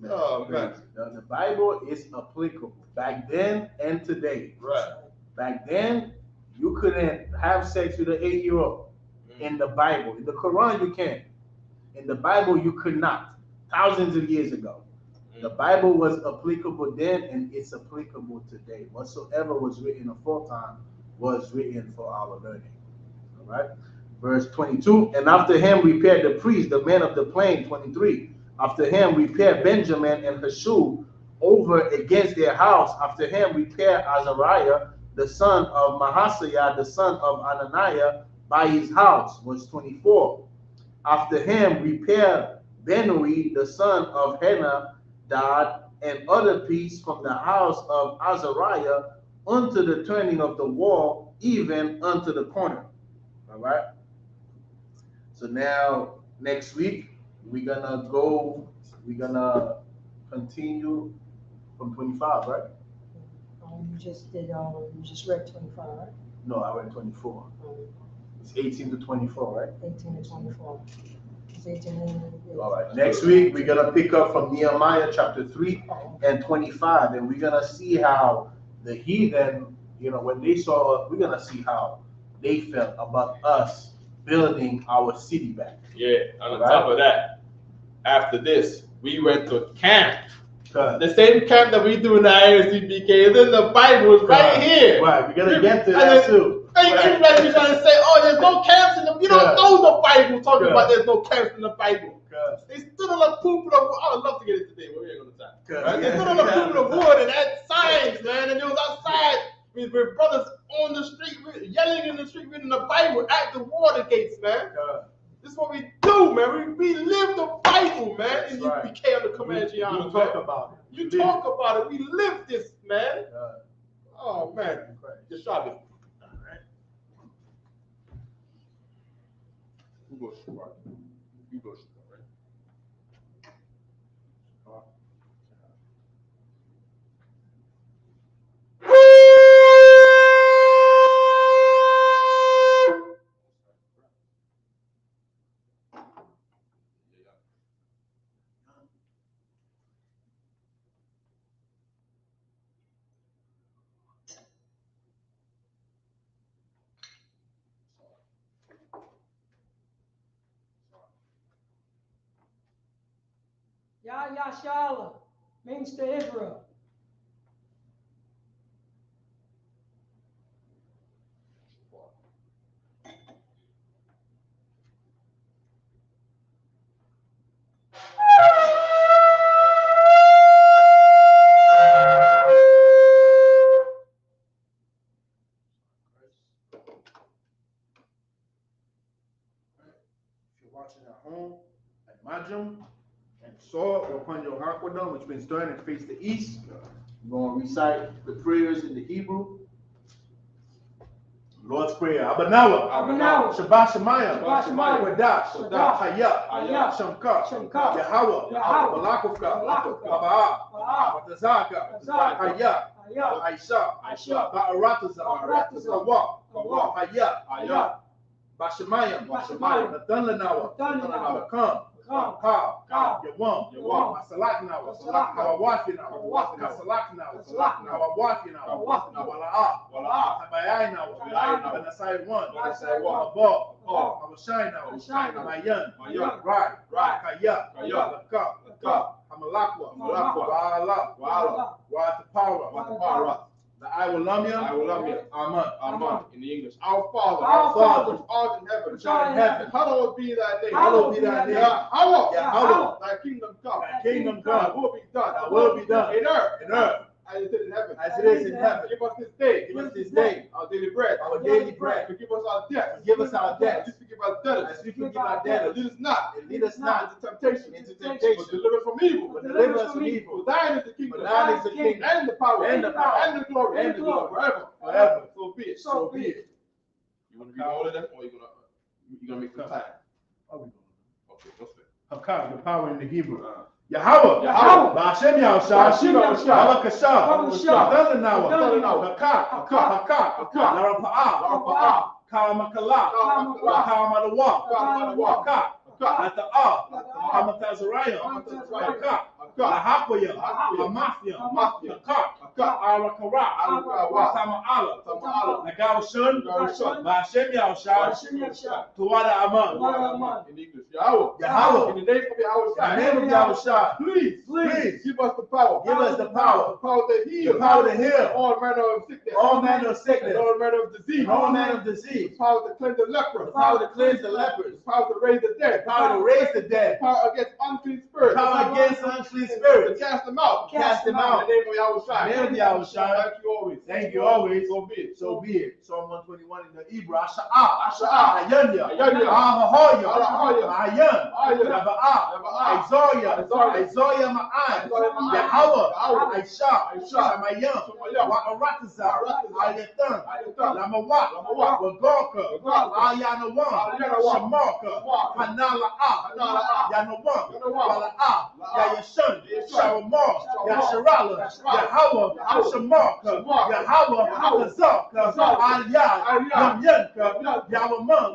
[SPEAKER 2] Oh man.
[SPEAKER 4] The Bible is applicable back then and today.
[SPEAKER 2] Right.
[SPEAKER 4] Back then, you couldn't have sex with an 8-year-old. In the Bible. In the Quran, you can. In the Bible, you could not. Thousands of years ago. The Bible was applicable then, and it's applicable today. Whatsoever was written aforetime was written for our learning. All right? Verse 22, and after him repaired the priest, the man of the plain, 23. After him repaired Benjamin and Hashub over against their house. After him repaired Azariah, the son of Maaseiah, the son of Ananiah, by his house. Verse 24. After him repaired Benui, the son of Henadad, and other piece from the house of Azariah unto the turning of the wall, even unto the corner. All right. So now next week we're gonna continue from 25, right?
[SPEAKER 3] You just read 25, right?
[SPEAKER 4] No, I read 24. It's 18 to 24, right?
[SPEAKER 3] 18 to 24. It's 18 to
[SPEAKER 4] All right. Next week we're gonna pick up from Nehemiah chapter 3 and 25, and we're gonna see how the heathen, when they saw, we're gonna see how they felt about us building our city back.
[SPEAKER 2] Yeah. On top of that, after this, we went to camp. The same camp that we do in the ISUPK is in the Bible. It's right here.
[SPEAKER 4] Right. We're gonna get to that too.
[SPEAKER 2] Everybody's trying to say, oh, there's no camps in the. You don't know the Bible talking about there's no camps in the Bible. They stood on the poop of the wood. I would love to get it today, but we ain't gonna time. Right? They stood on the poop of the wood and had signs, man, and it was outside with brothers on the street yelling in the street reading the Bible at the water gates, man. This is what we do, man. We live the Bible, man. And you became the command
[SPEAKER 4] You talk about it.
[SPEAKER 2] You talk about it. We live this, man. Oh, man. Just shot it. All right. Who goes to work? You go to work, right?
[SPEAKER 3] Yashala means to Israel.
[SPEAKER 4] If you're watching at home, at Majum, and saw upon your Hakwadam, which means turn and face the east, you're going to recite the prayers in the Hebrew. Lord's Prayer. Abanawa. Shabbat Shemayim. Kodash. Hayah. Shamka. Yahweh. Balakufka. Baba'ah. Watazaka. Hayah. Aisha. PARATAZA. Kawa. Hayah. Bashemayim. Nadan Come. Yawam, Masalakna, Kawafina, Masalakna, Kawafina, Wala'ah, Habayina, Benasai 1, Abba, Abashina, Mayan, Right, Kaya, Laka, Hamalakwa, Wa'ala, Wa'atapara, the I will love you. Amen.
[SPEAKER 2] In the English. Our Father, which art in heaven, hallowed be thy name. Hallowed. Thy kingdom come. Thy will be done. In earth. As it is in heaven. Give us this day. Our daily bread. Forgive us our debts. As we forgive our debtors. Lead us not into temptation. But deliver us from evil. For thine is the kingdom. And the power. And the glory. Forever. So be it. You want to read all of that, or you gonna make some time? Okay, what's that?
[SPEAKER 4] Hakah, the power in the Hebrew. Yahweh, Ba'ashem Yahushua, Balakashah, Adonanawa, Hakah, Larapa'ah, Ka'amakala, Ka'amadawa, Ata'ah, Hamatazariah, Lahakwaya, Hamathia, Arakara, Tama'ala, Nagawashun, Ba'ashem Yahushua, Tuwada Aman.
[SPEAKER 2] In English, Yahweh. In the name of Yahushua. Please give us the power. The power to heal. All manner of sickness. All manner of disease. The power to cleanse the lepers. The power to raise the dead. The power against unclean spirits.
[SPEAKER 1] unclean spirits.
[SPEAKER 2] Cast them out.
[SPEAKER 1] Cast them out.
[SPEAKER 2] In the name of Yahushua.
[SPEAKER 1] Name of Yahushua.
[SPEAKER 2] Thank you always.
[SPEAKER 1] Thank you always.
[SPEAKER 2] So be it.
[SPEAKER 1] So be it. Psalm 121 in the Hebrew. Asha'ah.
[SPEAKER 2] Asha'ah.
[SPEAKER 1] Ayanya.
[SPEAKER 2] Ayanya.
[SPEAKER 1] Ahahoya.
[SPEAKER 2] Ahahoya.
[SPEAKER 1] Ayan.
[SPEAKER 2] Ayan.
[SPEAKER 1] Yaba'ah.
[SPEAKER 2] Yaba'ah.
[SPEAKER 1] Isaiah.
[SPEAKER 2] Isaiah.
[SPEAKER 1] Isaiah Ma'an.
[SPEAKER 2] Isaiah Ma'an.
[SPEAKER 1] Yahweh.
[SPEAKER 2] Yahweh.
[SPEAKER 1] Aisha.
[SPEAKER 2] Aisha.
[SPEAKER 1] Shamayam.
[SPEAKER 2] Shamayam.
[SPEAKER 1] Wa'aratazah.
[SPEAKER 2] Wa'aratazah.
[SPEAKER 1] Ayatan.
[SPEAKER 2] Ayatan.
[SPEAKER 1] Lamawak.
[SPEAKER 2] Lamawak.
[SPEAKER 1] Wagorka.
[SPEAKER 2] Wagorka.
[SPEAKER 1] Ayanawan.
[SPEAKER 2] Ayanawan.
[SPEAKER 1] Shamarka.
[SPEAKER 2] Shamarka.
[SPEAKER 1] Hanala'ah.
[SPEAKER 2] Hanala'ah.
[SPEAKER 1] Yanawan.
[SPEAKER 2] Yanawan.
[SPEAKER 1] Wala'ah. Yayashun.
[SPEAKER 2] Yayashun.
[SPEAKER 1] Sharamar. Yasharala.
[SPEAKER 2] Yahweh.
[SPEAKER 1] Yahweh. Shamarka. Yahweh. Kazaka. Ayah. Yamyanka. Yawamam.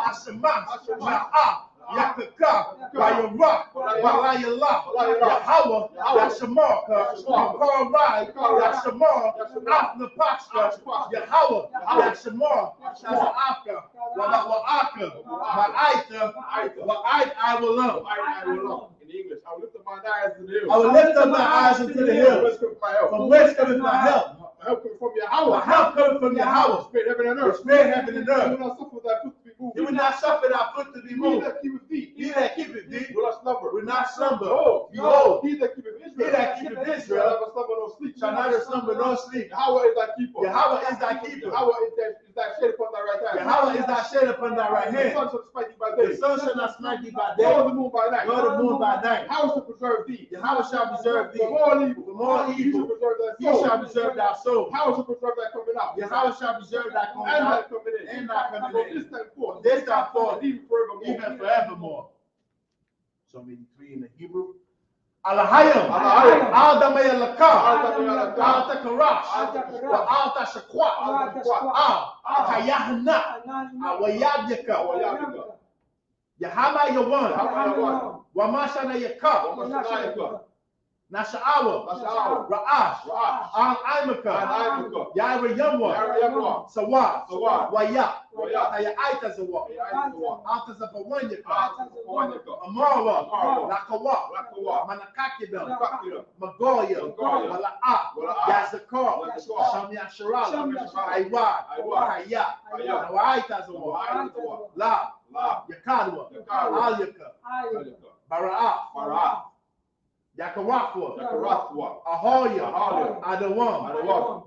[SPEAKER 1] Ashamash. Ya'ah. Yakaka, Bayarak, Balayala, Yahweh, Yashamarka, Yakarai, Yashamar, Afnapashka, Yahweh, Yashamar, Shazaka, Wa'aka, Wa'aita, Wa'ait I will love.
[SPEAKER 2] In English, I will lift up my eyes to the hills.
[SPEAKER 1] I will lift up my eyes into the hills. From whence cometh my help?
[SPEAKER 2] My help coming from Yahweh.
[SPEAKER 1] My help cometh from Yahweh.
[SPEAKER 2] Spread heaven and earth.
[SPEAKER 1] Spread heaven and earth.
[SPEAKER 2] You will not suffer thy foot to be moved.
[SPEAKER 1] You will not suffer thy foot to be
[SPEAKER 2] He
[SPEAKER 1] moved.
[SPEAKER 2] that keepeth thee.
[SPEAKER 1] He that keepeth thee
[SPEAKER 2] Will not slumber.
[SPEAKER 1] will not slumber.
[SPEAKER 2] No.
[SPEAKER 1] Behold,
[SPEAKER 2] He that keepeth Israel.
[SPEAKER 1] he that keepeth
[SPEAKER 2] Shall
[SPEAKER 1] Israel
[SPEAKER 2] never slumber nor sleep.
[SPEAKER 1] shall neither slumber nor sleep.
[SPEAKER 2] Yahweh is thy keeper.
[SPEAKER 1] Yahweh is thy keeper.
[SPEAKER 2] Yahweh is thy shade upon thy right hand.
[SPEAKER 1] Yahweh is thy shade upon thy right
[SPEAKER 2] The
[SPEAKER 1] hand.
[SPEAKER 2] sun shall smite thee by
[SPEAKER 1] The
[SPEAKER 2] day.
[SPEAKER 1] sun shall not smite thee by
[SPEAKER 2] Nor
[SPEAKER 1] day,
[SPEAKER 2] the moon by night.
[SPEAKER 1] nor the moon by night.
[SPEAKER 2] How shall preserve thee?
[SPEAKER 1] Yahweh shall preserve thee
[SPEAKER 2] From all evil.
[SPEAKER 1] from all
[SPEAKER 2] He shall
[SPEAKER 1] evil.
[SPEAKER 2] preserve thy
[SPEAKER 1] He
[SPEAKER 2] soul.
[SPEAKER 1] shall preserve thy soul.
[SPEAKER 2] How shall preserve thy coming out?
[SPEAKER 1] Yahweh shall preserve thy going
[SPEAKER 2] And thy
[SPEAKER 1] out
[SPEAKER 2] coming in.
[SPEAKER 1] and thy coming
[SPEAKER 2] From
[SPEAKER 1] in.
[SPEAKER 2] this time forth.
[SPEAKER 1] From this time forth,
[SPEAKER 2] And even forevermore.
[SPEAKER 1] even forevermore. Psalm 83 in the Hebrew. Alahayim,
[SPEAKER 2] Alahayim.
[SPEAKER 1] Al-Damay Al-Lakam,
[SPEAKER 2] Al-Damay Al-Lakam.
[SPEAKER 1] Al-Takarash,
[SPEAKER 2] Al-Takarash.
[SPEAKER 1] Al-Tashakwa, Al-Kayahna, Al-Wayabyaka,
[SPEAKER 2] Al-Wayabyaka.
[SPEAKER 1] Yahama Yawan,
[SPEAKER 2] Yawan.
[SPEAKER 1] Wamashana Yakab,
[SPEAKER 2] Wamashana
[SPEAKER 1] Nasha'awa,
[SPEAKER 2] Nasha'awa.
[SPEAKER 1] Ra'ash,
[SPEAKER 2] Ra'ash.
[SPEAKER 1] Al-Aimaka,
[SPEAKER 2] Al-Aimaka.
[SPEAKER 1] Yaira Yamwa,
[SPEAKER 2] Yaira Yamwa.
[SPEAKER 1] Sawad,
[SPEAKER 2] Sawad.
[SPEAKER 1] Waya,
[SPEAKER 2] Waya.
[SPEAKER 1] Hayatazawa,
[SPEAKER 2] Hayatazawa.
[SPEAKER 1] Altazapawanyaka,
[SPEAKER 2] Al-Tashakwa.
[SPEAKER 1] Amara,
[SPEAKER 2] Amara.
[SPEAKER 1] Lakawa,
[SPEAKER 2] Lakawa.
[SPEAKER 1] Manakakida,
[SPEAKER 2] Manakakida.
[SPEAKER 1] Magoya,
[SPEAKER 2] Magoya.
[SPEAKER 1] Mala'a,
[SPEAKER 2] Mala'a.
[SPEAKER 1] Yazakar,
[SPEAKER 2] Yazakar.
[SPEAKER 1] Shamya Sharala,
[SPEAKER 2] Shamya
[SPEAKER 1] Aiwad,
[SPEAKER 2] Aiwad.
[SPEAKER 1] Haya,
[SPEAKER 2] Haya.
[SPEAKER 1] Nawaitazawa,
[SPEAKER 2] Hayatazawa.
[SPEAKER 1] La,
[SPEAKER 2] La.
[SPEAKER 1] Yakadwa,
[SPEAKER 2] Yakadwa.
[SPEAKER 1] Alyaka,
[SPEAKER 2] Ayaka.
[SPEAKER 1] Bara'a,
[SPEAKER 2] Bara'ah.
[SPEAKER 1] Yakawakwa,
[SPEAKER 2] Yakarathwa.
[SPEAKER 1] Ahoya,
[SPEAKER 2] Ahoya.
[SPEAKER 1] Adawam,
[SPEAKER 2] Adawam.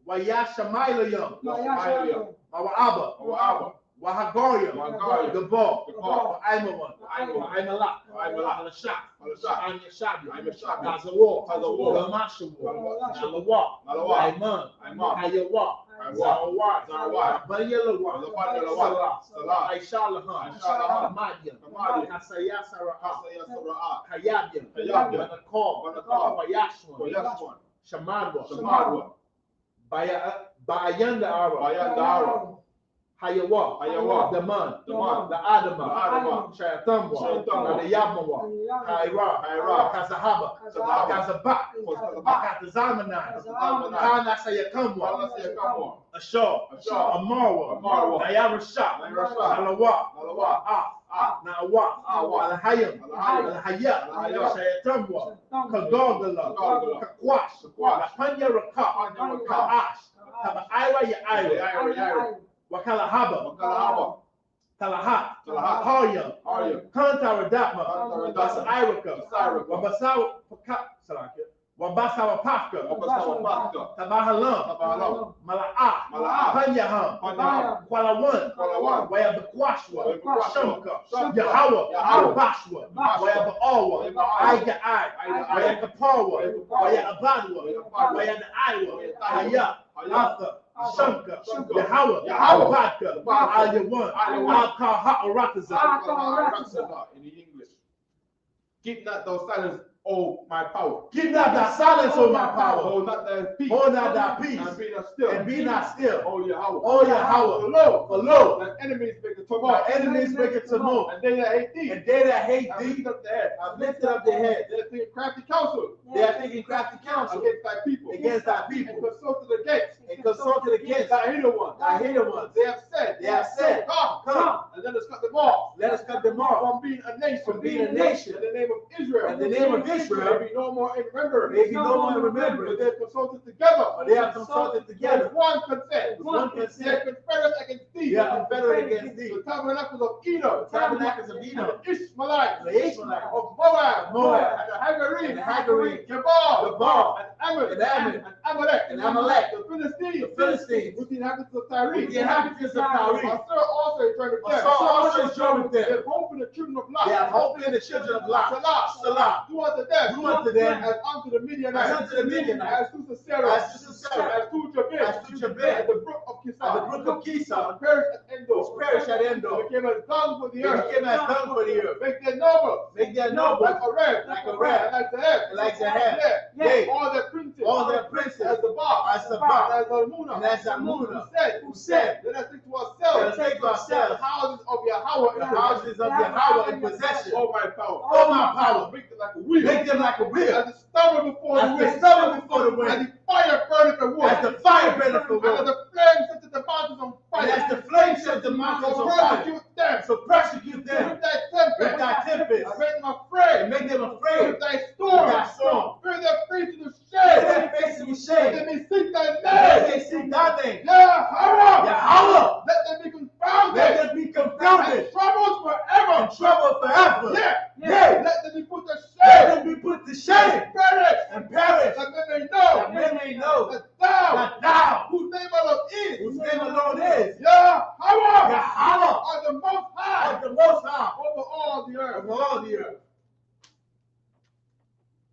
[SPEAKER 1] Wayashamalayam,
[SPEAKER 2] Yashamayim.
[SPEAKER 1] Mawa'aba,
[SPEAKER 2] Mawa'aba.
[SPEAKER 1] Wahagoya,
[SPEAKER 2] Wahagoya.
[SPEAKER 1] Gabor,
[SPEAKER 2] Gabor.
[SPEAKER 1] Aimawan,
[SPEAKER 2] Aimawan.
[SPEAKER 1] Aimalak,
[SPEAKER 2] Aimalak.
[SPEAKER 1] Alashak,
[SPEAKER 2] Alashak.
[SPEAKER 1] Anyashabi,
[SPEAKER 2] Anyashabi.
[SPEAKER 1] Tazawar,
[SPEAKER 2] Tazawar.
[SPEAKER 1] Lamashawa,
[SPEAKER 2] Lamashawa.
[SPEAKER 1] Nalawa,
[SPEAKER 2] Nalawa.
[SPEAKER 1] Aiman,
[SPEAKER 2] Aiman.
[SPEAKER 1] Hayawa,
[SPEAKER 2] Aiwa.
[SPEAKER 1] Zarawar,
[SPEAKER 2] Zarawar.
[SPEAKER 1] Bayalawa,
[SPEAKER 2] Bayalawa.
[SPEAKER 1] Salah,
[SPEAKER 2] Salah.
[SPEAKER 1] Aishalahan,
[SPEAKER 2] Aishalahan.
[SPEAKER 1] Hamadian,
[SPEAKER 2] Hamadian.
[SPEAKER 1] Kasaya Sarah,
[SPEAKER 2] Sara'ah.
[SPEAKER 1] Hayabian,
[SPEAKER 2] Hayabian.
[SPEAKER 1] Banakor,
[SPEAKER 2] Banakor.
[SPEAKER 1] Wayashwan,
[SPEAKER 2] Wayashwan.
[SPEAKER 1] Shamadwa,
[SPEAKER 2] Shamadwa.
[SPEAKER 1] Bayanda Ara,
[SPEAKER 2] Bayandara.
[SPEAKER 1] Hayawa,
[SPEAKER 2] Hayawa.
[SPEAKER 1] Daman,
[SPEAKER 2] Daman.
[SPEAKER 1] the Adama,
[SPEAKER 2] The Adama.
[SPEAKER 1] Shayatamba,
[SPEAKER 2] Shayatamba.
[SPEAKER 1] the Yamawa, Kaira,
[SPEAKER 2] Kaira.
[SPEAKER 1] Kazahaba,
[SPEAKER 2] Kazahaba.
[SPEAKER 1] Kazabak,
[SPEAKER 2] Kazabak.
[SPEAKER 1] Katazamanai,
[SPEAKER 2] Katazamanai.
[SPEAKER 1] Kanasayakamwa,
[SPEAKER 2] Kanasayakamwa.
[SPEAKER 1] Ashar,
[SPEAKER 2] Ashar.
[SPEAKER 1] Amarwa,
[SPEAKER 2] Amarwa.
[SPEAKER 1] Nayarasha,
[SPEAKER 2] Nayarasha.
[SPEAKER 1] Nalawa,
[SPEAKER 2] Nalawa.
[SPEAKER 1] Na'awa,
[SPEAKER 2] Awa.
[SPEAKER 1] Al-Hayam,
[SPEAKER 2] Al-Hayam.
[SPEAKER 1] Al-Hayat,
[SPEAKER 2] Al-Hayat.
[SPEAKER 1] Shayatamba, Kagogala,
[SPEAKER 2] Kagogala.
[SPEAKER 1] Kakwash,
[SPEAKER 2] Kakwash.
[SPEAKER 1] Lapanya Raka, Ka'ash, Tabaira Ya'ira,
[SPEAKER 2] Yaira.
[SPEAKER 1] Wakalahaba,
[SPEAKER 2] Wakalahaba.
[SPEAKER 1] Talahat,
[SPEAKER 2] Talahat.
[SPEAKER 1] Harya,
[SPEAKER 2] Harya.
[SPEAKER 1] Kantaradapma,
[SPEAKER 2] Kantaradapma.
[SPEAKER 1] Basairaka,
[SPEAKER 2] Basairaka.
[SPEAKER 1] Wabasawa Paka,
[SPEAKER 2] Wabasawa Paka.
[SPEAKER 1] Tabahalam,
[SPEAKER 2] Tabahalam.
[SPEAKER 1] Mala'ah,
[SPEAKER 2] Mala'ah.
[SPEAKER 1] Panyaham,
[SPEAKER 2] Panyaham.
[SPEAKER 1] Kwalawan,
[SPEAKER 2] Kwalawan.
[SPEAKER 1] Wayabakwashwa,
[SPEAKER 2] Wayabakwashwa.
[SPEAKER 1] Shamka, Yahweh,
[SPEAKER 2] Yahweh.
[SPEAKER 1] Bashwa,
[SPEAKER 2] Bashwa.
[SPEAKER 1] Wayaba'awa,
[SPEAKER 2] Wayaba'awa.
[SPEAKER 1] Aiga-ai,
[SPEAKER 2] Aiga-ai.
[SPEAKER 1] Wayakapawa,
[SPEAKER 2] Wayakapawa.
[SPEAKER 1] Wayabadwa,
[SPEAKER 2] Wayabadwa.
[SPEAKER 1] Wayadaiwa,
[SPEAKER 2] Haya.
[SPEAKER 1] Haya, Arthur, Shamka,
[SPEAKER 2] Shamka.
[SPEAKER 1] Yahweh,
[SPEAKER 2] Yahweh.
[SPEAKER 1] Vodka,
[SPEAKER 2] Vodka.
[SPEAKER 1] Al-Yawan,
[SPEAKER 2] Al-Yawan.
[SPEAKER 1] Al-Kaha'arataza.
[SPEAKER 2] In the English. Keep not thou silence, O my power.
[SPEAKER 1] Keep not thy silence, O my power.
[SPEAKER 2] Hold not thy peace.
[SPEAKER 1] Hold not thy peace.
[SPEAKER 2] And be not still.
[SPEAKER 1] And be not still.
[SPEAKER 2] O Yahweh.
[SPEAKER 1] O Yahweh. For lo,
[SPEAKER 2] thy enemies make a
[SPEAKER 1] thy
[SPEAKER 2] tumult.
[SPEAKER 1] enemies make a tumult.
[SPEAKER 2] And they that hate thee.
[SPEAKER 1] And they that hate
[SPEAKER 2] have
[SPEAKER 1] thee
[SPEAKER 2] lifted up their head.
[SPEAKER 1] have lifted up their head.
[SPEAKER 2] They are thinking crafty counsel.
[SPEAKER 1] They are thinking crafty counsel
[SPEAKER 2] Against thy people.
[SPEAKER 1] against thy
[SPEAKER 2] And
[SPEAKER 1] people.
[SPEAKER 2] consulted against.
[SPEAKER 1] And consulted against
[SPEAKER 2] Thy hated ones.
[SPEAKER 1] thy hated ones.
[SPEAKER 2] They have said. Come. And let us cut them off.
[SPEAKER 1] Let us cut them off
[SPEAKER 2] From being a nation.
[SPEAKER 1] from being a nation.
[SPEAKER 2] In the name of Israel.
[SPEAKER 1] In the name of Israel.
[SPEAKER 2] May be no more in remembrance.
[SPEAKER 1] May be no more in remembrance.
[SPEAKER 2] But they have consulted together.
[SPEAKER 1] But they have consulted together.
[SPEAKER 2] With one consent.
[SPEAKER 1] With one consent.
[SPEAKER 2] They are confederate against thee.
[SPEAKER 1] They are confederate against thee.
[SPEAKER 2] The tabernacles of Edom.
[SPEAKER 1] The tabernacles of Edom.
[SPEAKER 2] And the Ishmaelites.
[SPEAKER 1] The Ishmaelites.
[SPEAKER 2] Of Moab.
[SPEAKER 1] Moab.
[SPEAKER 2] And the Hagarene,
[SPEAKER 1] Hagarene,
[SPEAKER 2] Gebal, and
[SPEAKER 1] Ammon,
[SPEAKER 2] and Amalek,
[SPEAKER 1] the
[SPEAKER 2] the
[SPEAKER 1] Philistines,
[SPEAKER 2] with the inhabitants of Tyre.
[SPEAKER 1] with the inhabitants of Tyre.
[SPEAKER 2] Also returned with them.
[SPEAKER 1] Also joined with
[SPEAKER 2] They
[SPEAKER 1] them.
[SPEAKER 2] have hope in the children of Lot.
[SPEAKER 1] They have hope in the children of Lot. Salah.
[SPEAKER 2] Do unto them.
[SPEAKER 1] Do unto them.
[SPEAKER 2] As unto the Midianites.
[SPEAKER 1] As unto the Midianites.
[SPEAKER 2] As to Sisera.
[SPEAKER 1] As to Sisera.
[SPEAKER 2] As to Jabin.
[SPEAKER 1] As to Jabin.
[SPEAKER 2] At the brook of Kisa.
[SPEAKER 1] At the brook of Kisa.
[SPEAKER 2] Perished at Endor.
[SPEAKER 1] Perished at Endor.
[SPEAKER 2] They became as dung for the
[SPEAKER 1] They
[SPEAKER 2] earth.
[SPEAKER 1] became as dung for the earth.
[SPEAKER 2] Make their number.
[SPEAKER 1] Make their number
[SPEAKER 2] Like a ram.
[SPEAKER 1] like a ram.
[SPEAKER 2] Like the head.
[SPEAKER 1] Like the head.
[SPEAKER 2] Yeah.
[SPEAKER 1] Yea.
[SPEAKER 2] All their princes.
[SPEAKER 1] All their princes.
[SPEAKER 2] As the bar.
[SPEAKER 1] As the bar.
[SPEAKER 2] As Almuna.
[SPEAKER 1] And as Almuna.
[SPEAKER 2] Who said, let us think to ourselves.
[SPEAKER 1] Let us think to ourselves.
[SPEAKER 2] The houses of Yahweh.
[SPEAKER 1] The houses of Yahweh in possession.
[SPEAKER 2] All my power.
[SPEAKER 1] All my power.
[SPEAKER 2] Make them like a wheel.
[SPEAKER 1] Make them like a wheel.
[SPEAKER 2] As the stubble before the
[SPEAKER 1] As
[SPEAKER 2] wind.
[SPEAKER 1] the stubble before the
[SPEAKER 2] As
[SPEAKER 1] wind.
[SPEAKER 2] the fire burneth the wood.
[SPEAKER 1] As the fire burneth the
[SPEAKER 2] And
[SPEAKER 1] wood.
[SPEAKER 2] as the flames set the mountains on fire.
[SPEAKER 1] And as the flames set the mountains
[SPEAKER 2] So
[SPEAKER 1] on fire.
[SPEAKER 2] persecute them.
[SPEAKER 1] So persecute them
[SPEAKER 2] With thy tempest.
[SPEAKER 1] with thy tempest.
[SPEAKER 2] I make them afraid.
[SPEAKER 1] And make them afraid.
[SPEAKER 2] With thy storm.
[SPEAKER 1] With thy storm.
[SPEAKER 2] Fear their face to the
[SPEAKER 1] Set
[SPEAKER 2] shade.
[SPEAKER 1] their face in
[SPEAKER 2] That
[SPEAKER 1] shame.
[SPEAKER 2] they may seek thy
[SPEAKER 1] As
[SPEAKER 2] name.
[SPEAKER 1] they seek thy name.
[SPEAKER 2] Yahweh.
[SPEAKER 1] Yahweh.
[SPEAKER 2] Let them be confounded.
[SPEAKER 1] Let them be confounded.
[SPEAKER 2] And troubled forever.
[SPEAKER 1] And troubled forever.
[SPEAKER 2] Yeah.
[SPEAKER 1] Yea.
[SPEAKER 2] Let them be put to
[SPEAKER 1] Let
[SPEAKER 2] shame.
[SPEAKER 1] them be put to shame
[SPEAKER 2] Perish.
[SPEAKER 1] and perish.
[SPEAKER 2] That they may know.
[SPEAKER 1] That men may know
[SPEAKER 2] That thou,
[SPEAKER 1] that thou,
[SPEAKER 2] whose name alone is,
[SPEAKER 1] whose name alone is
[SPEAKER 2] Yahweh,
[SPEAKER 1] Yahweh,
[SPEAKER 2] are the most high
[SPEAKER 1] are the most high
[SPEAKER 2] over all the earth.
[SPEAKER 1] of all the earth.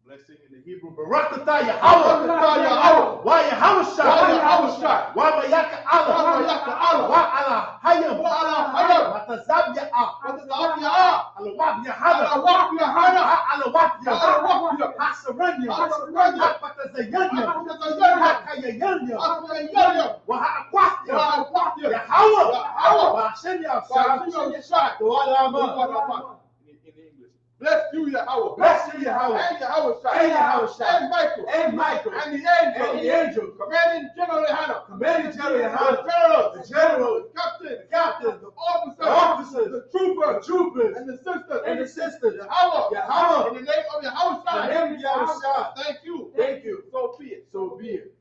[SPEAKER 1] Blessing in the Hebrew. Barakatah Yahweh.
[SPEAKER 2] Yahweh.
[SPEAKER 1] Why Yahweh
[SPEAKER 2] Why
[SPEAKER 1] Shai.
[SPEAKER 2] Yahweh Shai.
[SPEAKER 1] Why Bayaka Allah.
[SPEAKER 2] Why Bayaka Allah.
[SPEAKER 1] Why Allah Hayam.
[SPEAKER 2] Why Allah Hayam.
[SPEAKER 1] Watazab Ya'ah.
[SPEAKER 2] Watazab Ya'ah.
[SPEAKER 1] Alawab Yahana.
[SPEAKER 2] Alawab Yahana.
[SPEAKER 1] Alawab
[SPEAKER 2] Alawab
[SPEAKER 1] Yahana. Hasaranya.
[SPEAKER 2] Hasaranya.
[SPEAKER 1] Patazayanya.
[SPEAKER 2] Patazayanya.
[SPEAKER 1] Hakayanya.
[SPEAKER 2] Hakayanya.
[SPEAKER 1] Wahakwatya.
[SPEAKER 2] Wahakwatya.
[SPEAKER 1] Yahweh.
[SPEAKER 2] Yahweh.
[SPEAKER 1] Wahashim
[SPEAKER 2] Wahashim
[SPEAKER 1] Yahshai. Du'alama.
[SPEAKER 2] In English. Bless you, Yahweh.
[SPEAKER 1] Bless you, Yahweh.
[SPEAKER 2] And Yahweh Shai.
[SPEAKER 1] And Yahweh Shai.
[SPEAKER 2] And Michael.
[SPEAKER 1] And Michael.
[SPEAKER 2] And the angel.
[SPEAKER 1] And the angel.
[SPEAKER 2] Commanding General Hannah.
[SPEAKER 1] Commanding General
[SPEAKER 2] The
[SPEAKER 1] Hannah.
[SPEAKER 2] generals.
[SPEAKER 1] The generals.
[SPEAKER 2] The captains.
[SPEAKER 1] The captains.
[SPEAKER 2] The officers.
[SPEAKER 1] The officers.
[SPEAKER 2] The troopers.
[SPEAKER 1] The troopers.
[SPEAKER 2] And the sisters.
[SPEAKER 1] And the sisters.
[SPEAKER 2] Yahweh.
[SPEAKER 1] Yahweh.
[SPEAKER 2] In the name of Yahweh
[SPEAKER 1] In the
[SPEAKER 2] Shai.
[SPEAKER 1] name of Yahweh Shai.
[SPEAKER 2] Thank you.
[SPEAKER 1] Thank you.
[SPEAKER 2] So be it.
[SPEAKER 1] So be it.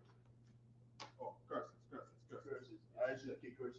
[SPEAKER 2] Oh, curses.
[SPEAKER 1] I should keep curses.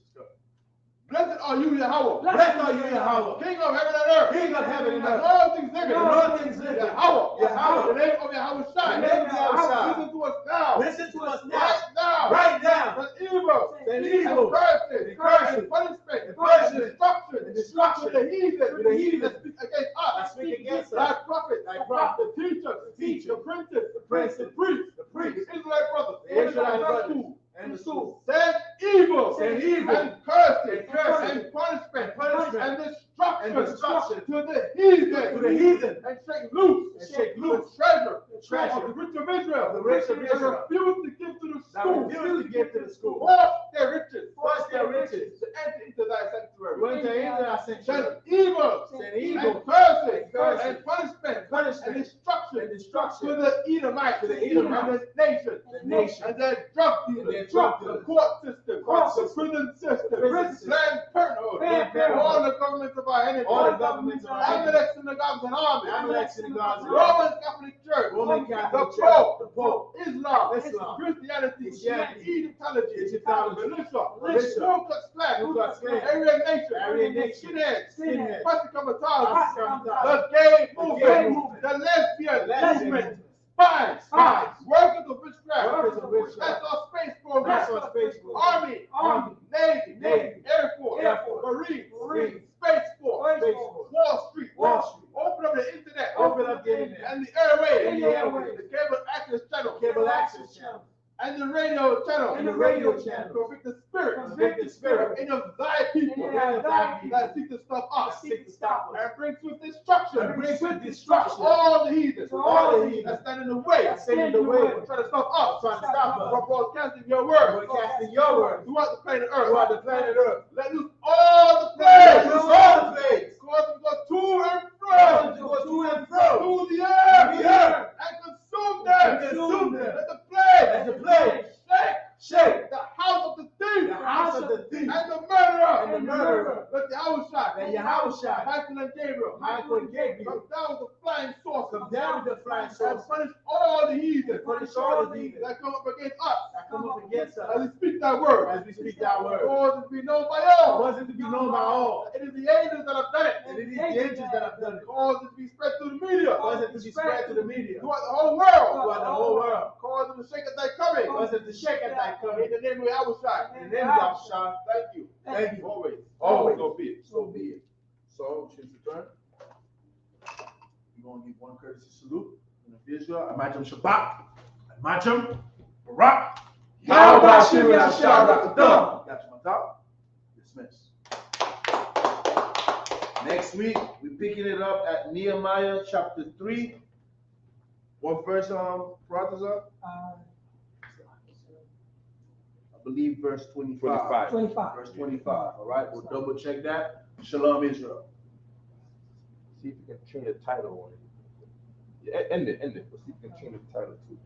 [SPEAKER 2] Blessed are you, Yahweh.
[SPEAKER 1] Blessed are you, Yahweh.
[SPEAKER 2] King of heaven and earth.
[SPEAKER 1] King of heaven and
[SPEAKER 2] And
[SPEAKER 1] earth.
[SPEAKER 2] all things living.
[SPEAKER 1] And all things living.
[SPEAKER 2] Yahweh.
[SPEAKER 1] Yahweh.
[SPEAKER 2] In the name of Yahweh Shai.
[SPEAKER 1] In the name of Yahweh Shai.
[SPEAKER 2] Listen to us now.
[SPEAKER 1] Listen to us now.
[SPEAKER 2] Right now.
[SPEAKER 1] Right now.
[SPEAKER 2] That evil.
[SPEAKER 1] That evil.
[SPEAKER 2] And curses.
[SPEAKER 1] And curses.
[SPEAKER 2] And punishment.
[SPEAKER 1] And punishment.
[SPEAKER 2] Destruction.
[SPEAKER 1] And destruction.
[SPEAKER 2] To the heathen.
[SPEAKER 1] To the heathen.
[SPEAKER 2] That speak against us.
[SPEAKER 1] That speak against us.
[SPEAKER 2] Thy prophets.
[SPEAKER 1] Thy prophets.
[SPEAKER 2] The teachers.
[SPEAKER 1] The teachers.
[SPEAKER 2] The princes.
[SPEAKER 1] The princes.
[SPEAKER 2] The priests.
[SPEAKER 1] The priests.
[SPEAKER 2] The Israelite brothers.
[SPEAKER 1] The Israelite brothers. And the schools.
[SPEAKER 2] Send evil.
[SPEAKER 1] Send evil.
[SPEAKER 2] And curses.
[SPEAKER 1] And curses.
[SPEAKER 2] And punishment.
[SPEAKER 1] Punishment.
[SPEAKER 2] And destruction.
[SPEAKER 1] And destruction.
[SPEAKER 2] To the heathen.
[SPEAKER 1] To the heathen.
[SPEAKER 2] And shake loose.
[SPEAKER 1] And shake loose.
[SPEAKER 2] The treasure.
[SPEAKER 1] treasure.
[SPEAKER 2] Of the rich of Israel.
[SPEAKER 1] The rich of Israel.
[SPEAKER 2] That refuse to give to the
[SPEAKER 1] That
[SPEAKER 2] school.
[SPEAKER 1] refuse to give to the school.
[SPEAKER 2] Force their riches.
[SPEAKER 1] Force their riches.
[SPEAKER 2] To enter into thy sanctuary.
[SPEAKER 1] To enter into thy sanctuary.
[SPEAKER 2] Send evil.
[SPEAKER 1] Send evil.
[SPEAKER 2] And curses.
[SPEAKER 1] And curses.
[SPEAKER 2] And punishment.
[SPEAKER 1] Punishment.
[SPEAKER 2] And destruction.
[SPEAKER 1] And destruction.
[SPEAKER 2] To the Edomites.
[SPEAKER 1] To the Edomites.
[SPEAKER 2] And the nation.
[SPEAKER 1] The nation.
[SPEAKER 2] And their drug
[SPEAKER 1] And
[SPEAKER 2] dealers.
[SPEAKER 1] their drug
[SPEAKER 2] The
[SPEAKER 1] dealers.
[SPEAKER 2] court system.
[SPEAKER 1] Court
[SPEAKER 2] The
[SPEAKER 1] system.
[SPEAKER 2] prison system.
[SPEAKER 1] Prison system.
[SPEAKER 2] Planned Parenthood.
[SPEAKER 1] Planned Parenthood.
[SPEAKER 2] All the governments of our enemies.
[SPEAKER 1] All the governments of our enemies.
[SPEAKER 2] Amalek synagogues and armies.
[SPEAKER 1] Amalek synagogues and
[SPEAKER 2] Roman Catholic Church.
[SPEAKER 1] Roman Catholic
[SPEAKER 2] The
[SPEAKER 1] Church.
[SPEAKER 2] Pope.
[SPEAKER 1] The Pope.
[SPEAKER 2] Islam.
[SPEAKER 1] Islam.
[SPEAKER 2] Christianity.
[SPEAKER 1] Christianity.
[SPEAKER 2] Egyptology.
[SPEAKER 1] Egyptology.
[SPEAKER 2] Militia.
[SPEAKER 1] Militia.
[SPEAKER 2] Ku Klux Klan.
[SPEAKER 1] Ku Klux Klan.
[SPEAKER 2] Aryan Nation.
[SPEAKER 1] Aryan Nation.
[SPEAKER 2] Skinheads.
[SPEAKER 1] Skinheads.
[SPEAKER 2] Pasikamataz.
[SPEAKER 1] Pasikamataz.
[SPEAKER 2] The gay
[SPEAKER 1] The
[SPEAKER 2] movement.
[SPEAKER 1] gay movement.
[SPEAKER 2] The lesbian
[SPEAKER 1] Lesbian
[SPEAKER 2] movement.
[SPEAKER 1] movement.
[SPEAKER 2] Spies.
[SPEAKER 1] Spies.
[SPEAKER 2] Workers of witchcraft.
[SPEAKER 1] Workers of witchcraft.
[SPEAKER 2] That's our space program.
[SPEAKER 1] That's our space program.
[SPEAKER 2] Army. Navy.
[SPEAKER 1] Navy.
[SPEAKER 2] Air Force.
[SPEAKER 1] Air Force.
[SPEAKER 2] Marines. Space Force.
[SPEAKER 1] Space Force.
[SPEAKER 2] Wall Street.
[SPEAKER 1] Wall Street.
[SPEAKER 2] Open up the internet.
[SPEAKER 1] Open up the internet.
[SPEAKER 2] And the airwaves.
[SPEAKER 1] And the airwaves.
[SPEAKER 2] The cable access channel.
[SPEAKER 1] Cable access channel.
[SPEAKER 2] And the radio channel.
[SPEAKER 1] And the radio channel.
[SPEAKER 2] Convict the spirit.
[SPEAKER 1] Convict the spirit.
[SPEAKER 2] In of thy people.
[SPEAKER 1] In of thy people.
[SPEAKER 2] That seek to stop us.
[SPEAKER 1] Seek to stop us.
[SPEAKER 2] And bring swift destruction.
[SPEAKER 1] And bring swift destruction.
[SPEAKER 2] To all the heathens.
[SPEAKER 1] To all the heathens.
[SPEAKER 2] That stand in the way.
[SPEAKER 1] That stand in the way.
[SPEAKER 2] Trying to stop us.
[SPEAKER 1] Trying to stop us.
[SPEAKER 2] From broadcasting your word.
[SPEAKER 1] Broadcasting your word.
[SPEAKER 2] Throughout the planet Earth.
[SPEAKER 1] Throughout the planet Earth.
[SPEAKER 2] Let loose all the
[SPEAKER 1] Let
[SPEAKER 2] plagues.
[SPEAKER 1] loose all the plagues.
[SPEAKER 2] Cause them to go to and
[SPEAKER 1] Cause them
[SPEAKER 2] fro.
[SPEAKER 1] to go to and fro.
[SPEAKER 2] To the earth.
[SPEAKER 1] To the earth.
[SPEAKER 2] And consume them.
[SPEAKER 1] And consume them.
[SPEAKER 2] Let the plague.
[SPEAKER 1] Let the plague
[SPEAKER 2] shake the house of the thief.
[SPEAKER 1] the house of the thief.
[SPEAKER 2] And the murderer.
[SPEAKER 1] And the murderer.
[SPEAKER 2] Let the Yahweh Shai.
[SPEAKER 1] Let Yahweh Shai.
[SPEAKER 2] Michael and Gabriel.
[SPEAKER 1] Michael and Gabriel.
[SPEAKER 2] Come down with the flying saucer.
[SPEAKER 1] Come down with the flying
[SPEAKER 2] And
[SPEAKER 1] saucer.
[SPEAKER 2] punish all the heathen.
[SPEAKER 4] Punish all the heathen
[SPEAKER 2] that come up against us.
[SPEAKER 4] that come up against us.
[SPEAKER 2] As we speak that word.
[SPEAKER 4] As we speak that word.
[SPEAKER 2] Cause it to be known by all.
[SPEAKER 4] Cause it to be known by all.
[SPEAKER 2] It is the angels that have done it.
[SPEAKER 4] And it is the angels that have done it.
[SPEAKER 2] Cause it to be spread through the media.
[SPEAKER 4] Cause it to be spread to the media.
[SPEAKER 2] Throughout the whole world.
[SPEAKER 4] Throughout the whole world.
[SPEAKER 2] Cause them to shake at thy coming.
[SPEAKER 4] Cause it to shake at thy coming.
[SPEAKER 2] In the name of Yahushua.
[SPEAKER 4] In the name of Yahushua.
[SPEAKER 2] Thank you.
[SPEAKER 4] Thank you.
[SPEAKER 2] Always.
[SPEAKER 4] Always.
[SPEAKER 2] So be it.
[SPEAKER 4] So be it.
[SPEAKER 1] So, since return, we're going to give one courtesy salute in the visual. Imagine Shabbat. Imagine Barak.
[SPEAKER 4] Yahweh Yahshua.
[SPEAKER 1] Got you on top. Dismiss. Next week, we're picking it up at Nehemiah chapter 3. What verse, PARATAZA? I believe verse 25.
[SPEAKER 3] 25.
[SPEAKER 1] Verse 25. All right, we'll double check that. Shalom, Israel.
[SPEAKER 2] See if you can change the title on it. Yeah, end it. Let's see if you can change the title too.